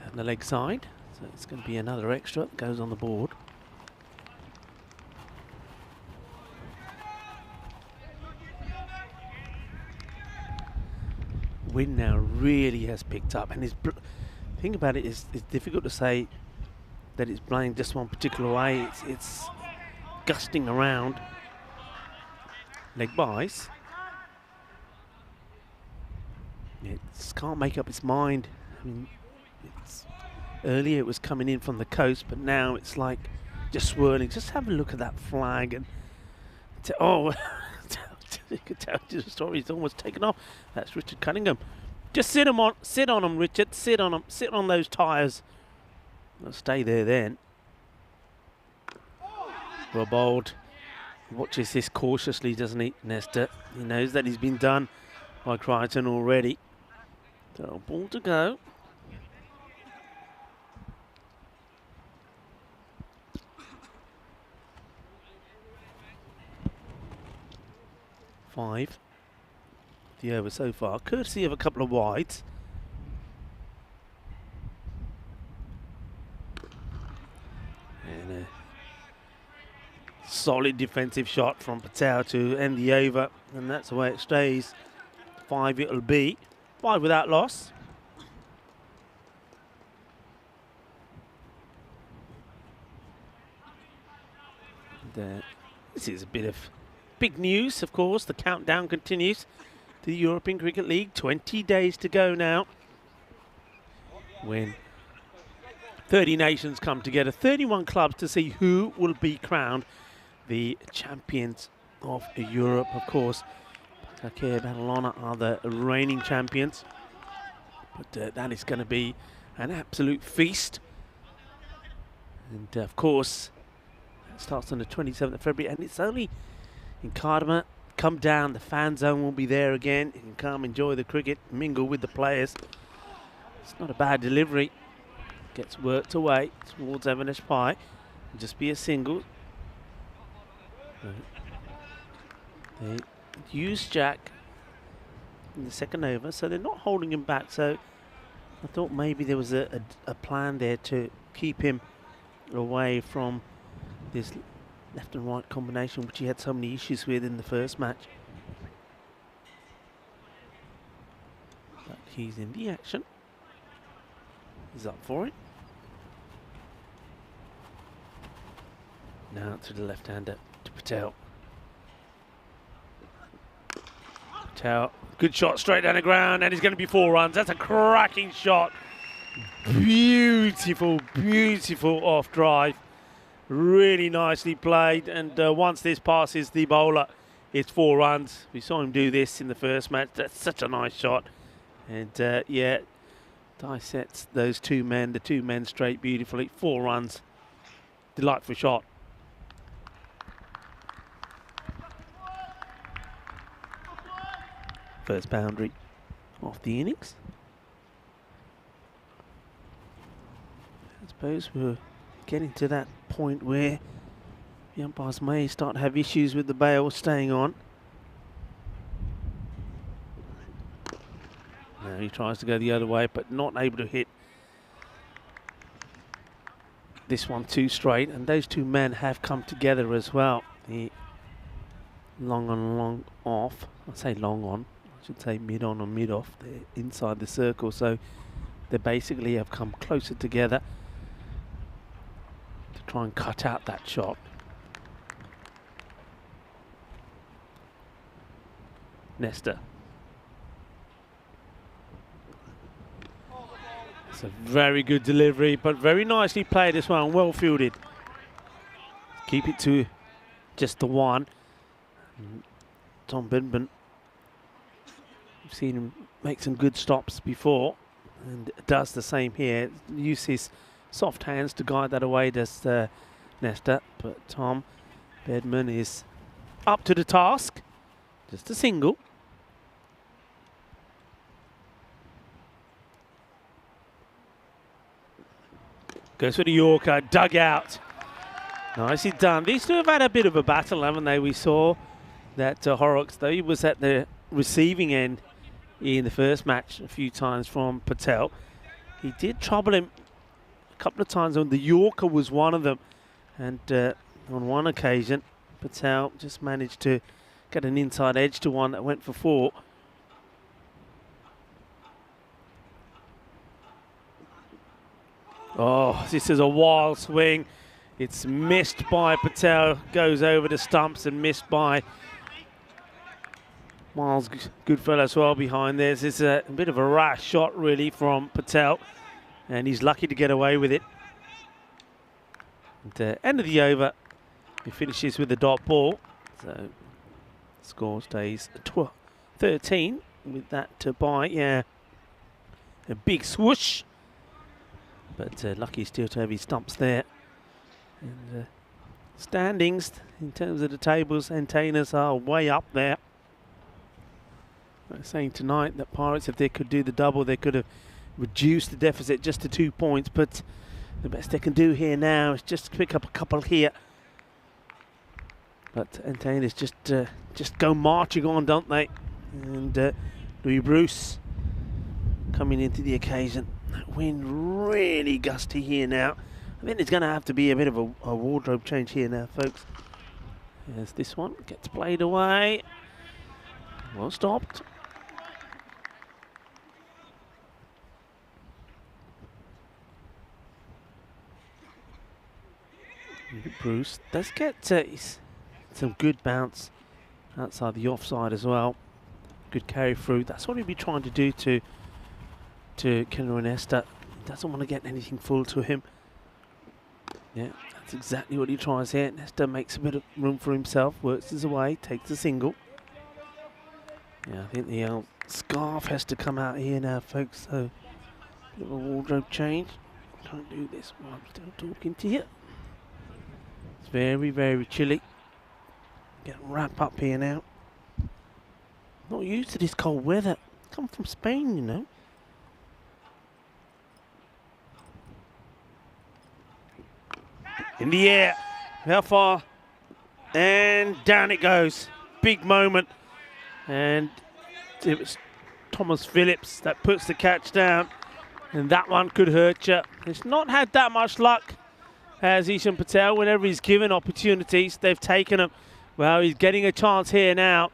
And the leg side. So it's going to be another extra that goes on the board. Wind now really has picked up, and the thing about it is it's difficult to say that it's blowing just one particular way. It's gusting around. Leg buys. It can't make up its mind. I mean, earlier it was coming in from the coast, but now it's like just swirling. Just have a look at that flag and oh, you can tell the story. It's almost taken off. That's Richard Cunningham. Just sit on them, Richard. Sit on them. Sit on those tyres. They'll stay there then. Robold watches this cautiously, doesn't he, Nesta? He knows that he's been done by Crichton already. So ball to go. Five. The over so far, courtesy of a couple of wides. And a solid defensive shot from Patel to end the over, and that's the way it stays. 5 it'll be. 5 without loss. And, this is a bit of big news, of course. The countdown continues to the European Cricket League. 20 days to go now, when 30 nations come together, 31 clubs, to see who will be crowned the champions of Europe. Of course, Pakistan Barcelona are the reigning champions, but that is going to be an absolute feast. And of course, it starts on the 27th of February, and it's only in Cardamom. Come down, the fan zone will be there again. You can come enjoy the cricket, mingle with the players. It's not a bad delivery. Gets worked away towards Avinash Pai. Just be a single. They use Jack in the second over, so they're not holding him back. So I thought maybe there was a plan there to keep him away from this left and right combination, which he had so many issues with in the first match. But he's in the action. He's up for it. Now to the left-hander, to Patel. Patel, good shot straight down the ground, and he's going to be 4 runs. That's a cracking shot. Beautiful, beautiful off drive. Really nicely played, and once this passes the bowler, it's 4 runs. We saw him do this in the first match. That's such a nice shot. And yeah, dissects those the 2 men straight beautifully. 4 runs delightful shot. First boundary of the innings. I suppose we're getting to that point where the umpires may start to have issues with the bail staying on. Now he tries to go the other way, but not able to hit this one too straight. And those two men have come together as well. The long on, long off. I say long on. I should say mid on or mid off. They're inside the circle, so they basically have come closer together to try and cut out that shot. Nesta. It's a very good delivery, but very nicely played as well, and well fielded. Keep it to just the one. Tom Binban, we've seen him make some good stops before, and does the same here. Use his soft hands to guide that away, does Nesta, but Tom Bedman is up to the task. Just a single. Goes for the Yorker, dug out. Nicely done. These two have had a bit of a battle, haven't they? We saw that Horrocks, though he was at the receiving end in the first match a few times from Patel. He did trouble him a couple of times, and the Yorker was one of them. And on one occasion, Patel just managed to get an inside edge to one that went for 4. Oh, this is a wild swing. It's missed by Patel, goes over the stumps and missed by Miles Goodfellow as well behind there. This is a bit of a rash shot really from Patel, and he's lucky to get away with it. And end of the over, he finishes with the dot ball. So score stays 13 with that to buy. Yeah, a big swoosh. But lucky still to have his stumps there. And standings in terms of the tables, Antennas are way up there. I was saying tonight that Pirates, if they could do the double, they could have reduced the deficit just to 2 points. But the best they can do here now is just pick up a couple here. But Antennas just go marching on, don't they? And Louis Bruce coming into the occasion. Wind really gusty here now. I think there's going to have to be a bit of a wardrobe change here now, folks. As this one gets played away. Well stopped. Bruce does get some good bounce outside the offside as well. Good carry through. That's what he'll be trying to do to Kenro Nesta. He doesn't want to get anything full to him. Yeah, that's exactly what he tries here. Nesta makes a bit of room for himself, works his way, takes a single. Yeah, I think the scarf has to come out here now, folks. So, bit of a wardrobe change. Can't do this while I'm still talking to you. It's very, very chilly. Get a wrap up here now. Not used to this cold weather. Come from Spain, you know. In the air, how far? And down it goes. Big moment. And it was Thomas Phillips that puts the catch down. And that one could hurt you. He's not had that much luck, has Ishan Patel. Whenever he's given opportunities, they've taken them. Well, he's getting a chance here now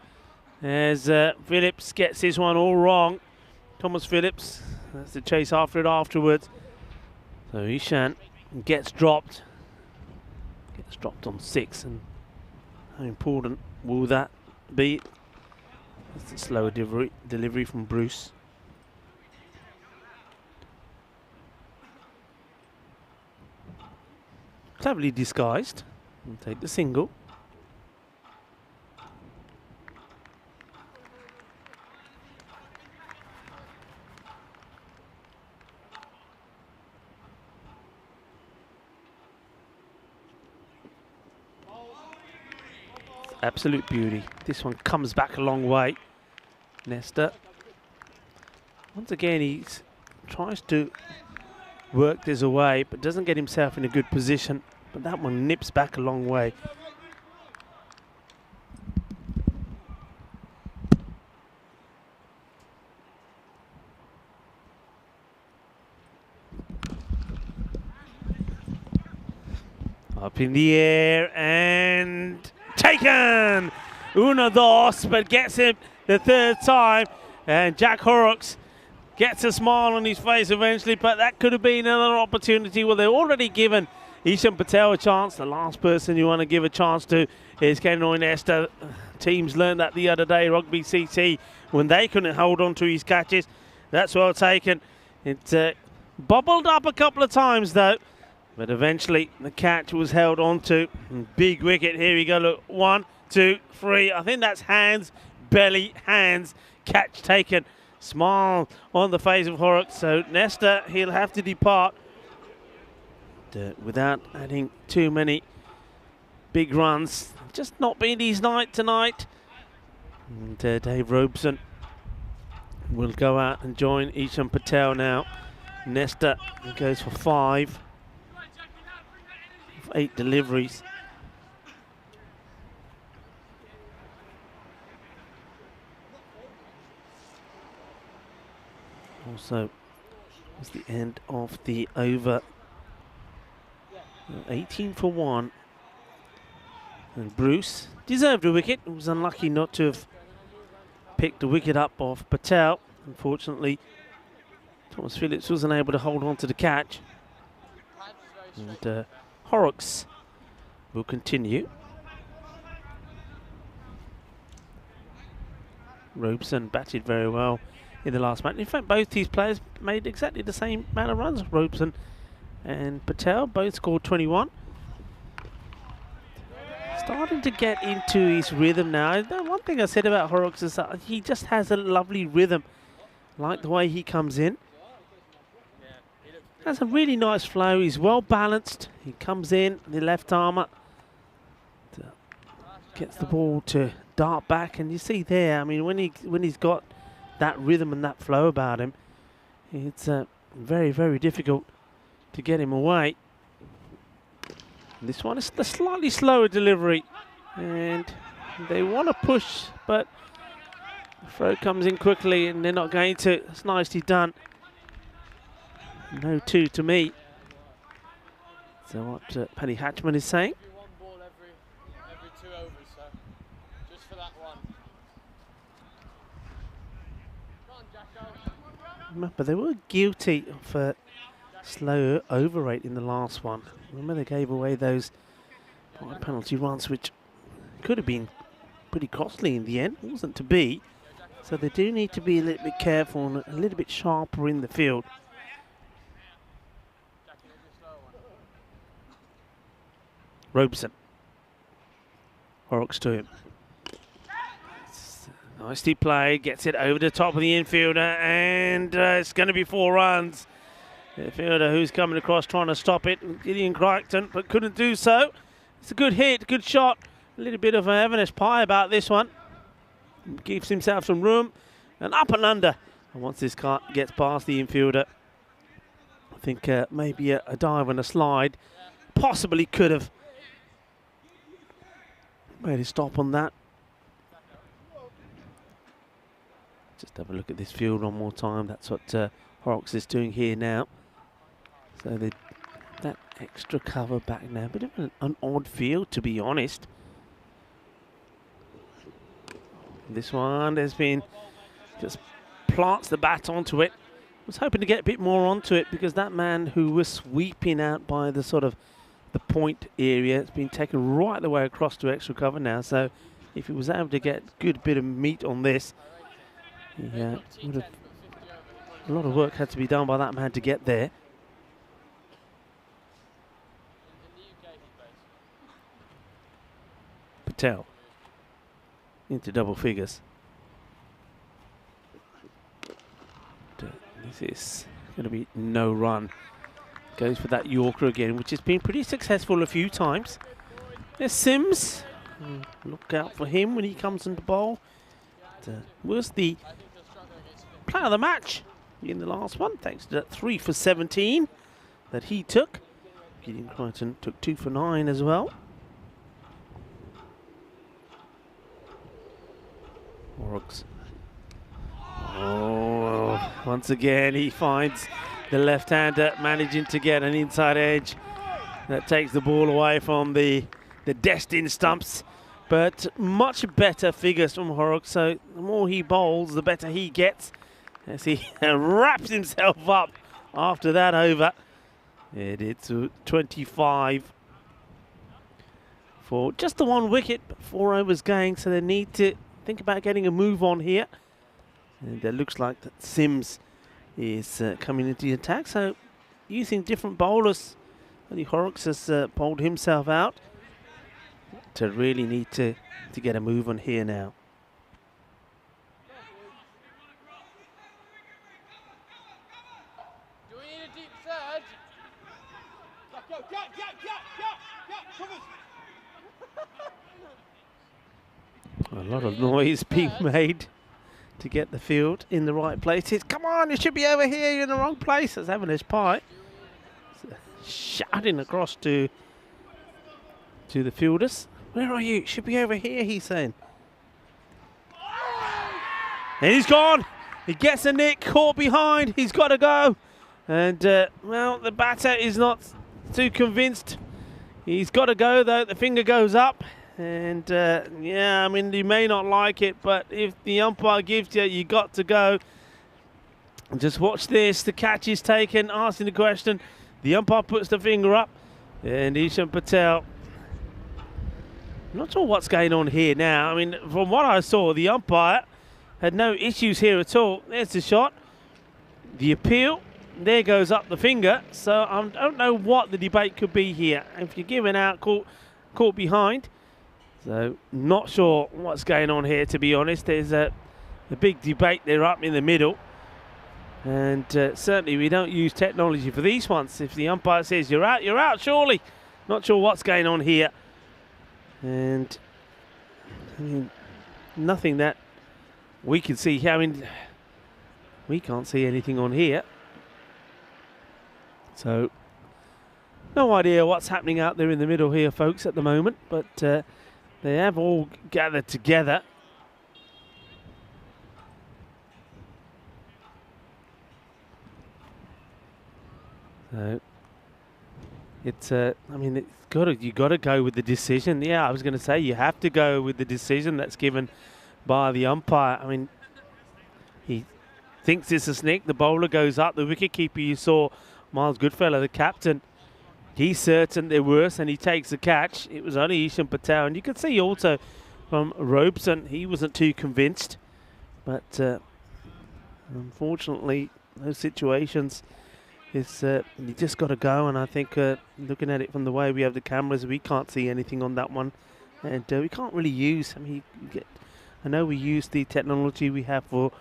as Phillips gets his one all wrong. Thomas Phillips, that's the chase after it afterwards. So Ishan gets dropped. Gets dropped on 6, and how important will that be? That's a slower delivery from Bruce. Cleverly disguised. We'll take the single. absolute beauty. This one comes back a long way. Nesta. Once again, he tries to work this away, but doesn't get himself in a good position. But that one nips back a long way. Up in the air and taken! Uno dos, but gets it the third time. And Jack Horrocks gets a smile on his face eventually, but that could have been another opportunity. Well, they've already given Ishan Patel a chance. The last person you want to give a chance to is Kenroy Nesta. Teams learned that the other day, Rugby CT, when they couldn't hold on to his catches. That's well taken. It bubbled up a couple of times, though. But eventually the catch was held on to. Big wicket. Here we go. Look, 1, 2, 3. I think that's hands, belly, hands. Catch taken. Smile on the face of Horrocks. So Nesta, he'll have to depart without adding too many big runs. Just not been his night tonight. And Dave Robeson will go out and join Ishan Patel now. Nesta goes for 5. 8 deliveries. Also, it's the end of the over. 18 for 1. And Bruce deserved a wicket. He was unlucky not to have picked the wicket up off Patel. Unfortunately, Thomas Phillips wasn't able to hold on to the catch. And Horrocks will continue. Robeson batted very well in the last match. In fact, both these players made exactly the same amount of runs. Robeson and Patel both scored 21. Starting to get into his rhythm now. One thing I said about Horrocks is that he just has a lovely rhythm. Like the way he comes in. Has a really nice flow. He's well balanced. He comes in, the left armour, gets the ball to dart back, and you see there. I mean, when he's got that rhythm and that flow about him, it's very, very difficult to get him away. This one is the slightly slower delivery, and they want to push, but the throw comes in quickly, and they're not going to. It's nicely done. No 2 to me. So what Paddy Hatchman is saying. One ball every 2 overs, so just for that one. Come on, Jacko. Remember, they were guilty of a slow over rate in the last one. Remember, they gave away those penalty runs, which could have been pretty costly in the end. It wasn't to be. So they do need to be a little bit careful and a little bit sharper in the field. Robeson. Horrocks to him. Nicely played, gets it over the top of the infielder, and it's going to be 4 runs. The infielder who's coming across trying to stop it, Gideon Crichton, but couldn't do so. It's a good hit, good shot. A little bit of an Evanish pie about this one. Gives himself some room, and up and under. And once this car gets past the infielder, I think maybe a dive and a slide possibly could have made a stop on that. Just have a look at this field one more time. That's what Horrocks is doing here now. So that extra cover back now. Bit of an odd field, to be honest. This one has been just plants the bat onto it. Was hoping to get a bit more onto it because that man who was sweeping out by the sort of the point area, it's been taken right the way across to extra cover now. So if he was able to get a good bit of meat on this, yeah, a lot of work had to be done by that man to get there. Patel into double figures. This is going to be no run. Goes for that Yorker again, which has been pretty successful a few times. There's Sims Look out for him when he comes into bowl. Was the player of the match in the last one, thanks to that 3 for 17 that he took. Gideon Crichton took 2 for 9 as well. Horrocks. Oh, once again he finds the left-hander managing to get an inside edge that takes the ball away from the destined stumps. But much better figures from Horrocks, so the more he bowls, the better he gets. As he wraps himself up after that over. It's 25 for just the 1 wicket, but 4 overs going, so they need to think about getting a move on here. And it looks like that Sims is coming into the attack, so using different bowlers. I think Horrocks has bowled himself out to really need to get a move on here now. Do we need a deep third? A lot of noise being made to get the field in the right places. Come on, you should be over here. You're in the wrong place. That's Avinash Pai shouting across to the fielders. Where are you? Should be over here, he's saying. And he's gone. He gets a nick, caught behind. He's got to go. And, well, the batter is not too convinced. He's got to go, though. The finger goes up. And, yeah, I mean, you may not like it, but if the umpire gives you got to go. And just watch this. The catch is taken, asking the question. The umpire puts the finger up. And Ishan Patel. I'm not sure what's going on here now. I mean, from what I saw, the umpire had no issues here at all. There's the shot. The appeal. There goes up the finger. So I don't know what the debate could be here. If you're giving out, caught behind. So not sure what's going on here, to be honest. There's a big debate there up in the middle. And certainly we don't use technology for these ones. If the umpire says you're out, surely. Not sure what's going on here. And I mean, nothing that we can see here. I mean, we can't see anything on here. So, no idea what's happening out there in the middle here, folks, at the moment. But they have all gathered together. So, it's I mean, you got to go with the decision. Yeah, I was going to say you have to go with the decision that's given by the umpire. I mean, he thinks it's a snick. The bowler goes up. The wicketkeeper, you saw, Miles Goodfellow, the captain, he's certain they're worse, and he takes the catch. It was only Ishan Patel, and you could see also from Robeson, he wasn't too convinced. But unfortunately, those situations. You just got to go, and I think looking at it from the way we have the cameras, we can't see anything on that one, and we can't really use. I mean, I know we use the technology we have for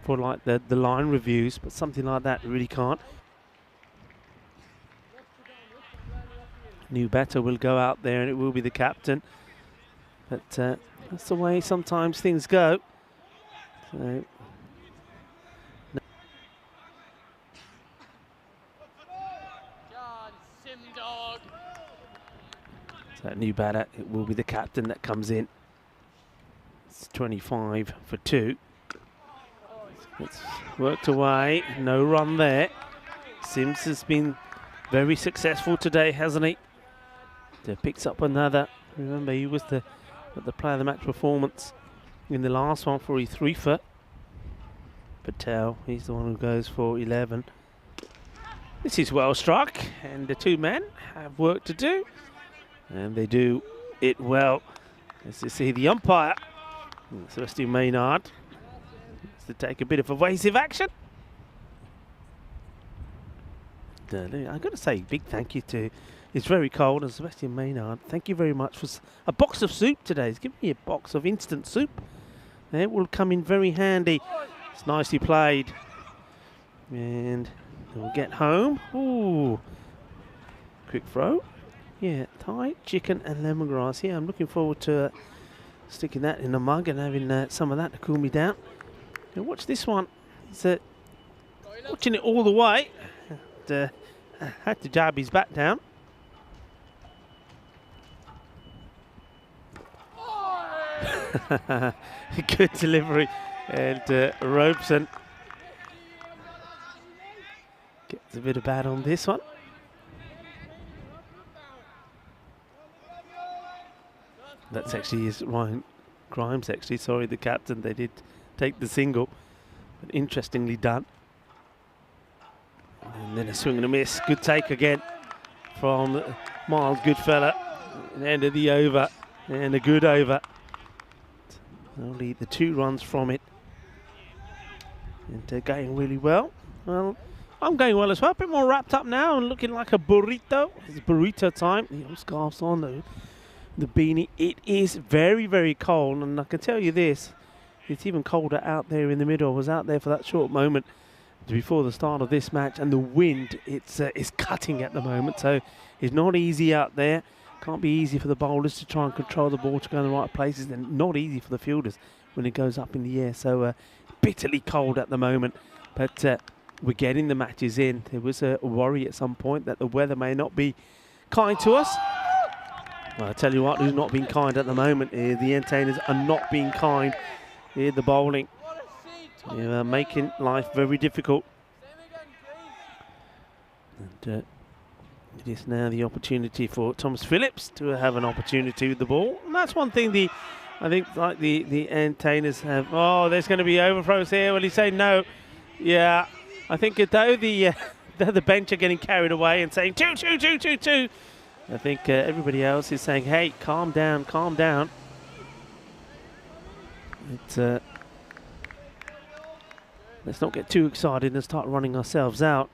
like the line reviews, but something like that we really can't. New batter will go out there, and it will be the captain, but that's the way sometimes things go. So. That new batter, it will be the captain that comes in. It's 25 for 2. It's worked away, no run there. Sims has been very successful today, hasn't he? Picks up another. Remember, he was the player of the match performance in the last one for his 3 for. Patel, he's the one who goes for 11. This is well struck, and the 2 men have work to do. And they do it well. As you see, the umpire, Sebastian Maynard, has to take a bit of evasive action. I've got to say, big thank you to, it's very cold, and Sebastian Maynard, thank you very much for a box of soup today. He's given me a box of instant soup. It will come in very handy. It's nicely played. And we'll get home. Ooh, quick throw. Yeah, Thai chicken and lemongrass. Yeah, I'm looking forward to sticking that in a mug and having some of that to cool me down. Now watch this one. It's watching it all the way. And, had to jab his back down. Good delivery. And Robeson gets a bit of bad on this one. That's actually Ryan Grimes, actually. Sorry, the captain. They did take the single. But interestingly done. And then a swing and a miss. Good take again from Miles Goodfella. End of the over. And a good over. Only the 2 runs from it. And going really well. Well, I'm going well as well. A bit more wrapped up now and looking like a burrito. It's burrito time. The old scarves on though. The beanie. It is very, very cold, and I can tell you this, it's even colder out there in the middle. I was out there for that short moment before the start of this match, and the wind, it's cutting at the moment, so it's not easy out there. Can't be easy for the bowlers to try and control the ball to go in the right places, and not easy for the fielders when it goes up in the air. So bitterly cold at the moment, but we're getting the matches in. There was a worry at some point that the weather may not be kind to us. Well, I tell you what, who's not being kind at the moment is the entertainers are not being kind. Here, the bowling, making life very difficult. And it is now the opportunity for Thomas Phillips to have an opportunity with the ball. And that's one thing I think like the entertainers have. Oh, there's going to be overthrows here. Will he say no? Yeah, I think though the bench are getting carried away and saying 2, 2, 2, 2, 2. I think everybody else is saying, hey, calm down, calm down. Let's not get too excited and start running ourselves out.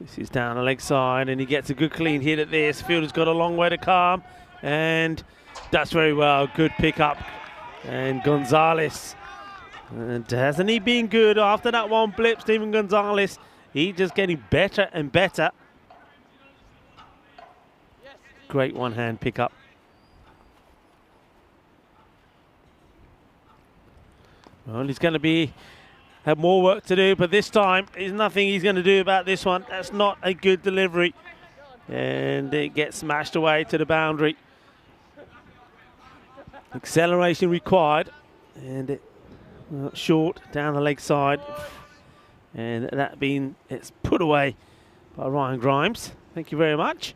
This is down the leg side, and he gets a good clean hit at this. Fielder's got a long way to come, and that's very well. Good pick up. And Gonzalez. And hasn't he been good after that one blip, Stephen Gonzalez? He's just getting better and better. Great one-hand pickup. Well, he's going to have more work to do, but this time there's nothing he's going to do about this one. That's not a good delivery. And it gets smashed away to the boundary. Acceleration required. And it short down the leg side. And it's put away by Ryan Grimes. Thank you very much.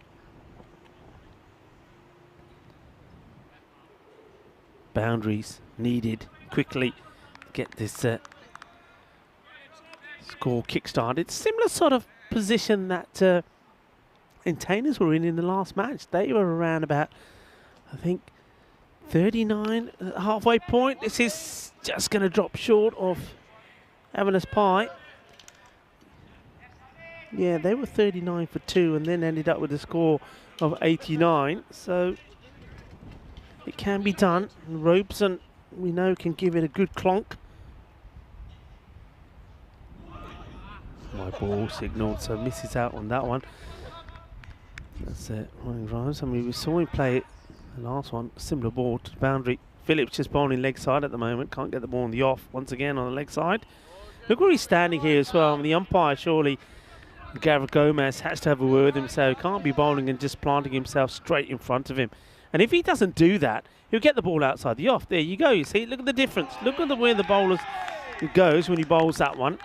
Boundaries needed quickly to get this score kick-started. Similar sort of position that entertainers were in the last match. They were around about, I think, 39 at the halfway point. This is just going to drop short of Avanas Pie. Yeah, they were 39 for 2 and then ended up with a score of 89. So it can be done. And Robeson, we know, can give it a good clonk. My ball signalled, so misses out on that one. That's it. Ryan Grimes. I mean, we saw him play it, the last one, similar ball to the boundary. Phillips just bowling leg side at the moment. Can't get the ball on the off once again on the leg side. Look where he's standing here as well. I mean, the umpire surely, Gareth Gomez, has to have a word with him, so he can't be bowling and just planting himself straight in front of him. And if he doesn't do that, he'll get the ball outside the off. There you go, you see, look at the difference. Look at where the bowler goes when he bowls that one.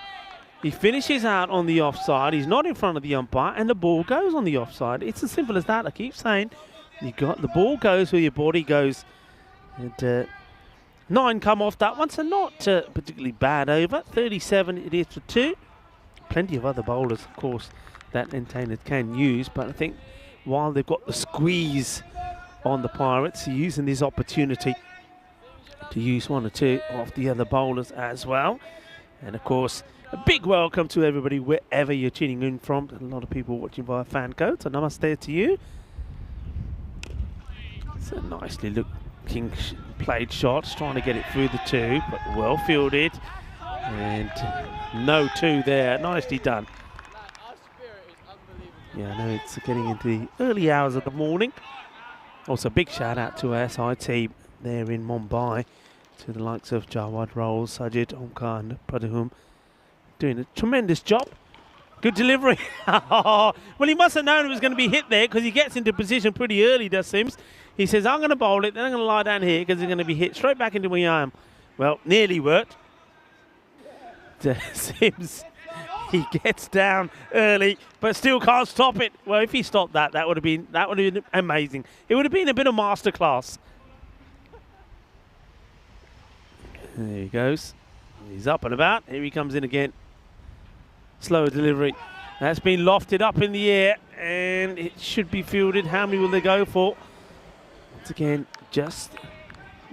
He finishes out on the offside, he's not in front of the umpire, and the ball goes on the offside. It's as simple as that. I keep saying, the ball goes where your body goes. And 9 come off that one, so not particularly bad over. 37 it is for 2. Plenty of other bowlers, of course, that entertainers can use, but I think while they've got the squeeze on the Pirates, using this opportunity to use 1 or 2 of the other bowlers as well. And of course, a big welcome to everybody wherever you're tuning in from. A lot of people watching via FanCode, so namaste to you. It's a nicely looking played shot, trying to get it through the 2, but well fielded. And no 2 there, nicely done. Our spirit is Yeah, I know it's getting into the early hours of the morning. Also, big shout out to our SI team there in Mumbai, to the likes of Jawad Rolls, Sajid, Omkar and Pradhum, doing a tremendous job. Good delivery. Well, he must have known it was going to be hit there, because he gets into position pretty early, does Sims. He says, I'm going to bowl it, then I'm going to lie down here because it's going to be hit straight back into where I am. Well, nearly worked. Sims, he gets down early, but still can't stop it. Well, if he stopped that, that would have been amazing. It would have been a bit of masterclass. There he goes. He's up and about. Here he comes in again. Slower delivery. That's been lofted up in the air, and it should be fielded. How many will they go for? Once again, just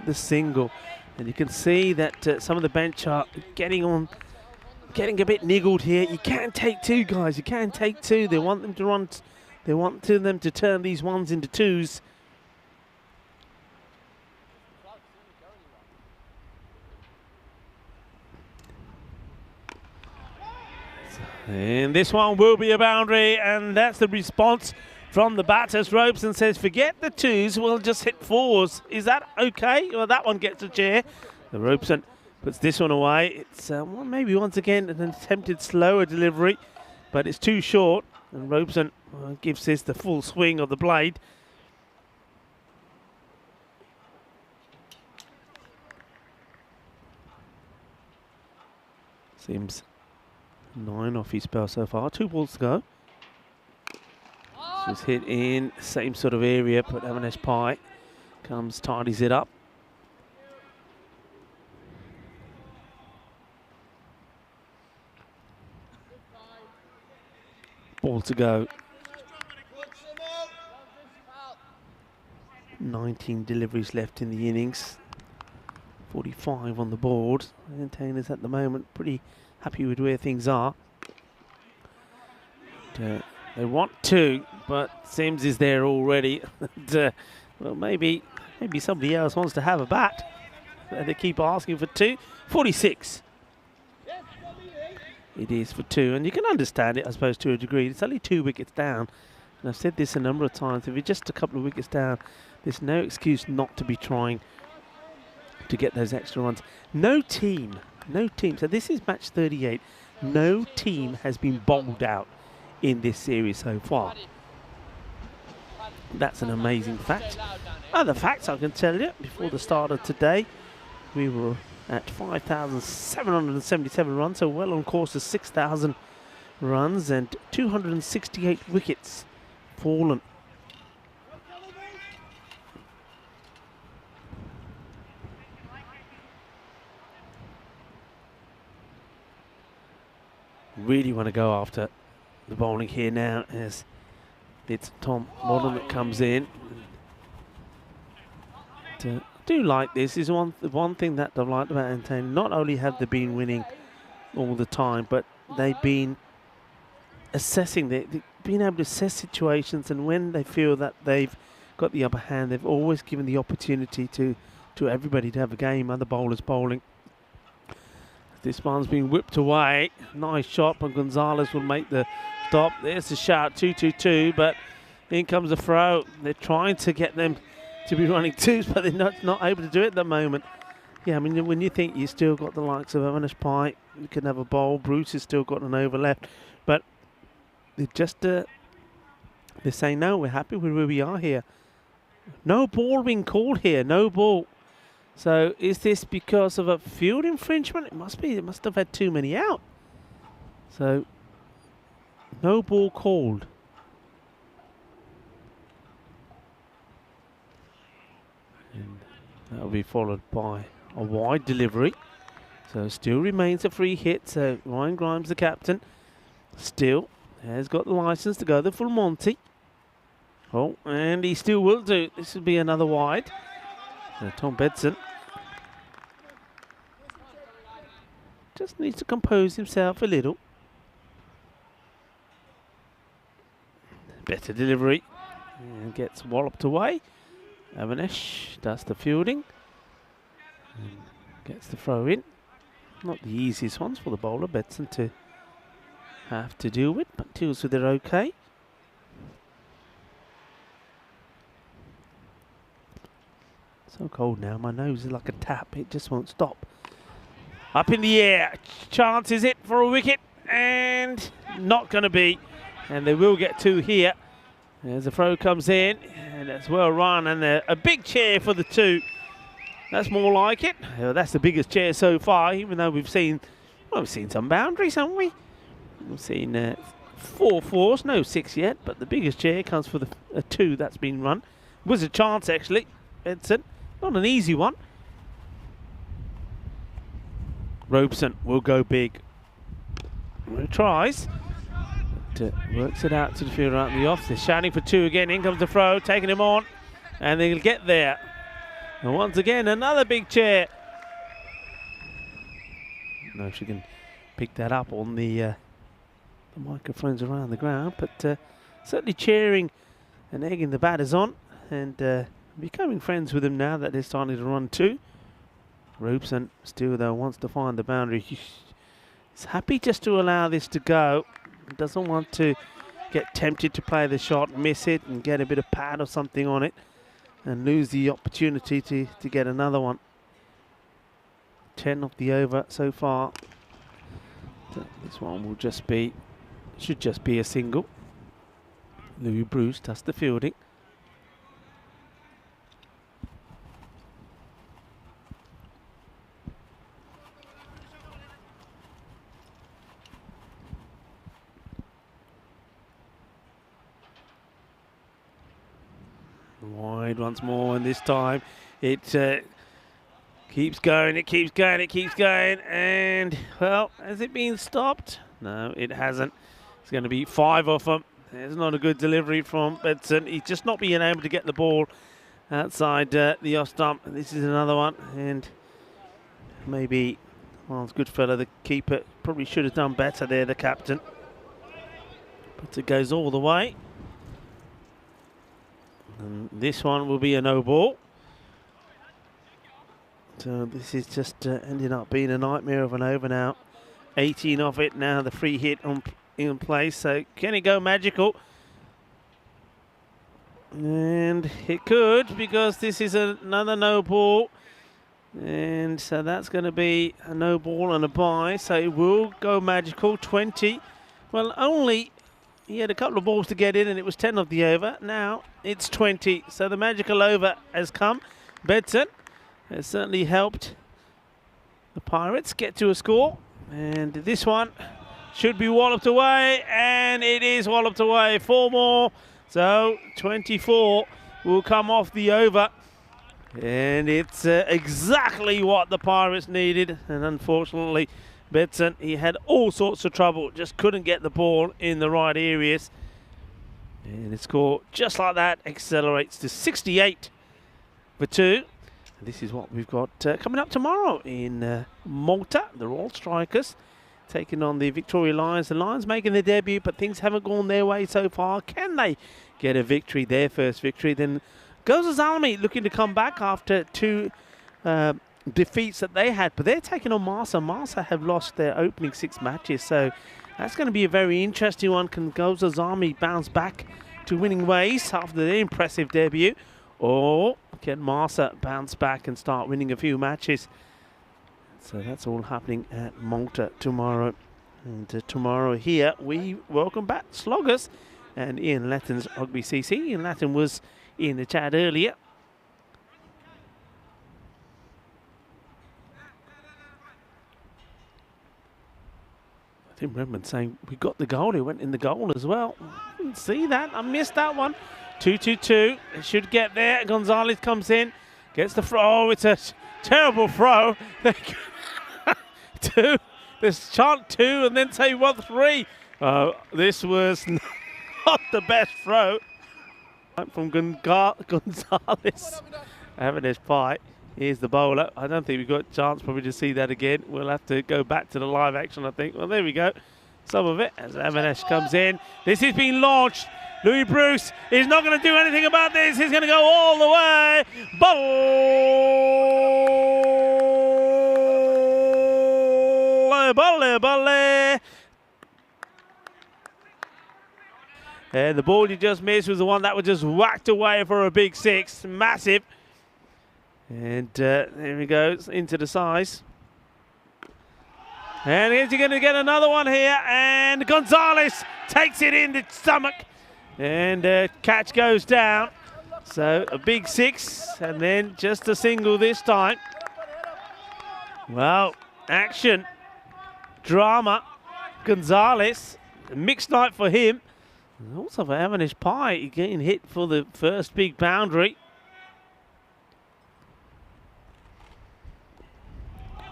the single. And you can see that some of the bench are getting a bit niggled here. You can take two, guys. You can take two. They want them to run. They want them to turn these ones into twos. And this one will be a boundary, and that's the response from the batters. Robeson says, forget the twos, we'll just hit fours. Is that okay? Well, that one gets a chair. The Robeson puts this one away. It's well, maybe once again an attempted slower delivery, but it's too short, and Robeson gives this the full swing of the blade. Seems 9 off his spell so far. 2 balls to go. So it's hit in same sort of area, but Avanesh Pai comes, tidies it up. Ball to go. 19 deliveries left in the innings. 45 on the board. Entertainers at the moment pretty happy with where things are. They want 2, but Sims is there already. And, well, maybe somebody else wants to have a bat. They keep asking for 2. 46. It is for 2, and you can understand it, I suppose, to a degree. It's only 2 wickets down, and I've said this a number of times. If you're just a couple of wickets down, there's no excuse not to be trying to get those extra runs. No team. So this is match 38. No team has been bowled out in this series so far. That's an amazing fact. Other facts I can tell you, before the start of today, we were at 5,777 runs, so well on course to 6,000 runs, and 268 wickets fallen. Really want to go after the bowling here now, as it's Tom Modern that comes in. I do like this. Is one thing that I've liked about Entertainment. Not only have they been winning all the time, but they've been assessing. They've been able to assess situations, and when they feel that they've got the upper hand, they've always given the opportunity to everybody to have a game. Other bowlers bowling. This one's been whipped away. Nice shot, but Gonzalez will make the stop. There's the shout, 2-2-2, but in comes the throw. They're trying to get them to be running twos, but they're not able to do it at the moment. Yeah, I mean, when you think you still got the likes of Avanesh Pai, you can have a bowl. Bruce has still got an over left, but they're just they're saying, no, we're happy with where we are here. No ball being called here, no ball. So is this because of a field infringement? It must be. It must have had too many out. So no ball called. And that will be followed by a wide delivery. So still remains a free hit. So Ryan Grimes, the captain, still has got the license to go the full Monty. Oh, and he still will do. This will be another wide. So Tom Bedson just needs to compose himself a little. Better delivery. And gets walloped away. Avanesh does the fielding. And gets the throw in. Not the easiest ones for the bowler, Bedson, to have to deal with, but deals with it okay. So cold now, my nose is like a tap, it just won't stop. Up in the air, chance is it for a wicket, and not going to be. And they will get 2 here. As the throw comes in, and that's well run, and a big cheer for the 2. That's more like it. Well, that's the biggest cheer so far, even though we've seen some boundaries, haven't we? We've seen 4 fours, no 6 yet, but the biggest cheer comes for the 2 that's been run. Was a chance actually, Benson. Not an easy one. Robeson will go big. He tries. But, works it out to the fielder out in the off. They're shouting for 2 again. In comes the throw, taking him on, and they'll get there. And once again, another big chair. I don't know if she can pick that up on the microphones around the ground, but certainly cheering and egging the batters on, and becoming friends with them now that they're starting to run 2. Robeson still though wants to find the boundary. He's happy just to allow this to go. He doesn't want to get tempted to play the shot, miss it, and get a bit of pad or something on it, and lose the opportunity to get another one. 10 off the over so far. This one will should just be a single. Louis Bruce does the fielding. Wide once more, and this time it keeps going, it keeps going, it keeps going, and, well, has it been stopped? No, it hasn't. It's going to be 5 off them. It's not a good delivery from Benson. He's just not being able to get the ball outside the off stump. This is another one, and maybe, well, it's good fella, the keeper probably should have done better there, the captain. But it goes all the way. And this one will be a no ball. So this is just ending up being a nightmare of an over now. 18 off it now, the free hit in place. So can it go magical? And it could, because this is another no ball. And so that's going to be a no ball and a bye. So it will go magical. 20. Well, only he had a couple of balls to get in, and it was 10 of the over. Now it's 20. So the magical over has come. Benson has certainly helped the Pirates get to a score. And this one should be walloped away, and it is walloped away. 4 more. So 24 will come off the over. And it's exactly what the Pirates needed. And unfortunately, Benson, he had all sorts of trouble, just couldn't get the ball in the right areas. And the score, just like that, accelerates to 68 for 2. This is what we've got coming up tomorrow in Malta. The Royal Strikers taking on the Victoria Lions. The Lions making their debut, but things haven't gone their way so far. Can they get a victory, their first victory? Then Goz's Army looking to come back after 2 defeats that they had, but they're taking on Marsa. Marsa have lost their opening 6 matches, so that's going to be a very interesting one. Can Goz's Army bounce back to winning ways after their impressive debut, or can Marsa bounce back and start winning a few matches? So that's all happening at Malta tomorrow. And tomorrow here we welcome back Sloggers and Ian Latton's Rugby CC. Ian Latton was in the chat earlier. I think Redmond saying we got the goal. He went in the goal as well. I didn't see that. I missed that one. 2-2-2. It should get there. Gonzalez comes in, gets the throw. Oh, it's a terrible throw. 2. There's chant 2 and then say 1-3. This was not the best throw from Gonzalez. Having his fight. Here's the bowler. I don't think we've got a chance probably to see that again. We'll have to go back to the live action, I think. Well, there we go. Some of it as Avanesh comes in. This is being launched. Louis Bruce is not going to do anything about this. He's going to go all the way. Ball. And the ball you just missed was the one that was just whacked away for a big 6. Massive. And there he goes into the size. And he's going to get another one here. And Gonzalez takes it in the stomach. And catch goes down. So a big 6 and then just a single this time. Well, action, drama. Gonzalez, a mixed night for him. And also for Avanish Pie, getting hit for the first big boundary.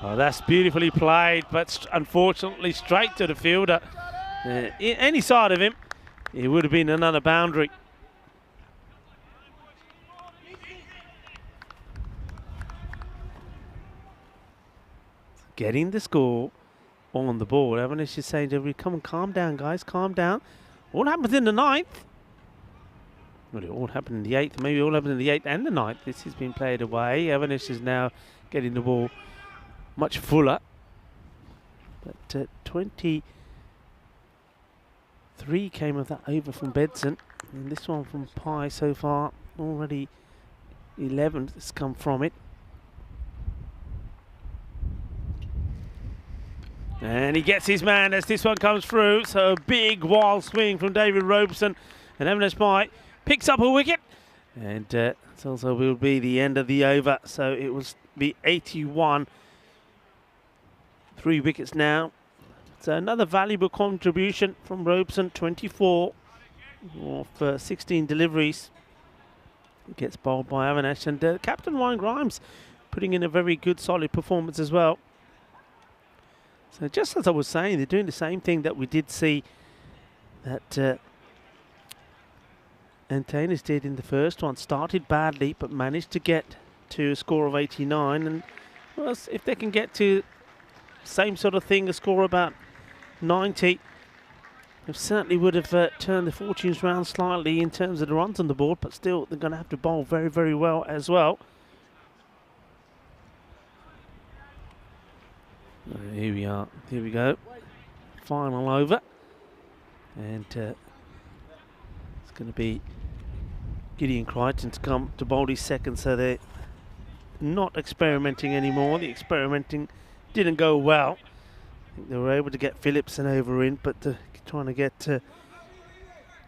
Oh, that's beautifully played, but unfortunately straight to the fielder. Any side of him, it would have been another boundary. Getting the score on the board. Avanish is saying to everybody, come on, calm down, guys, calm down. All happens in the 9th. Well, it all happened in the 8th. Maybe it all happened in the 8th and the 9th. This has been played away. Avanish is now getting the ball much fuller. But 23 came of that over from Bedson. And this one from Pye so far, already 11 has come from it. And he gets his man as this one comes through. So a big wild swing from David Robeson. And Avanish Pye picks up a wicket. And it also will be the end of the over. So it will be 81. 3 wickets now. So another valuable contribution from Robeson. 24 of 16 deliveries. Gets bowled by Avanish. And Captain Ryan Grimes putting in a very good solid performance as well. So just as I was saying, they're doing the same thing that we did see that Antanas did in the first one. Started badly, but managed to get to a score of 89. And well, if they can get to same sort of thing, a score about 90, it certainly would have turned the fortunes round slightly in terms of the runs on the board, but still they're going to have to bowl very, very well as well. Here we are. Here we go. Final over. And it's going to be Gideon Crichton to come to bowl his second, so they're not experimenting anymore. The experimenting didn't go well. I think they were able to get Phillipson over in, but trying to get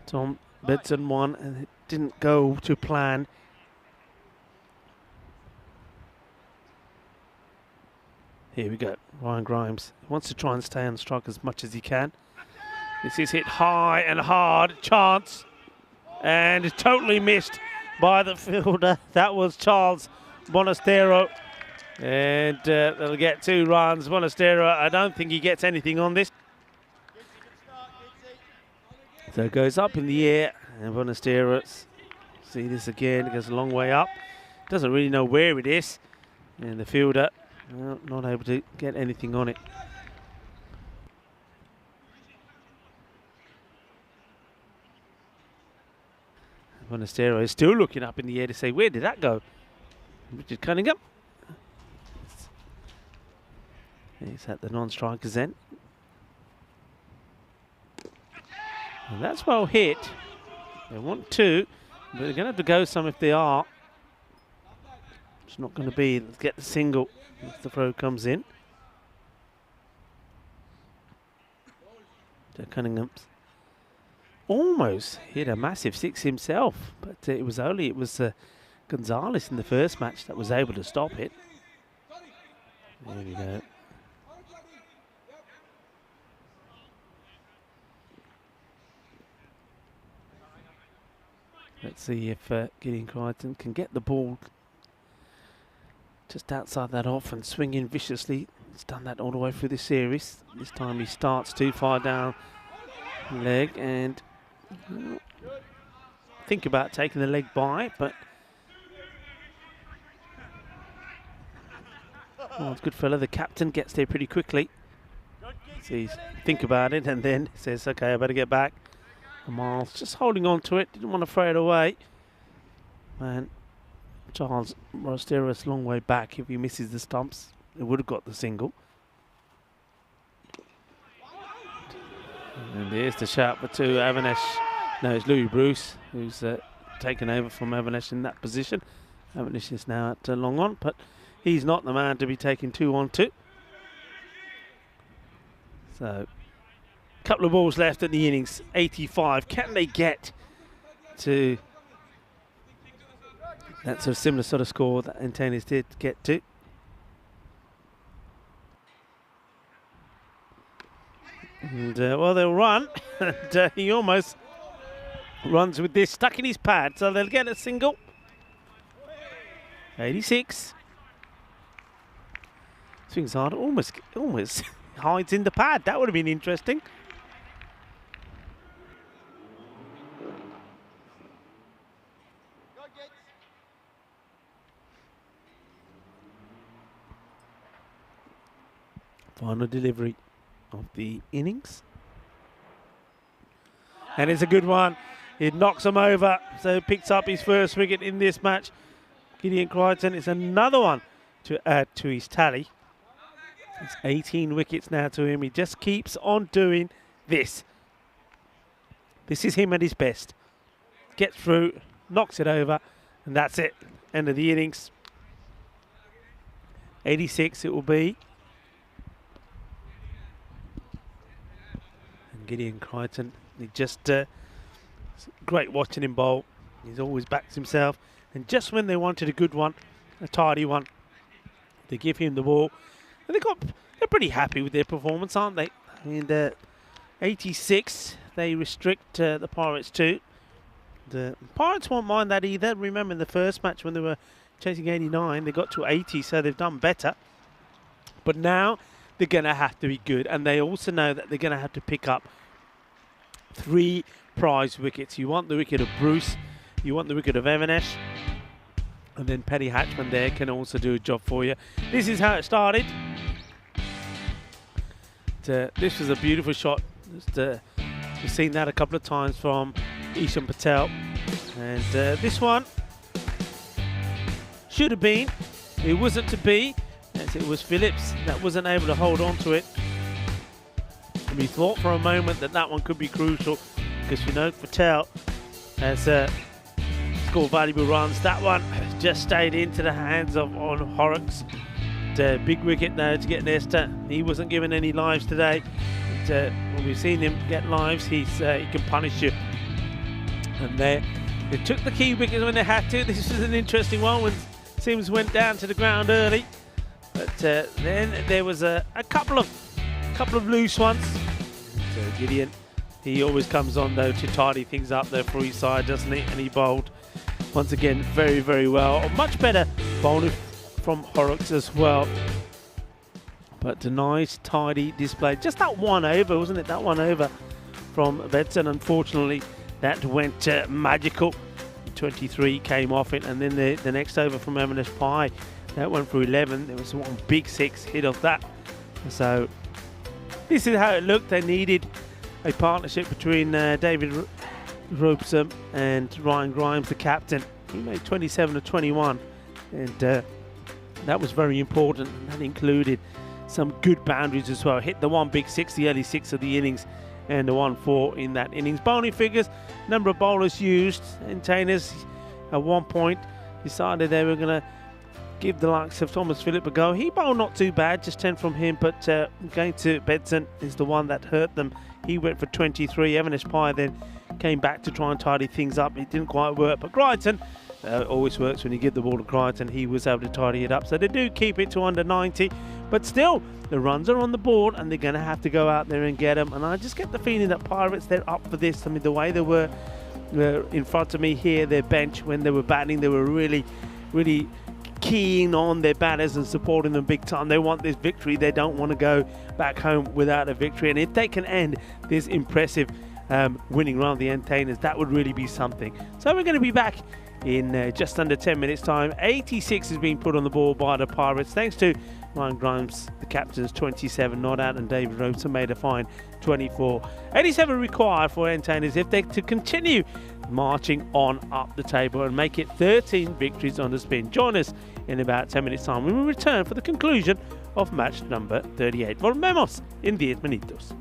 Tom Bedson one, and it didn't go to plan. Here we go. Ryan Grimes wants to try and stay on strike as much as he can. This is hit high and hard. Chance. And it's totally missed by the fielder. That was Charles Bonastero. And they'll get 2 runs. Bonastero, I don't think he gets anything on this. So it goes up in the air. And Bonastero, see this again. It goes a long way up. Doesn't really know where it is. And the fielder, well, not able to get anything on it. Bonastero is still looking up in the air to say, where did that go? Richard Cunningham. He's at the non-strikers end. And that's well hit. They want 2, but they're going to have to go some if they are. It's not going to be, let's get the single if the throw comes in. So Cunningham's almost hit a massive 6 himself, but it was Gonzalez in the first match that was able to stop it. There we go. Let's see if Gideon Crichton can get the ball just outside that off and swing in viciously. He's done that all the way through the series. This time he starts too far down leg and think about taking the leg by, but oh, it's a good fella. The captain gets there pretty quickly. So think about it and then says, okay, I better get back. And Miles just holding on to it, didn't want to throw it away. And Charles Rostero's a long way back. If he misses the stumps, it would have got the single. And there's the shout for 2, Avanish. No, it's Louis Bruce who's taken over from Avanish in that position. Avanish is now at long on, but he's not the man to be taking 2-on-2. So, a couple of balls left in the innings, 85. Can they get to that sort of similar sort of score that Antanas did get to? And, well, they'll run, and he almost runs with this stuck in his pad, so they'll get a single. 86. Swings hard, almost hides in the pad. That would have been interesting. Final delivery of the innings. And it's a good one. It knocks him over, so picks up his first wicket in this match. Gideon Crichton is another one to add to his tally. It's 18 wickets now to him. He just keeps on doing this. This is him at his best. Gets through, knocks it over, and that's it. End of the innings. 86 it will be. And Gideon Crichton, he just great watching him bowl. He's always backs himself. And just when they wanted a good one, a tidy one, they give him the ball. And they're pretty happy with their performance, aren't they? And 86, they restrict the Pirates to. The Pirates won't mind that either. Remember in the first match when they were chasing 89, they got to 80, so they've done better. But now they're going to have to be good. And they also know that they're going to have to pick up 3 prize wickets. You want the wicket of Bruce, you want the wicket of Avanish, and then Paddy Hatchman there can also do a job for you. This is how it started. This was a beautiful shot. We've seen that a couple of times from Ishan Patel. And this one should have been. It wasn't to be, as it was Phillips that wasn't able to hold on to it. And we thought for a moment that one could be crucial, because we know Patel has scored valuable runs. That one just stayed into the hands of Horrocks. Big wicket now to get Nesta. He wasn't given any lives today. When we've seen him get lives, he can punish you. And they took the key wickets when they had to. This was an interesting one when Sims went down to the ground early. But then there was a couple of loose ones. So Gideon, he always comes on though to tidy things up there for his side, doesn't he? And he bowled once again very, very well. A much better bowling from Horrocks as well. But a nice tidy display. Just that one over, wasn't it? That one over from Vedson. Unfortunately, that went magical. 23 came off it, and then the next over from Avanish Pai, that went for 11. There was one big 6 hit off that. So this is how it looked. They needed a partnership between David Robeson and Ryan Grimes, the captain. He made 27 of 21, and that was very important. And that included some good boundaries as well. Hit the one big 6, the early 6 of the innings, and the 1-4 in that innings. Bowling figures, number of bowlers used. Entertainers at one point decided they were going to give the likes of Thomas Phillip a go. He bowled not too bad, just 10 from him, but going to Bedson is the one that hurt them. He went for 23. Avanish Pai then came back to try and tidy things up. It didn't quite work, but Crichton always works when you give the ball to Crichton. He was able to tidy it up. So they do keep it to under 90, but still the runs are on the board and they're going to have to go out there and get them. And I just get the feeling that Pirates, they're up for this. I mean, the way they were in front of me here, their bench, when they were batting, they were really, really keen on their batters and supporting them big time. They want this victory. They don't want to go back home without a victory. And if they can end this impressive winning run of the entertainers, that would really be something. So we're going to be back in just under 10 minutes time. 86 is being put on the board by the Pirates, thanks to Ryan Grimes, the captain's 27 not out, and David Robeson made a fine 24. 87 required for entertainers if they to continue marching on up the table and make it 13 victories on the spin. Join us in about 10 minutes time when we return for the conclusion of match number 38. Volvemos en 10 minutos.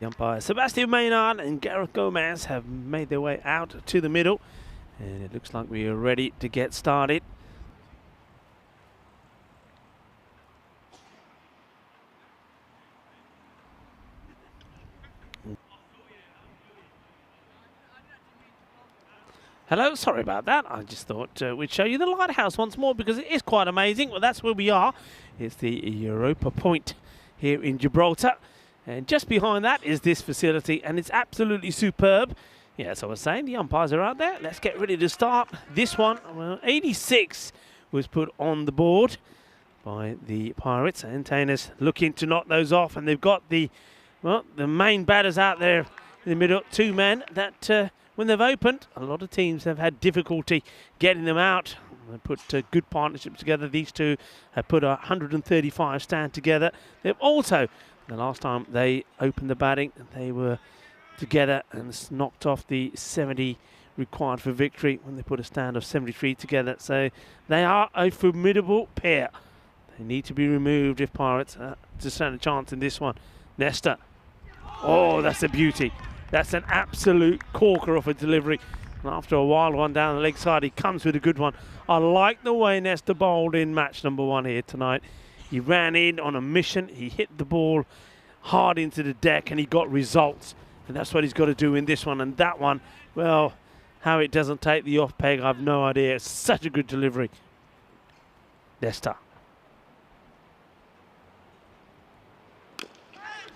The umpire Sebastian Maynard and Gareth Gomez have made their way out to the middle, and it looks like we are ready to get started. Hello, sorry about that. I just thought we'd show you the lighthouse once more because it is quite amazing. Well, that's where we are. It's the Europa Point here in Gibraltar. And just behind that is this facility, and it's absolutely superb. Yeah, so I was saying, the umpires are out there. Let's get ready to start this one. Well, 86 was put on the board by the Pirates. Entertainers looking to knock those off, and they've got the main batters out there in the middle. Two men that... when they've opened, a lot of teams have had difficulty getting them out. They put good partnerships together. These two have put a 135 stand together. They've also, the last time they opened the batting, they were together and knocked off the 70 required for victory when they put a stand of 73 together. So they are a formidable pair. They need to be removed if Pirates to stand a chance in this one. Nesta. Oh, that's a beauty. That's an absolute corker of a delivery. And after a wild one down the leg side, he comes with a good one. I like the way Nesta bowled in match number 1 here tonight. He ran in on a mission. He hit the ball hard into the deck and he got results. And that's what he's got to do in this one. And that one, well, how it doesn't take the off peg, I've no idea. It's such a good delivery. Nesta.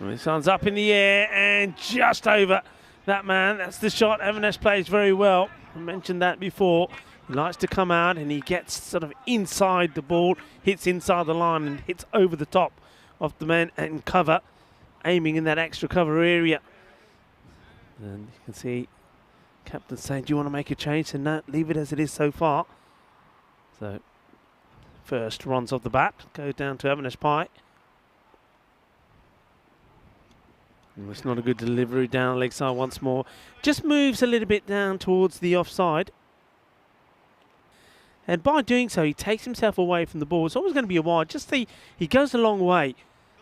This one's up in the air and just over that man. That's the shot. Evans plays very well. I mentioned that before. He likes to come out and he gets sort of inside the ball, hits inside the line and hits over the top of the man and cover, aiming in that extra cover area. And you can see captain saying, do you want to make a change? And no, leave it as it is so far. So first runs off the bat, goes down to Evans Pie. It's not a good delivery down leg side once more. Just moves a little bit down towards the offside. And by doing so, he takes himself away from the ball. It's always going to be a wide. Just see, he goes a long way.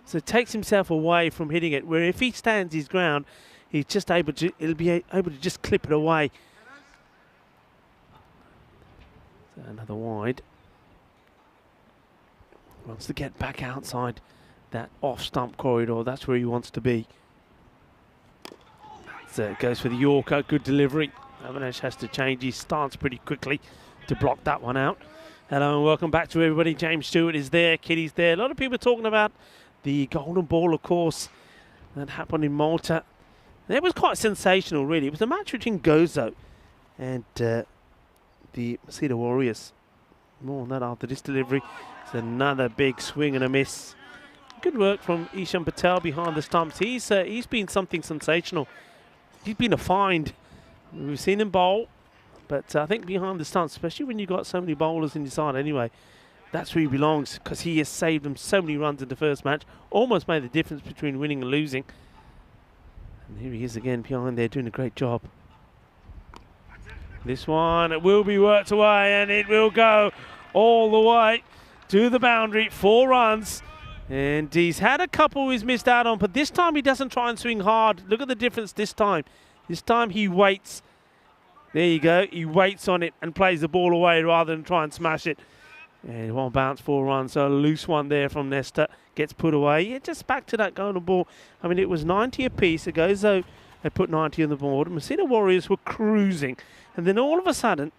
So it takes himself away from hitting it. Where if he stands his ground, he's just able to, he'll be able to just clip it away. So another wide. Wants to get back outside that off-stump corridor. That's where he wants to be. So it goes for the Yorker, good delivery. Avanesh has to change his stance pretty quickly to block that one out. Hello and welcome back to everybody. James Stewart is there, Kitty's there. A lot of people talking about the golden ball, of course, that happened in Malta. And it was quite sensational, really. It was a match between Gozo and the Masita Warriors. More on that after this delivery. It's another big swing and a miss. Good work from Ishan Patel behind the stumps. He's been something sensational. He's been a find. We've seen him bowl, but I think behind the stumps, especially when you've got so many bowlers in your side anyway, that's where he belongs because he has saved them so many runs in the first match. Almost made the difference between winning and losing. And here he is again behind there doing a great job. This one, it will be worked away and it will go all the way to the boundary. 4 runs. And he's had a couple he's missed out on, but this time he doesn't try and swing hard. Look at the difference this time. This time he waits. There you go. He waits on it and plays the ball away rather than try and smash it. And one bounce, 4 runs. So a loose one there from Nesta. Gets put away. Yeah, just back to that golden ball. I mean, it was 90 apiece. It goes though they put 90 on the board. Masita Warriors were cruising. And then all of a sudden,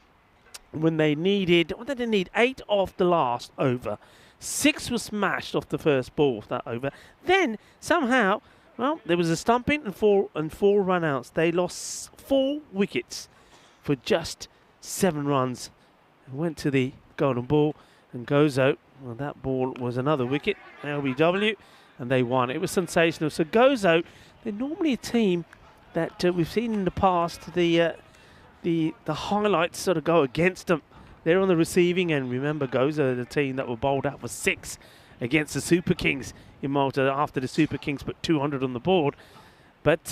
when they needed, what did they need? 8 off the last over. 6 was smashed off the first ball of that over. Then somehow, well, there was a stumping and four run-outs. They lost 4 wickets for just 7 runs. It went to the golden ball and Gozo. Well, that ball was another wicket, LBW, and they won. It was sensational. So Gozo, they're normally a team that we've seen in the past. The highlights sort of go against them. They're on the receiving end. Remember, Gozo, the team that were bowled out for 6 against the Super Kings in Malta after the Super Kings put 200 on the board. But,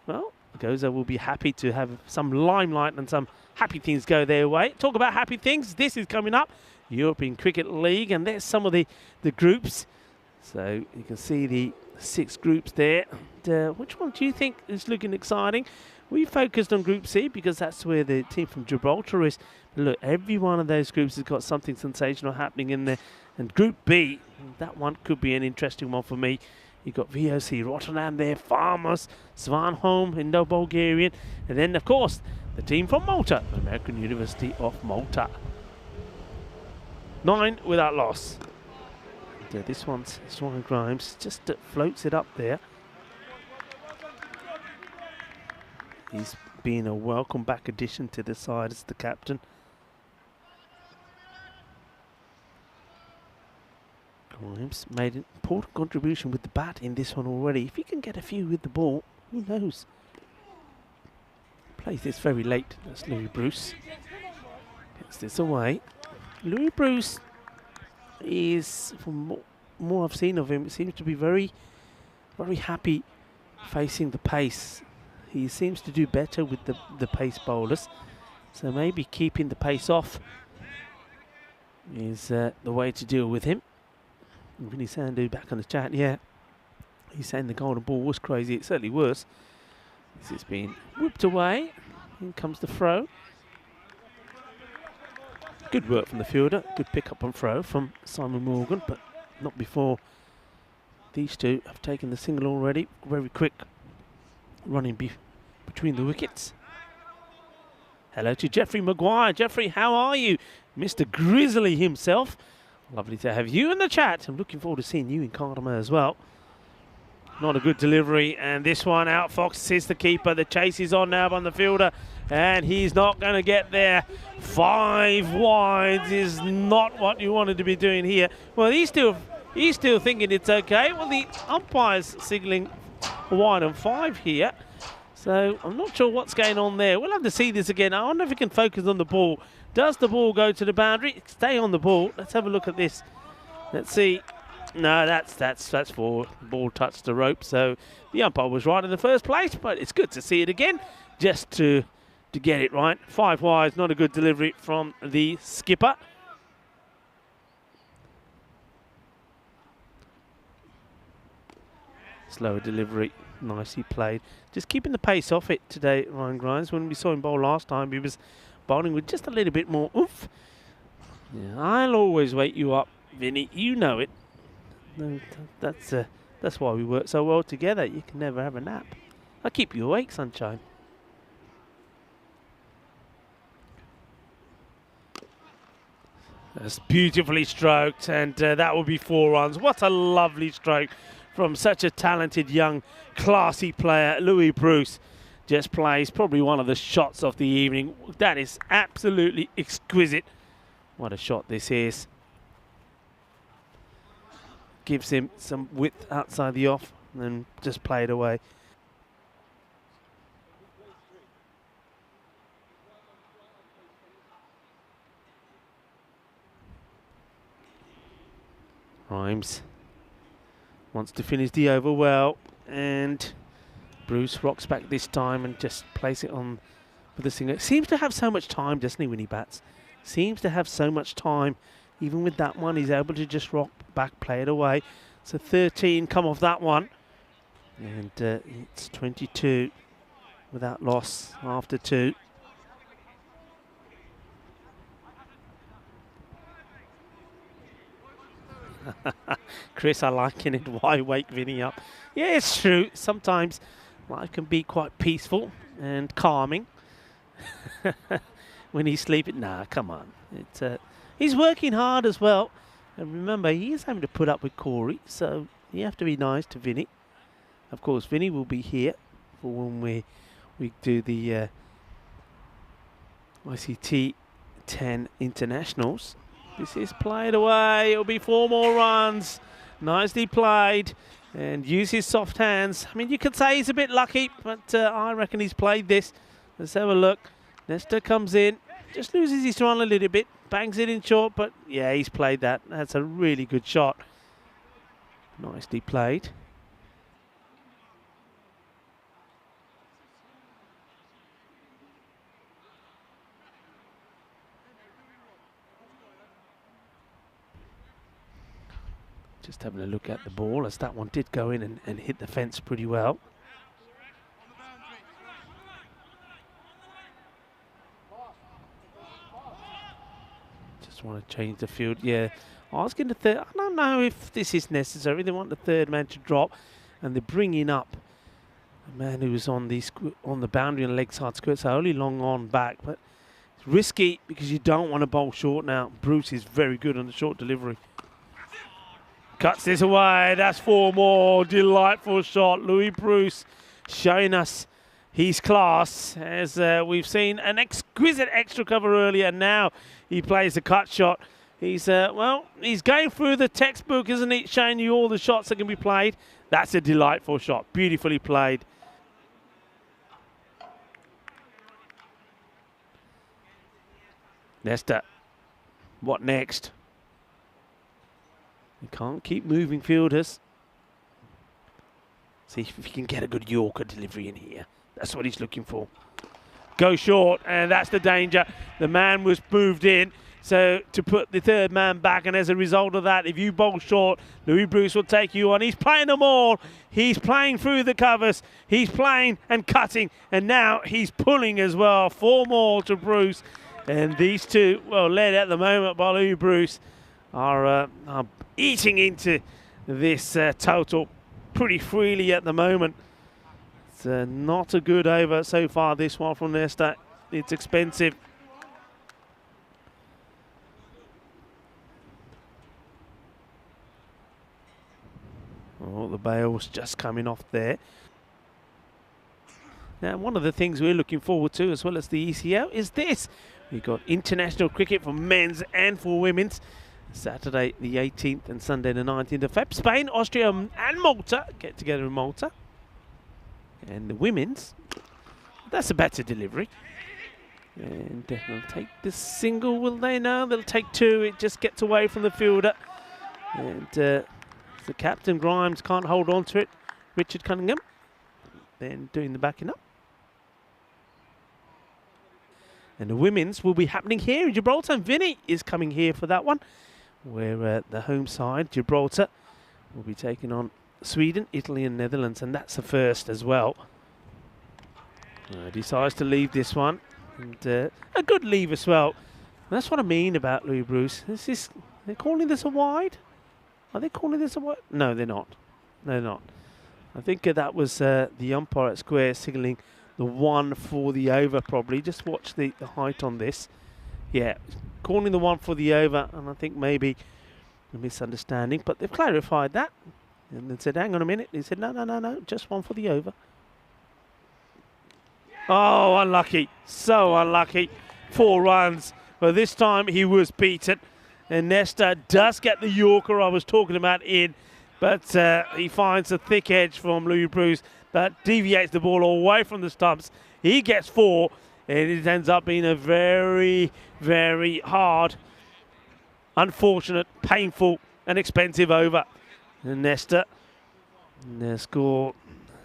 well, Gozo will be happy to have some limelight and some happy things go their way. Talk about happy things. This is coming up, European Cricket League, and there's some of the groups. So you can see the 6 groups there. And, which one do you think is looking exciting? We focused on Group C because that's where the team from Gibraltar is. But look, every one of those groups has got something sensational happening in there. And Group B, that one could be an interesting one for me. You've got VOC Rotterdam there, Farmers, Svanholm, Indo-Bulgarian, and then, of course, the team from Malta, American University of Malta. 9 without loss. And, this one's Swan Grimes, just floats it up there. He's been a welcome back addition to the side as the captain. Grimes made an important contribution with the bat in this one already. If he can get a few with the ball, who knows? Plays this very late. That's Louis Bruce. Gets this away. Louis Bruce is, from more I've seen of him, it seems to be very, very happy facing the pace. He seems to do better with the pace bowlers. So maybe keeping the pace off is the way to deal with him. Vinny Sandhu back on the chat, yeah. He's saying the golden ball was crazy. It certainly was. This is being whipped away. In comes the throw. Good work from the fielder. Good pick up and throw from Simon Morgan, but not before these two have taken the single already. Very quick running between the wickets. Hello to Jeffrey Maguire. Jeffrey, how are you? Mr. Grizzly himself. Lovely to have you in the chat. I'm looking forward to seeing you in Cardimer as well. Not a good delivery, and this one out. Fox is the keeper. The chase is on now on the fielder, and he's not going to get there. 5 wides is not what you wanted to be doing here. Well, he's still thinking it's okay. Well, the umpire's signalling a wide on 5 here. So I'm not sure what's going on there. We'll have to see this again. I wonder if we can focus on the ball. Does the ball go to the boundary? Stay on the ball. Let's have a look at this. Let's see. No, that's for ball touched the rope. So the umpire was right in the first place, but it's good to see it again, just to get it right. 5 wides, not a good delivery from the skipper. Slower delivery, nicely played. Just keeping the pace off it today, Ryan Grimes. When we saw him bowl last time, he was bowling with just a little bit more oomph. Yeah, I'll always wake you up, Vinny. You know it. No, that's why we work so well together. You can never have a nap. I keep you awake, sunshine. That's beautifully stroked, and that will be 4 runs. What a lovely stroke from such a talented, young, classy player. Louis Bruce just plays probably one of the shots of the evening. That is absolutely exquisite. What a shot this is. Gives him some width outside the off and just play it away. Grimes wants to finish the over well, and Bruce rocks back this time and just plays it on with the single. Seems to have so much time, doesn't he, when he bats? Seems to have so much time. Even with that one, he's able to just rock back, play it away. So 13 come off that one. And it's 22 without loss after 2. Chris, I liken it. Why wake Vinny up? Yeah, it's true. Sometimes life can be quite peaceful and calming. When he's sleeping, nah, come on. He's working hard as well. And remember, he is having to put up with Corey, so you have to be nice to Vinny. Of course, Vinny will be here for when we do the ICT 10 internationals. This is played away. It'll be 4 more runs. Nicely played. And use his soft hands. I mean, you could say he's a bit lucky, but I reckon he's played this. Let's have a look. Nestor comes in. Just loses his run a little bit. Bangs it in short, but yeah, he's played that. That's a really good shot. Nicely played. Just having a look at the ball, as that one did go in and hit the fence pretty well. Just want to change the field. Yeah, asking the third. I don't know if this is necessary. They want the third man to drop, and they're bringing up a man who was on the boundary and leg side squirt, so only long on back, but it's risky because you don't want to bowl short now. Bruce is very good on the short delivery. Cuts this away. That's 4 more. Delightful shot. Louis Bruce showing us his class, as we've seen an exquisite extra cover earlier. Now he plays a cut shot. He's he's going through the textbook, isn't he? Showing you all the shots that can be played. That's a delightful shot. Beautifully played. Nesta, what next? You can't keep moving fielders. See if he can get a good Yorker delivery in here. That's what he's looking for. Go short, and that's the danger. The man was moved in, so to put the third man back, and as a result of that, if you bowl short, Louis Bruce will take you on. He's playing them all. He's playing through the covers. He's playing and cutting, and now he's pulling as well. 4 more to Bruce, and these two, well, led at the moment by Louis Bruce, are eating into this total pretty freely at the moment. It's not a good over so far, this one from Nesta. It's expensive. Oh, the bail's just coming off there. Now, one of the things we're looking forward to, as well as the ECL, is this. We've got international cricket for men's and for women's. Saturday the 18th and Sunday the 19th of Feb. Spain, Austria and Malta get together in Malta. And the women's, that's a better delivery. And they'll take this single, will they? No, they'll take 2. It just gets away from the fielder. And the captain, Grimes, can't hold on to it. Richard Cunningham then doing the backing up. And the women's will be happening here in Gibraltar. And Vinny is coming here for that one, where the home side, Gibraltar, will be taking on Sweden, Italy and Netherlands, and that's the first as well. Decides to leave this one, and a good leave as well. And that's what I mean about Louis Bruce. They're calling this a wide? Are they calling this a wide? No, they're not. No, they're not. I think that was the umpire at square signalling the 1 for the over, probably. Just watch the height on this. Yeah, calling the 1 for the over, and I think maybe a misunderstanding, but they've clarified that. And then said, hang on a minute. He said, no, just 1 for the over. Oh, unlucky. So unlucky. 4 runs. Well, this time he was beaten. And Nesta does get the Yorker I was talking about in, but he finds a thick edge from Louis Bruce that deviates the ball away from the stumps. He gets 4, and it ends up being a very, very hard, unfortunate, painful, and expensive over. And Nesta, their score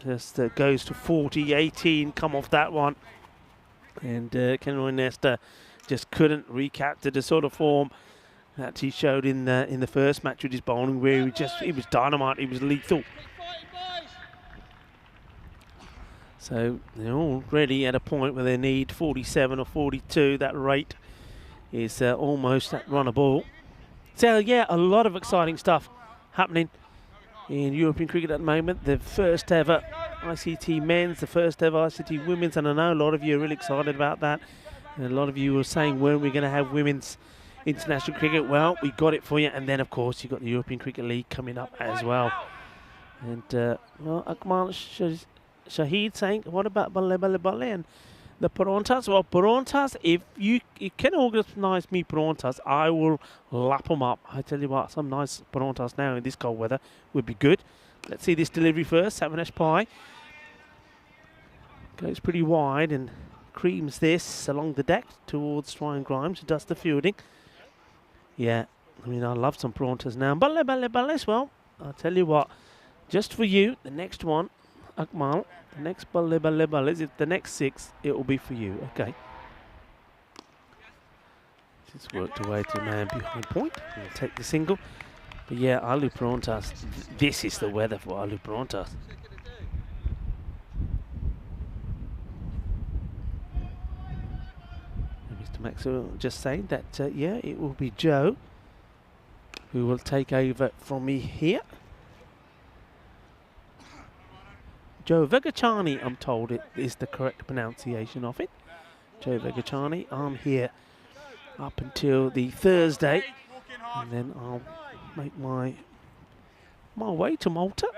just goes to 40-18, come off that one. And Kenroy Nesta just couldn't recapture the sort of form that he showed in the first match with his bowling, where he was dynamite, he was lethal. So they're already at a point where they need 47 or 42. That rate is almost at run a ball. So yeah, a lot of exciting stuff happening in European cricket at the moment. The first ever ICT men's, the first ever ICT women's, and I know a lot of you are really excited about that. And a lot of you were saying, when are we going to have women's international cricket? Well, we got it for you. And then, of course, you've got the European Cricket League coming up as well. And, well, Akmal Shahid saying, what about Bale and the Parontas? Well, Parontas, if you can organise me Parontas, I will lap them up. I tell you what, some nice Parontas now in this cold weather would be good. Let's see this delivery first. Savanesh Pai goes pretty wide and creams this along the deck towards Ryan Grimes, who does the fielding. Yeah, I mean, I love some Parontas now. Bale as well. I'll tell you what, just for you, the next one, Akmal, the next Bale, the next 6, it will be for you. Okay. Just worked away to a man behind point. We'll take the single. But yeah, Alu Prontas, this is the weather for Alu Prontas. And Mr. Maxwell just saying that, yeah, it will be Joe who will take over from me here. Joe Vegachani, I'm told it is the correct pronunciation of it. Joe Vegachani, I'm here up until the Thursday, and then I'll make my way to Malta,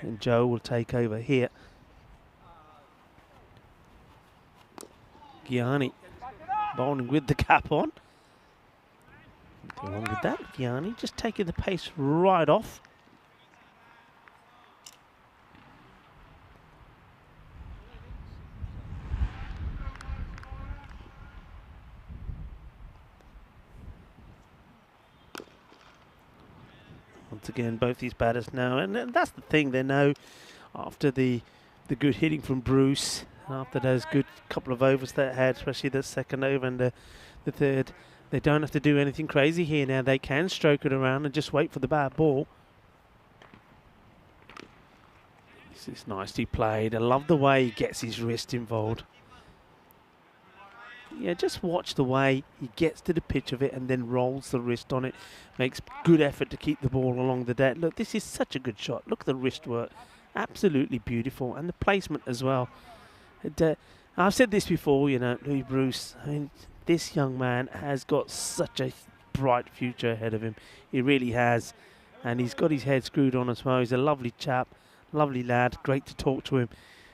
and Joe will take over here. Gianni bowling with the cap on. Nothing wrong with that. Gianni just taking the pace right off. Once again, both these batters know, and that's the thing, they know after the good hitting from Bruce, and after those good couple of overs they had, especially the second over and the third, they don't have to do anything crazy here now. They can stroke it around and just wait for the bad ball. This is nicely played. I love the way he gets his wrist involved. Yeah, just watch the way he gets to the pitch of it and then rolls the wrist on it. Makes good effort to keep the ball along the deck. Look, this is such a good shot. Look at the wrist work. Absolutely beautiful. And the placement as well. And, I've said this before, you know, Louis Bruce. I mean, this young man has got such a bright future ahead of him. He really has. And he's got his head screwed on as well. He's a lovely chap. Lovely lad. Great to talk to him.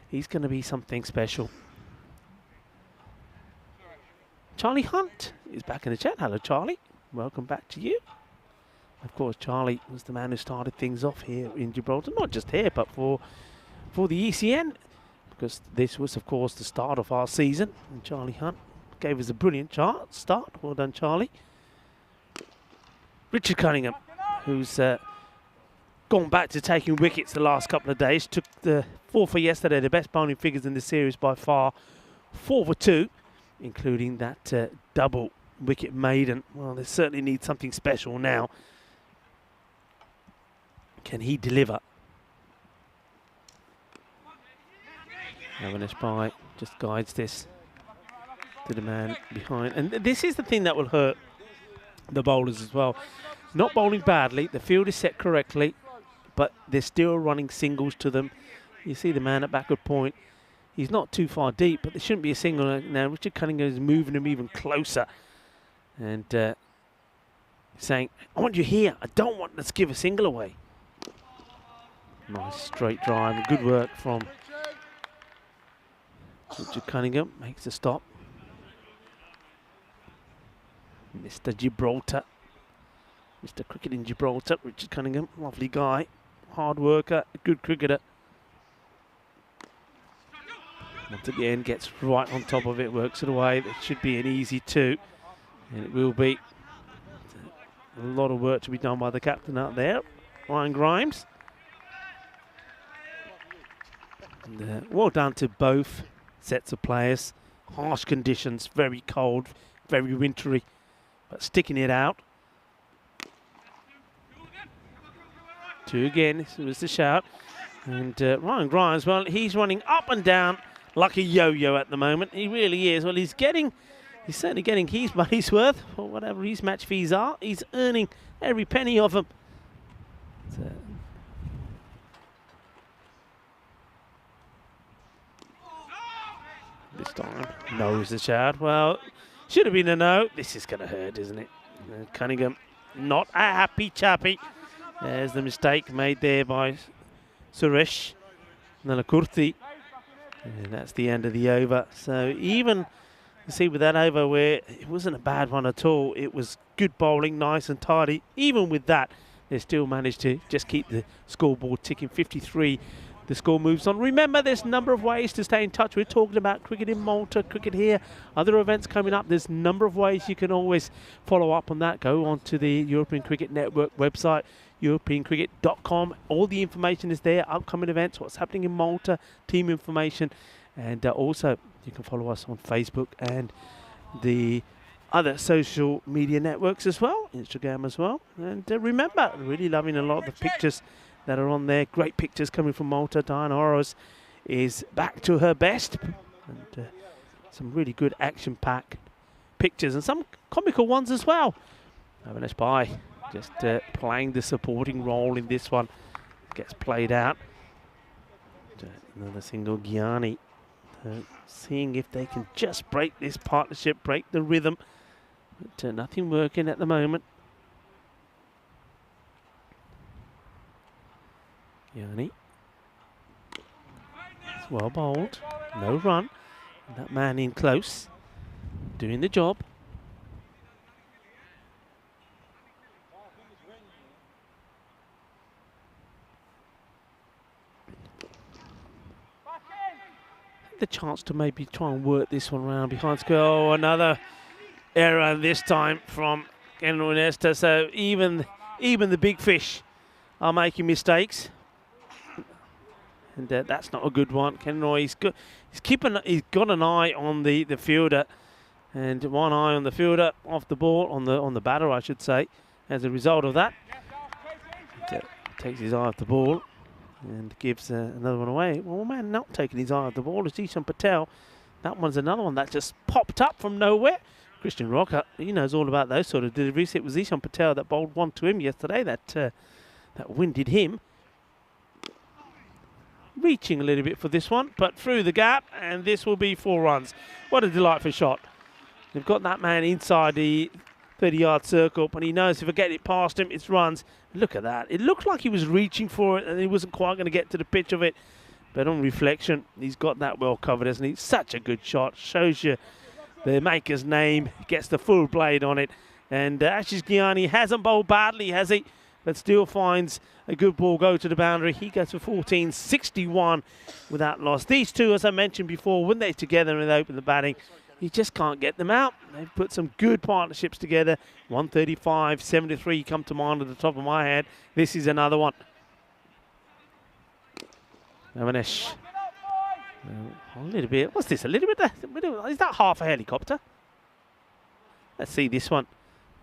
He's going to be something special. Charlie Hunt is back in the chat. Hello, Charlie. Welcome back to you. Of course, Charlie was the man who started things off here in Gibraltar. Not just here, but for the ECN. Because this was, of course, the start of our season. And Charlie Hunt gave us a brilliant start. Well done, Charlie. Richard Cunningham, who's gone back to taking wickets the last couple of days. Took the 4 for yesterday, the best bowling figures in the series by far. 4 for 2. Including that double wicket maiden. Well, they certainly need something special now. Can he deliver? Avinash Pai just guides this to the man behind. And this is the thing that will hurt the bowlers as well. Not bowling badly, the field is set correctly, but they're still running singles to them. You see the man at backward point. He's not too far deep, but there shouldn't be a single. Now Richard Cunningham is moving him even closer. And saying, I want you here. I don't want, let's give a single away. Nice straight drive. Good work from Richard Cunningham. Makes a stop. Mr. Gibraltar. Mr. Cricket in Gibraltar. Richard Cunningham. Lovely guy. Hard worker. Good cricketer. Once again, gets right on top of it, works it away. That should be an easy 2. And it will be. A lot of work to be done by the captain out there, Ryan Grimes. And, well done to both sets of players. Harsh conditions, very cold, very wintry, but sticking it out. 2 again, this was the shout. And Ryan Grimes, well, he's running up and down like a yo-yo at the moment. He really is. Well, he's certainly getting his money's worth, or whatever his match fees are. He's earning every penny of them. This time, no is the shout. Well, should have been a no. This is going to hurt, isn't it? Cunningham, not a happy chappy. There's the mistake made there by Suresh Nalakurthi. And that's the end of the over. So even, you see, with that over where it wasn't a bad one at all, it was good bowling, nice and tidy. Even with that, they still managed to just keep the scoreboard ticking. 53, the score moves on. Remember, there's a number of ways to stay in touch. We're talking about cricket in Malta, cricket here, other events coming up. There's a number of ways you can always follow up on that. Go on to the European Cricket Network website, europeancricket.com. All the information is there, upcoming events, what's happening in Malta, team information, and also you can follow us on Facebook and the other social media networks as well, Instagram as well. And remember, really loving a lot of the pictures that are on there. Great pictures coming from Malta. Diana Oroz is back to her best. And some really good action-packed pictures and some comical ones as well. Avanesh Pai just playing the supporting role in this one. Gets played out. Another single, Gianni. Seeing if they can just break this partnership, break the rhythm. But nothing working at the moment. Gianni. It's well bowled. No run. That man in close. Doing the job. The chance to maybe try and work this one around behind square. Oh, another error this time from Kenroy Nesta. So even the big fish are making mistakes, and that's not a good one. Kenroy, he's got an eye on the fielder, and one eye on the fielder off the ball on the batter, I should say. As a result of that, takes his eye off the ball. And gives another one away. Well, man, not taking his eye off the ball is Ishan Patel. That one's another one that just popped up from nowhere. Christian Rocker, he knows all about those sort of deliveries. It was Ishan Patel that bowled one to him yesterday that winded him. Reaching a little bit for this one, but through the gap, and this will be 4 runs. What a delightful shot. They've got that man inside the 30-yard circle, but he knows if I get it past him, it's runs. Look at that. It looked like he was reaching for it, and he wasn't quite going to get to the pitch of it. But on reflection, he's got that well covered, hasn't he? Such a good shot. Shows you the maker's name. Gets the full blade on it. And Ashish Gianni hasn't bowled badly, has he? But still finds a good ball go to the boundary. He goes for 14, 61 without loss. These two, as I mentioned before, when they're together and they open the batting, you just can't get them out. They've put some good partnerships together. 135, 73 come to mind at the top of my head. This is another one. Avanesh. A little bit. What's this? A little bit? Is that half a helicopter? Let's see this one.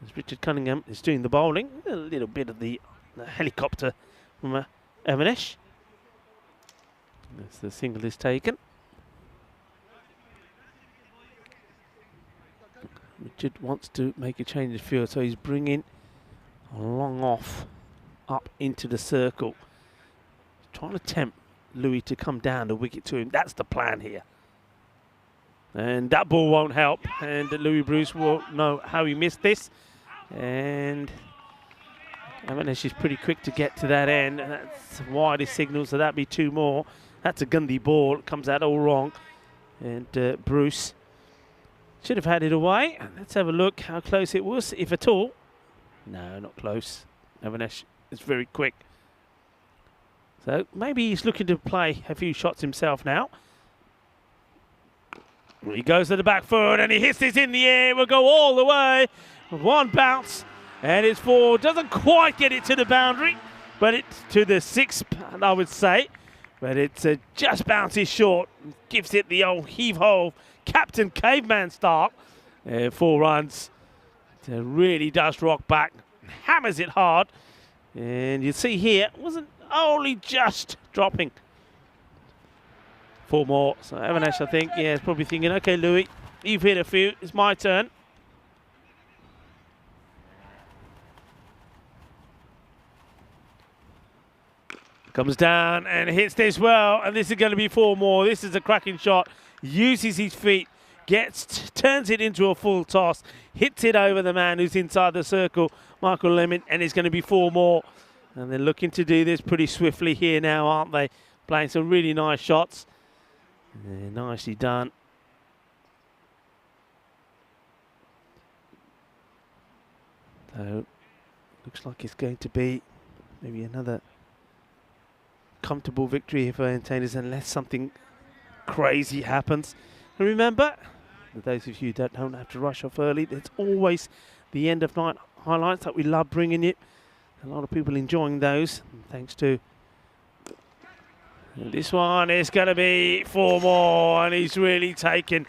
As Richard Cunningham is doing the bowling. A little bit of the helicopter from Avanesh. As the single is taken. Richard wants to make a change of field, so he's bringing a long off up into the circle. Trying to tempt Louis to come down the wicket to him. That's the plan here. And that ball won't help. And Louis Bruce will know how he missed this. And Avanesh is pretty quick to get to that end. And that's wide his signal, so that'd be 2 more. That's a Gandhi ball. It comes out all wrong. And Bruce should have had it away. Let's have a look how close it was, if at all. No, not close. Avanesh is very quick. So maybe he's looking to play a few shots himself now. He goes to the back foot and he hits this in the air. We'll go all the way. 1 bounce and it's 4. Doesn't quite get it to the boundary, but it's to the 6th, I would say. But it's just bounces short. Gives it the old heave-ho Captain Caveman start. 4 runs. It really does rock back. Hammers it hard. And you see here, wasn't only just dropping. 4 more. So Avanesh, I think, is probably thinking, okay, Louis, you've hit a few. It's my turn. Comes down and hits this well. And this is going to be 4 more. This is a cracking shot. Uses his feet. Turns it into a full toss. Hits it over the man who's inside the circle, Michael Lemon. And it's going to be 4 more. And they're looking to do this pretty swiftly here now, aren't they? Playing some really nice shots. Nicely done. So, looks like it's going to be maybe another comfortable victory for entertainers unless something crazy happens. And remember, for those of you that don't have to rush off early, there's always the end of night highlights that we love bringing you. A lot of people enjoying those, thanks to this one. Is going to be 4 more, and he's really taken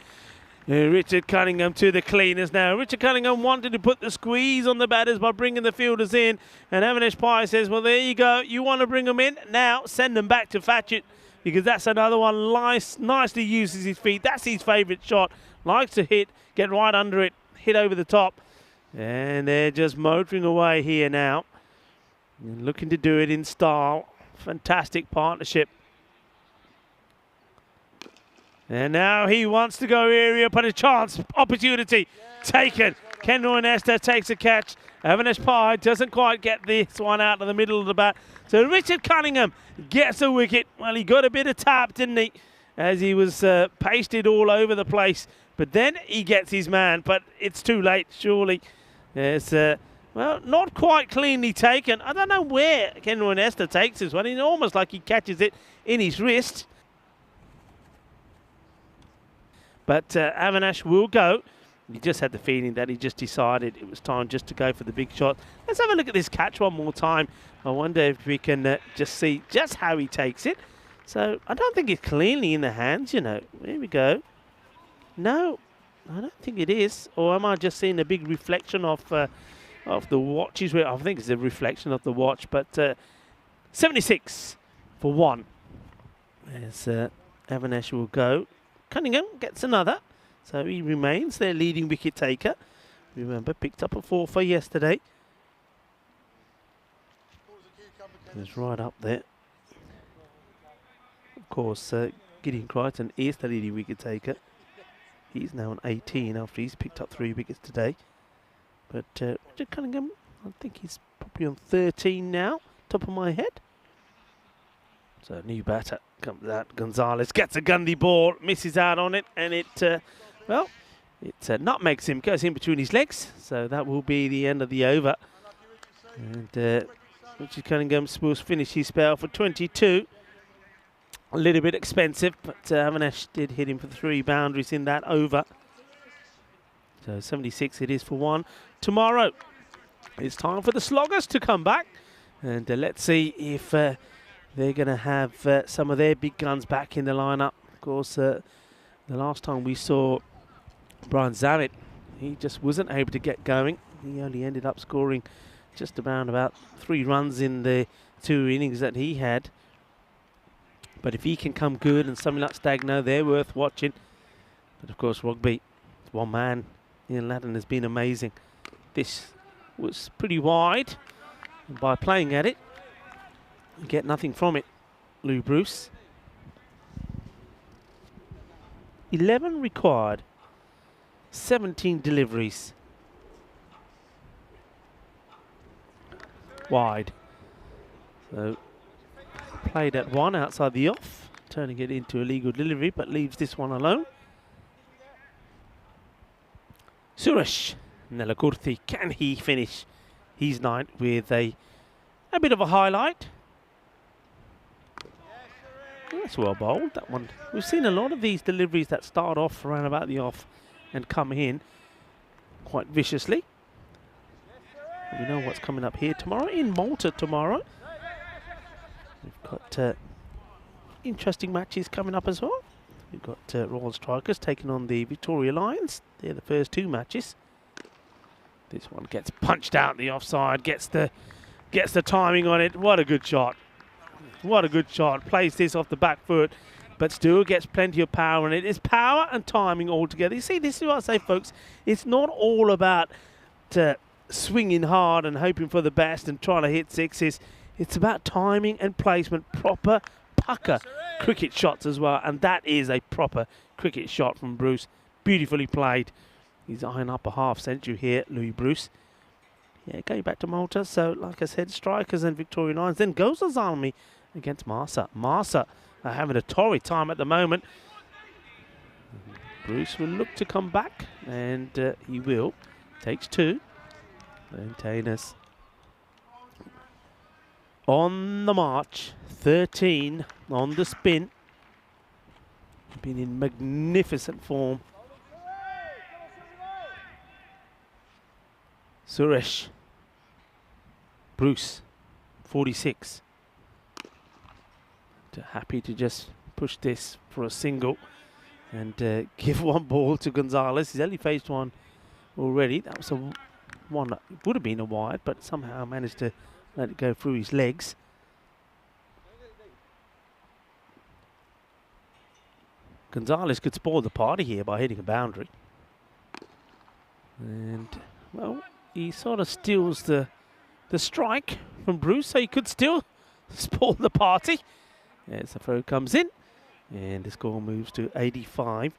Richard Cunningham to the cleaners now. Richard Cunningham wanted to put the squeeze on the batters by bringing the fielders in. And Avinash Pai says, well, there you go. You want to bring them in? Now send them back to Fatchett, because that's another one. Nicely uses his feet. That's his favourite shot. Likes to hit, get right under it, hit over the top. And they're just motoring away here now. And looking to do it in style. Fantastic partnership. And now he wants to go area, but a chance, opportunity taken. Kenroy Nesta takes a catch. Avinash Pai doesn't quite get this one out of the middle of the bat. So Richard Cunningham gets a wicket. Well, he got a bit of tap, didn't he? As he was pasted all over the place. But then he gets his man, but it's too late, surely. It's, well, not quite cleanly taken. I don't know where Kenroy Nesta takes this one. It's almost like he catches it in his wrist. But Avinash will go. He just had the feeling that he just decided it was time just to go for the big shot. Let's have a look at this catch one more time. I wonder if we can just see just how he takes it. So I don't think it's cleanly in the hands, you know. There we go. No, I don't think it is. Or am I just seeing a big reflection of the watches? I think it's a reflection of the watch. But 76 for 1. As Avinash will go. Cunningham gets another, so he remains their leading wicket taker. Remember, picked up a 4 for yesterday. He's right up there. Of course, Gideon Crichton is the leading wicket taker. He's now on 18 after he's picked up 3 wickets today. But Richard Cunningham, I think he's probably on 13 now, top of my head. So new batter comes out. Gonzalez gets a Gundy ball, misses out on it, and it, well, it nutmegs him, goes in between his legs. So that will be the end of the over. And Richard Cunningham will finish his spell for 22. A little bit expensive, but Avinash did hit him for 3 boundaries in that over. So 76 it is for 1. Tomorrow, it's time for the sloggers to come back. And let's see if they're going to have some of their big guns back in the lineup. Of course, the last time we saw Brian Zammit, he just wasn't able to get going. He only ended up scoring just about 3 runs in the 2 innings that he had. But if he can come good and something like Stagno, they're worth watching. But of course, rugby, one man, Ian Ladden, has been amazing. This was pretty wide. And by playing at it, you get nothing from it, Lou Bruce. 11 required, 17 deliveries. Wide. So played at 1 outside the off, turning it into a legal delivery, but leaves this one alone. Suresh Nelakurthi, can he finish his night with a bit of a highlight? That's well bowled, that one. We've seen a lot of these deliveries that start off around about the off and come in quite viciously. We know what's coming up here tomorrow, in Malta tomorrow. We've got interesting matches coming up as well. We've got Royal Strikers taking on the Victoria Lions. They're the first 2 matches. This one gets punched out the offside, gets the timing on it. What a good shot. What a good shot. Plays this off the back foot, but still gets plenty of power in it. It's power and timing all together. You see, this is what I say, folks. It's not all about swinging hard and hoping for the best and trying to hit 6s. It's about timing and placement, proper pucker cricket shots as well. And that is a proper cricket shot from Bruce. Beautifully played. He's eyeing up a half century here, Louis Bruce. Yeah, going back to Malta. So, like I said, Strikers and Victoria Lions. Then goes Azami against Marsa. Marsa are having a torrid time at the moment. Bruce will look to come back, and he will. Takes 2. Maintainers on the march. 13 on the spin. Been in magnificent form. Suresh. Bruce, 46. Happy to just push this for a single. and give one ball to Gonzalez. He's only faced one already. That was one that would have been a wide, but somehow managed to let it go through his legs. Gonzalez could spoil the party here by hitting a boundary. And, well, he sort of steals the strike from Bruce, so he could still spoil the party. As the throw comes in, and the score moves to 85.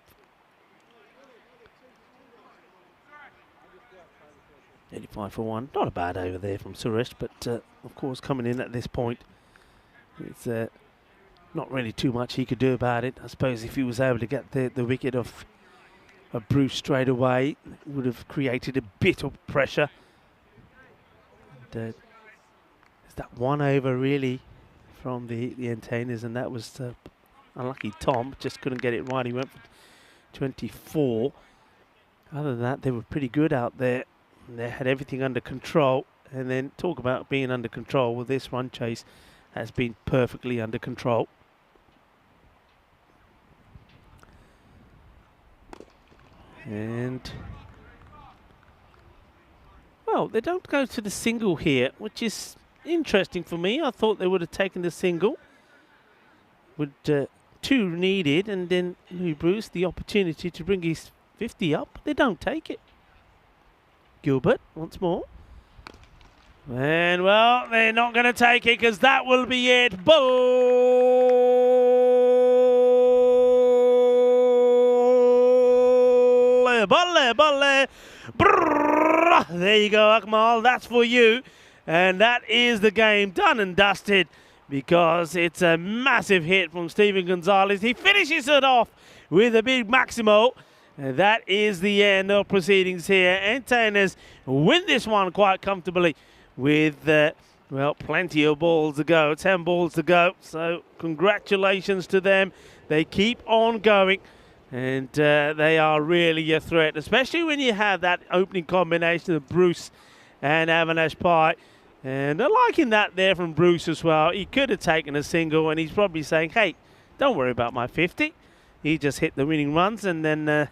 85 for 1. Not a bad over there from Suresh, but of course coming in at this point, it's not really too much he could do about it. I suppose if he was able to get the wicket of Bruce straight away, it would have created a bit of pressure. And, it's that one over really from the entertainers, and that was unlucky Tom, just couldn't get it right. He went for 24. Other than that, they were pretty good out there. They had everything under control. And then talk about being under control. Well, this run chase has been perfectly under control. And, well, they don't go to the single here, which is interesting for me. I thought they would have taken the single. With 2 needed, and then Louis Bruce the opportunity to bring his 50 up. They don't take it. Gilbert once more. And, well, they're not going to take it because that will be it. Balle. There you go, Akmal. That's for you. And that is the game done and dusted, because it's a massive hit from Steven Gonzalez. He finishes it off with a big Maximo. And that is the end of proceedings here. Entertainers win this one quite comfortably with, well, plenty of balls to go. 10 balls to go. So congratulations to them. They keep on going. And they are really a threat, especially when you have that opening combination of Bruce and Avinash Pai. And I'm liking that there from Bruce as well. He could have taken a single, and he's probably saying, hey, don't worry about my 50. He just hit the winning runs, and then,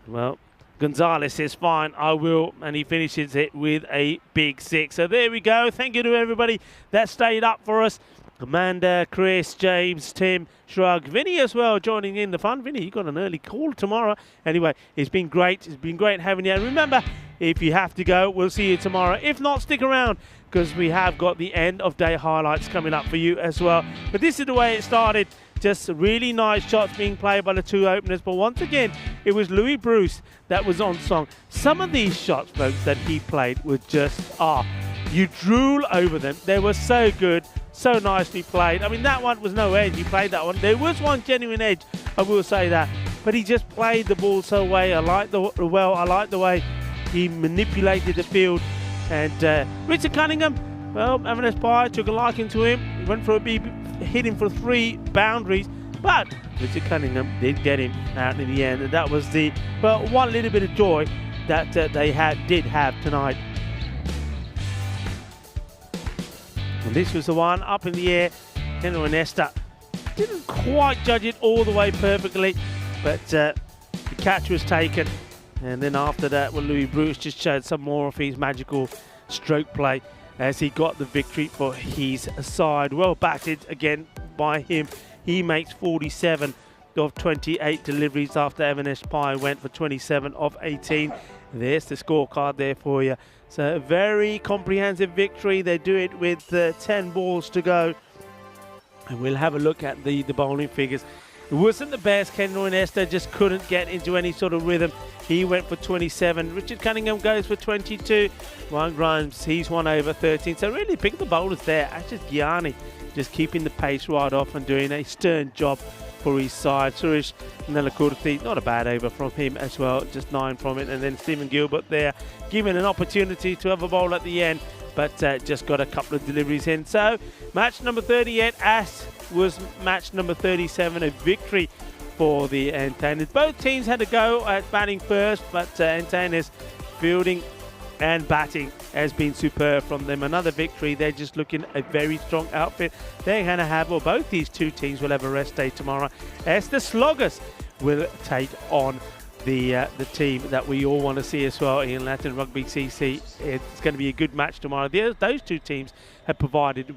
well, Gonzalez says, fine, I will. And he finishes it with a big 6. So there we go. Thank you to everybody that stayed up for us. Amanda, Chris, James, Tim, Shrug, Vinny as well joining in the fun. Vinny, you got an early call tomorrow. Anyway, it's been great. It's been great having you. And remember, if you have to go, we'll see you tomorrow. If not, stick around, because we have got the end of day highlights coming up for you as well. But this is the way it started. Just really nice shots being played by the 2 openers. But once again, it was Louis Bruce that was on song. Some of these shots, folks, that he played were just, you drool over them. They were so good, so nicely played. I mean, that one was no edge. He played that one. There was one genuine edge, I will say that. But he just played the ball so well. I like the way he manipulated the field. And Richard Cunningham, well, Avinash Pai took a liking to him. He went for a big hit him for 3 boundaries, but Richard Cunningham did get him out in the end, and that was the, well, one little bit of joy that they did have tonight. And this was the one up in the air. Kendall and Esther didn't quite judge it all the way perfectly, but the catch was taken. And then after that, well, Louis Bruce just showed some more of his magical stroke play as he got the victory for his side. Well batted again by him. He makes 47 of 28 deliveries after Avinash Pai went for 27 of 18. There's the scorecard there for you. So a very comprehensive victory. They do it with 10 balls to go. And we'll have a look at the bowling figures. It wasn't the best. Kendall and Esther just couldn't get into any sort of rhythm. He went for 27. Richard Cunningham goes for 22. Ryan Grimes, he's 1 over 13. So really pick the bowlers there. Ashish Gyani just keeping the pace right off and doing a stern job for his side. Suresh Nelakurthi, not a bad over from him as well. Just 9 from it. And then Stephen Gilbert there, given an opportunity to have a bowl at the end, but just got a couple of deliveries in. So match number 38, as was match number 37, a victory for the Entertainers. Both teams had to go at batting first, but Entertainers fielding and batting has been superb from them. Another victory. They're just looking a very strong outfit. They're going to have, well, both these 2 teams will have a rest day tomorrow, as the Sloggers will take on the team that we all want to see as well in Latin Rugby CC. It's going to be a good match tomorrow. Those two teams have provided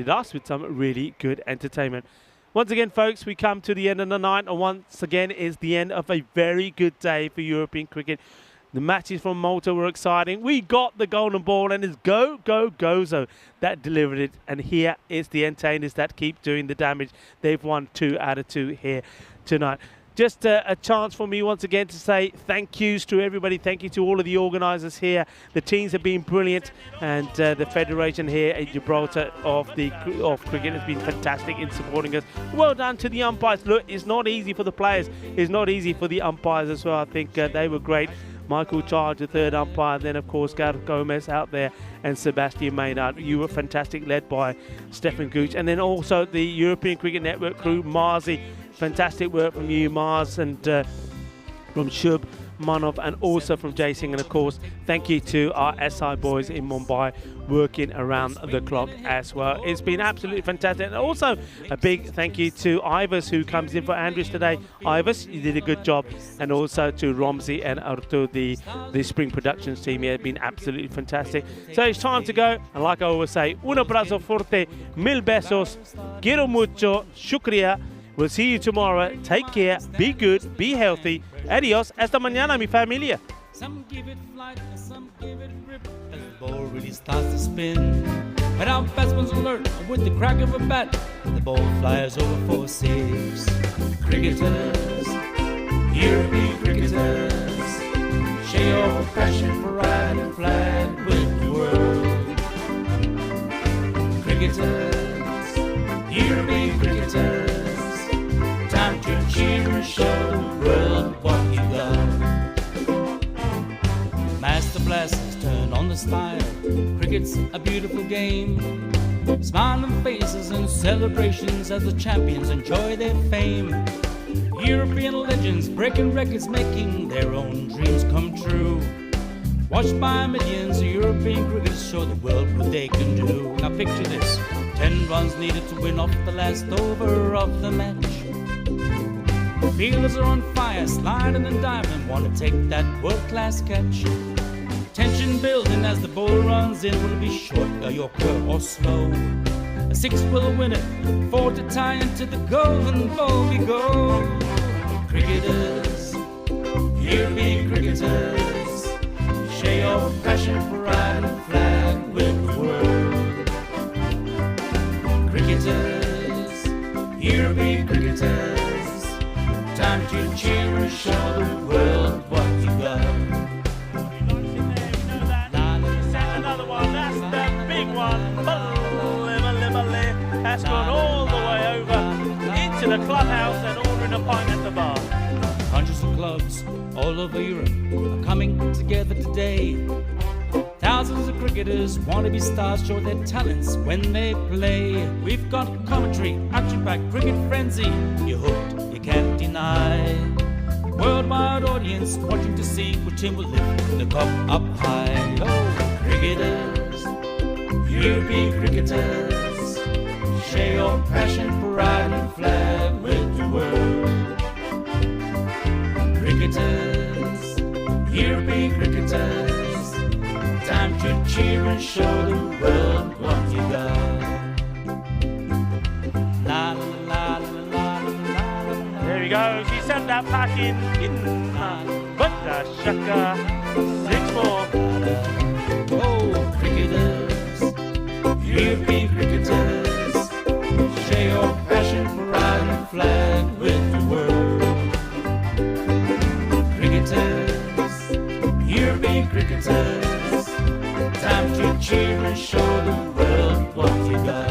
us with some really good entertainment. Once again, folks, we come to the end of the night, and once again is the end of a very good day for European cricket. The matches from Malta were exciting. We got the golden ball, and it's Gozo that delivered it. And here is the entertainers that keep doing the damage. They've won 2 out of 2 here tonight. Just a chance for me once again to say thank yous to everybody. Thank you to all of the organisers here. The teams have been brilliant, and the federation here at Gibraltar of cricket has been fantastic in supporting us. Well done to the umpires. Look, it's not easy for the players. It's not easy for the umpires as well. I think they were great. Michael Charge, the third umpire, and then of course Gareth Gomez out there, and Sebastian Maynard. You were fantastic, led by Stefan Gooch, and then also the European Cricket Network crew, Marzi. Fantastic work from you, Mars, and from Shub, Manov, and also from Jason. And of course, thank you to our SI boys in Mumbai working around the clock as well. It's been absolutely fantastic. And also a big thank you to Ivers, who comes in for Andrews today. Ivers, you did a good job. And also to Romsey and Artu, the Spring Productions team here. It's been absolutely fantastic. So it's time to go. And like I always say, un abrazo fuerte, mil besos, quiero mucho, shukriya. We'll see you tomorrow. Take care. Be good. Be healthy. Adios. Hasta mañana, mi familia. Some give it flight and some give it rip as the ball really starts to spin. But our batsman's alert with the crack of a bat. The ball flies over for 6. Cricketers, European cricketers, share your passion for riding flag with the world. Cricketers, European cricketers, time to cheer and show the world what you got. Master blasters turn on the style. Cricket's a beautiful game. Smiling faces and celebrations as the champions enjoy their fame. European legends breaking records, making their own dreams come true. Watched by millions, European cricketers show the world what they can do. Now picture this, 10 runs needed to win off the last over of the match. Fielders are on fire, sliding and diving, want to take that world-class catch. Tension building as the ball runs in. Will it be short, a yorker, or slow? A 6 will win it, 4 to tie into the golden ball we go. Cricketers, European cricketers, share your passion for riding flag with the world. Cricketers, European cricketers, time to cheer and show the world what you got. Another one, that's the big one. That's gone all the way over into the clubhouse and ordering a pint at the bar. Hundreds of clubs all over Europe are coming together today. Thousands of cricketers want to be stars, show their talents when they play. We've got commentary, action-packed cricket frenzy. You're hooked, you can't deny. Worldwide audience watching to see which team will lift the cup up high. Oh, cricketers, European cricketers, share your passion for riding flag with the world. Cricketers, European cricketers, time to cheer and show the world what you got. La la la la la la. There we go. She sent that pack in but the shaka. 6 more. Oh, cricketers, European cricketers, share your passion for riding flag with the world. Cricketers, European cricketers, time to cheer and show the world what you got.